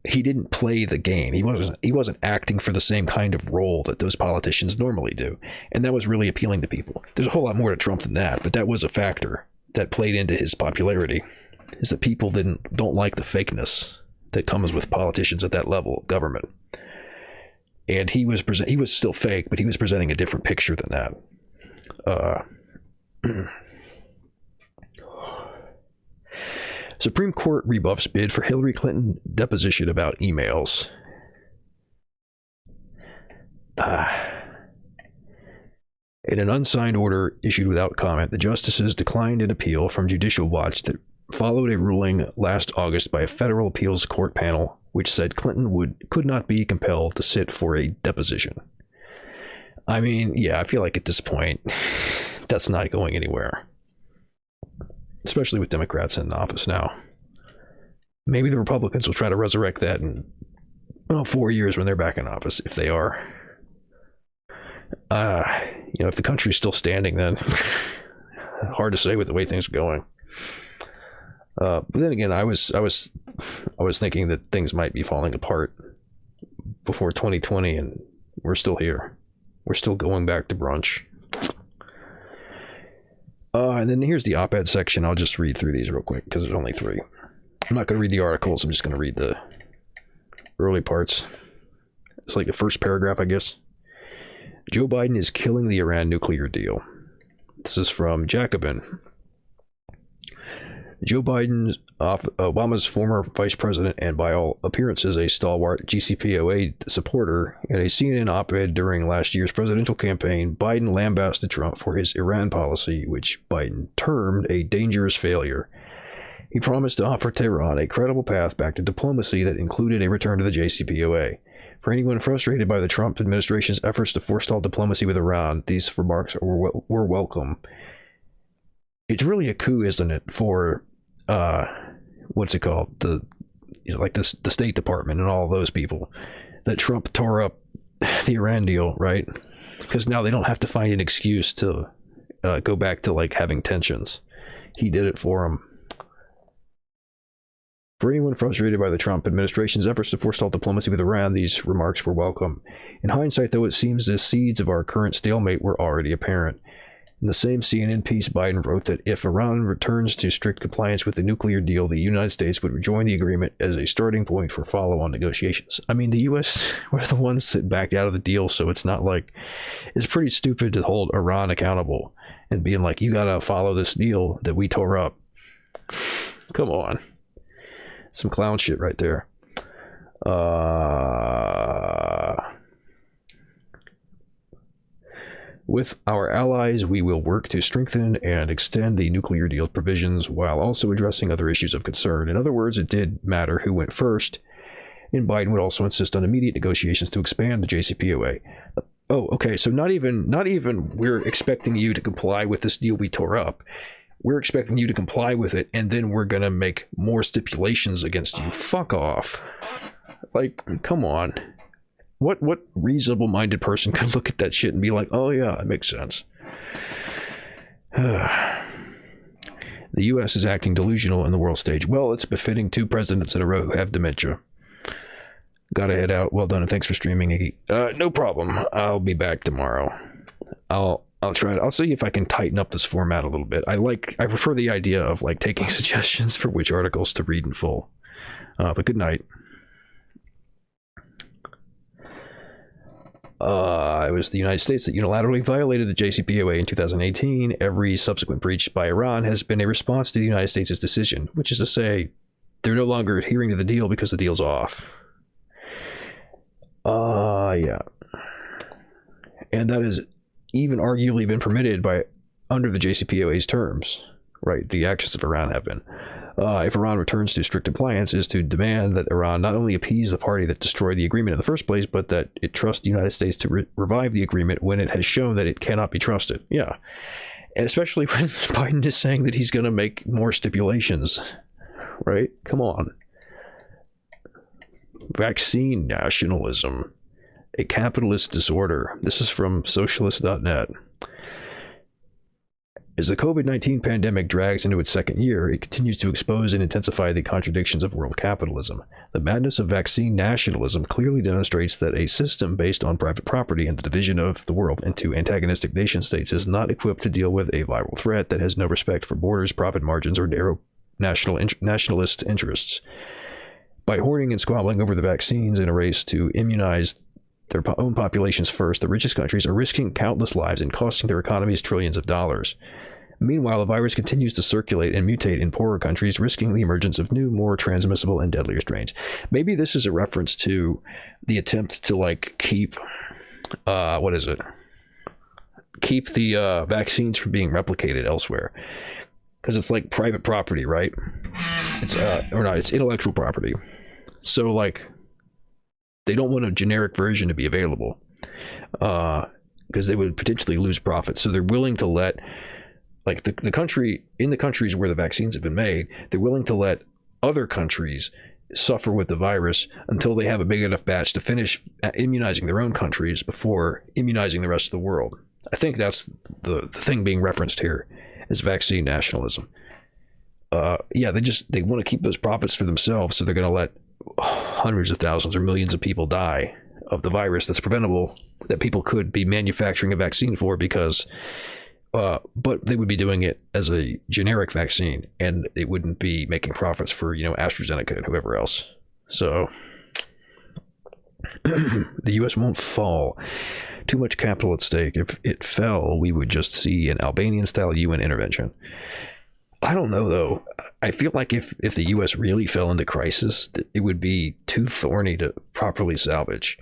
He didn't play the game. He wasn't acting for the same kind of role that those politicians normally do. And that was really appealing to people. There's a whole lot more to Trump than that, but that was a factor that played into his popularity, is that people don't like the fakeness that comes with politicians at that level of government. And he was still fake, but he was presenting a different picture than that. Supreme Court rebuffs bid for Hillary Clinton deposition about emails. In an unsigned order issued without comment, the justices declined an appeal from Judicial Watch that followed a ruling last August by a federal appeals court panel which said Clinton could not be compelled to sit for a deposition. I mean, yeah, I feel like at this point, that's not going anywhere. Especially with Democrats in office now. Maybe the Republicans will try to resurrect that in 4 years when they're back in office, if they are. If the country's still standing, then hard to say with the way things are going. But then again, I was thinking that things might be falling apart before 2020, and we're still here. We're still going back to brunch. And then here's the op-ed section. I'll just read through these real quick because there's only 3. I'm not going to read the articles. I'm just going to read the early parts. It's like the first paragraph, I guess. Joe Biden is killing the Iran nuclear deal. This is from Jacobin. Joe Biden, Obama's former vice president and by all appearances a stalwart JCPOA supporter, in a CNN op-ed during last year's presidential campaign, Biden lambasted Trump for his Iran policy, which Biden termed a dangerous failure. He promised to offer Tehran a credible path back to diplomacy that included a return to the JCPOA. For anyone frustrated by the Trump administration's efforts to forestall diplomacy with Iran, these remarks were welcome. It's really a coup, isn't it, for what's it called, the State Department and all those people, that Trump tore up the Iran deal, right? Because now they don't have to find an excuse to go back to like having tensions. He did it for them. For anyone frustrated by the Trump administration's efforts to forestall diplomacy with Iran, these remarks were welcome. In hindsight, though, it seems the seeds of our current stalemate were already apparent. In the same CNN piece, Biden wrote that if Iran returns to strict compliance with the nuclear deal, the United States would rejoin the agreement as a starting point for follow-on negotiations. I mean, the U.S. were the ones that backed out of the deal, so it's not like... It's pretty stupid to hold Iran accountable and being like, you gotta follow this deal that we tore up. Come on. Some clown shit right there. With our allies, we will work to strengthen and extend the nuclear deal provisions while also addressing other issues of concern. In other words, it did matter who went first, and Biden would also insist on immediate negotiations to expand the JCPOA. Oh, okay, so not even we're expecting you to comply with this deal we tore up. We're expecting you to comply with it, and then we're going to make more stipulations against you. Fuck off. Like, come on. What reasonable-minded person could look at that shit and be like, oh yeah, it makes sense. The U.S. is acting delusional in the world stage. Well, it's befitting 2 presidents in a row who have dementia. Gotta head out. Well done, and thanks for streaming, Iggy. No problem. I'll be back tomorrow. I'll try it. I'll see if I can tighten up this format a little bit. I prefer the idea of like taking suggestions for which articles to read in full. But good night. It was the United States that unilaterally violated the JCPOA in 2018. Every subsequent breach by Iran has been a response to the United States' decision, which is to say, they're no longer adhering to the deal because the deal's off. Yeah. And that has even arguably been permitted by under the JCPOA's terms, right? The actions of Iran have been. If Iran returns to strict compliance, is to demand that Iran not only appease the party that destroyed the agreement in the first place, but that it trust the United States to revive the agreement when it has shown that it cannot be trusted. Yeah. And especially when Biden is saying that he's going to make more stipulations, right? Come on. Vaccine nationalism, a capitalist disorder. This is from socialist.net. As the COVID-19 pandemic drags into its second year, it continues to expose and intensify the contradictions of world capitalism. The madness of vaccine nationalism clearly demonstrates that a system based on private property and the division of the world into antagonistic nation-states is not equipped to deal with a viral threat that has no respect for borders, profit margins, or narrow nationalist interests. By hoarding and squabbling over the vaccines in a race to immunize their own populations first, the richest countries are risking countless lives and costing their economies trillions of dollars. Meanwhile, the virus continues to circulate and mutate in poorer countries, risking the emergence of new, more transmissible and deadlier strains. Maybe this is a reference to the attempt to like keep keep the vaccines from being replicated elsewhere, because it's like private property, right? It's it's intellectual property. So like, they don't want a generic version to be available because they would potentially lose profit. So they're willing to let, like the country, in the countries where the vaccines have been made, they're willing to let other countries suffer with the virus until they have a big enough batch to finish immunizing their own countries before immunizing the rest of the world. I think that's the thing being referenced here is vaccine nationalism. They want to keep those profits for themselves, so they're going to let hundreds of thousands or millions of people die of the virus that's preventable, that people could be manufacturing a vaccine for, because but they would be doing it as a generic vaccine, and it wouldn't be making profits for, AstraZeneca and whoever else. So the US won't fall. Too much capital at stake. If it fell, we would just see an Albanian-style UN intervention. I don't know, though. I feel like if the U.S. really fell into crisis, it would be too thorny to properly salvage.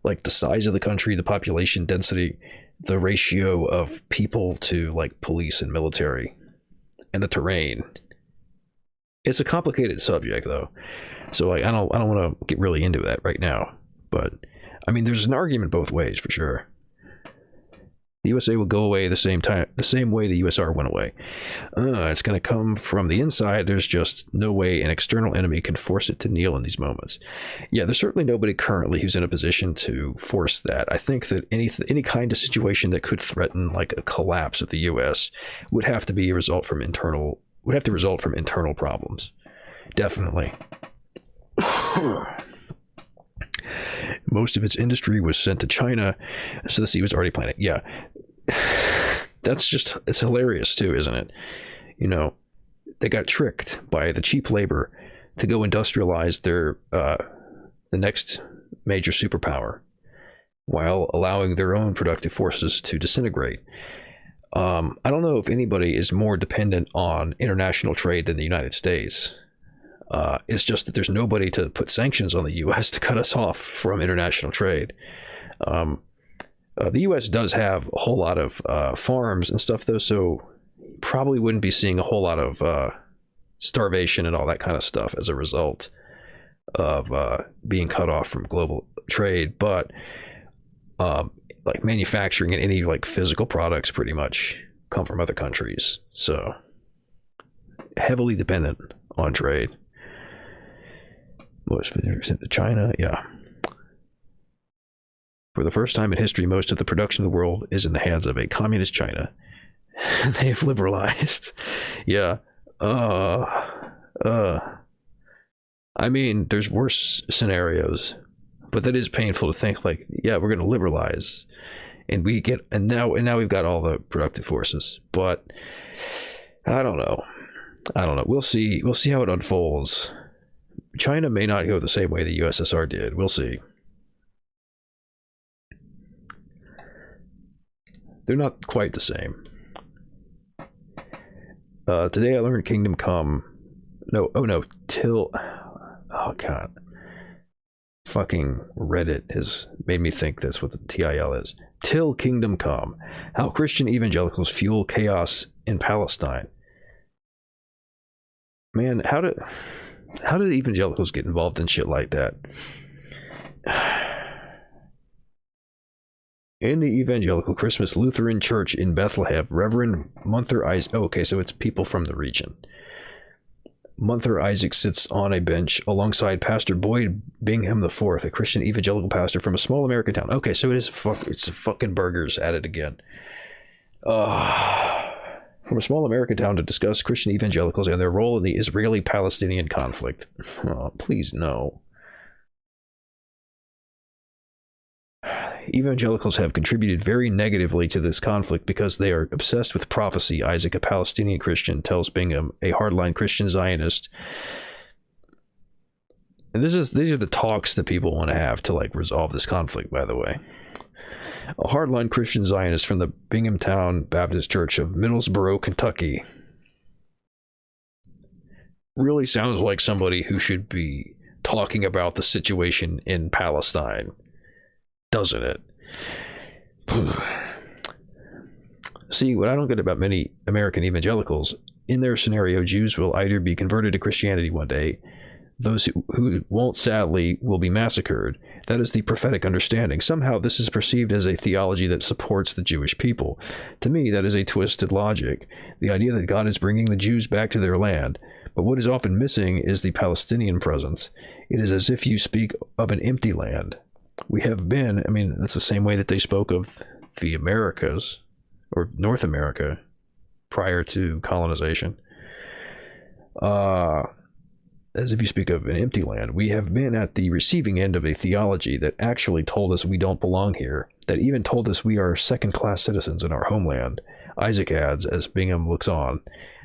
Like the size of the country, the population density, the ratio of people to like police and military, and the terrain. It's a complicated subject, though. So like, I don't want to get really into that right now. But I mean, there's an argument both ways for sure. The USA will go away the same way the USR went away. It's going to come from the inside. There's just no way an external enemy can force it to kneel in these moments. Yeah, there's certainly nobody currently who's in a position to force that. I think that any kind of situation that could threaten like a collapse of the US would have to result from internal problems. Definitely. Most of its industry was sent to China, so the seed was already planted. Yeah, it's hilarious too, isn't it? They got tricked by the cheap labor to go industrialize the next major superpower, while allowing their own productive forces to disintegrate. I don't know if anybody is more dependent on international trade than the United States. It's just that there's nobody to put sanctions on the U.S. to cut us off from international trade. The U.S. does have a whole lot of farms and stuff, though, so probably wouldn't be seeing a whole lot of starvation and all that kind of stuff as a result of being cut off from global trade. But like manufacturing and any like physical products pretty much come from other countries, so heavily dependent on trade. Most of it sent to China, yeah. For the first time in history, most of the production of the world is in the hands of a communist China. They have liberalized. Yeah. I mean, there's worse scenarios. But that is painful to think, like, yeah, we're going to liberalize, and now we've got all the productive forces. But I don't know. We'll see how it unfolds. China may not go the same way the USSR did. We'll see. They're not quite the same. Today I learned Kingdom Come. No, Till. Oh god. Fucking Reddit has made me think that's what the TIL is. Till Kingdom Come. How Christian evangelicals fuel chaos in Palestine. Man, how do evangelicals get involved in shit like that? In the Evangelical Christmas Lutheran Church in Bethlehem, Reverend Munther Isaac. Oh, okay, so it's people from the region. Munther Isaac sits on a bench alongside Pastor Boyd Bingham IV, a Christian evangelical pastor from a small American town. Okay, so it's the fucking burgers at it again. From a small American town to discuss Christian evangelicals and their role in the Israeli-Palestinian conflict. Oh, please no. Evangelicals have contributed very negatively to this conflict because they are obsessed with prophecy. Isaac, a Palestinian Christian, tells Bingham, a hardline Christian Zionist. And these are the talks that people want to have to like resolve this conflict, by the way. A hardline Christian Zionist from the Binghamtown Baptist Church of Middlesboro, Kentucky. Really sounds like somebody who should be talking about the situation in Palestine. Doesn't it? See, what I don't get about many American evangelicals, in their scenario, Jews will either be converted to Christianity one day, those who won't, sadly, will be massacred. That is the prophetic understanding. Somehow this is perceived as a theology that supports the Jewish people. To me, that is a twisted logic. The idea that God is bringing the Jews back to their land. But what is often missing is the Palestinian presence. It is as if you speak of an empty land. We have been, I mean, that's the same way that they spoke of the Americas, or North America, prior to colonization. As if you speak of an empty land. We have been at the receiving end of a theology that actually told us we don't belong here, that even told us we are second-class citizens in our homeland, Isaac adds as Bingham looks on.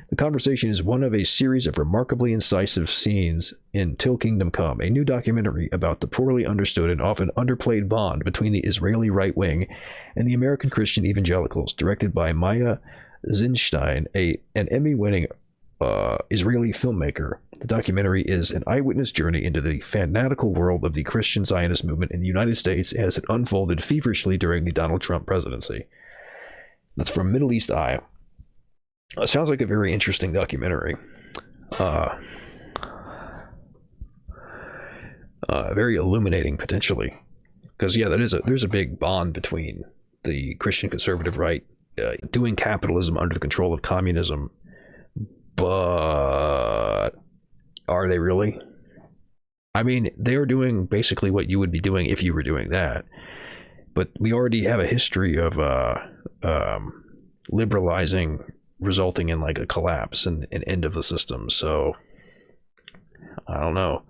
The conversation is one of a series of remarkably incisive scenes in Till Kingdom Come, a new documentary about the poorly understood and often underplayed bond between the Israeli right wing and the American Christian evangelicals, directed by Maya Zinstein, an Emmy-winning Israeli filmmaker. The documentary is an eyewitness journey into the fanatical world of the Christian Zionist movement in the United States as it unfolded feverishly during the Donald Trump presidency. That's from Middle East Eye. Sounds like a very interesting documentary. Very illuminating, potentially. Because, yeah, there's a big bond between the Christian conservative right doing capitalism under the control of communism. But are they really? I mean, they're doing basically what you would be doing if you were doing that. But we already have a history of liberalizing, resulting in like a collapse and an end of the system. So I don't know.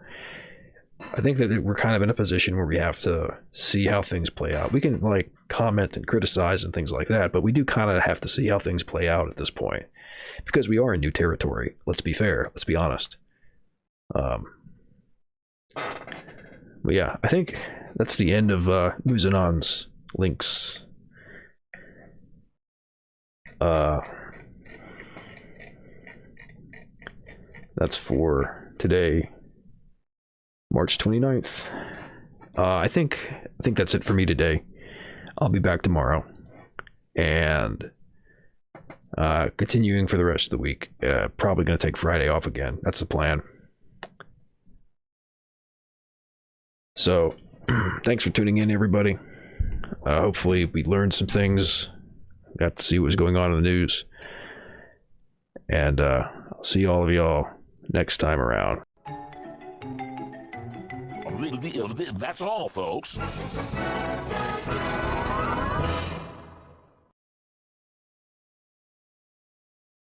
I think that we're kind of in a position where we have to see how things play out. We can like comment and criticize and things like that, but we do kind of have to see how things play out at this point, because we are in new territory. Let's be fair. Let's be honest. But yeah, I think that's the end of News Anon's links. That's for today, March 29th. I think that's it for me today. I'll be back tomorrow and continuing for the rest of the week. Probably going to take Friday off again. That's the plan. So thanks for tuning in, everybody. Hopefully we learned some things, got to see what was going on in the news, and I'll see all of y'all next time around. That's all, folks.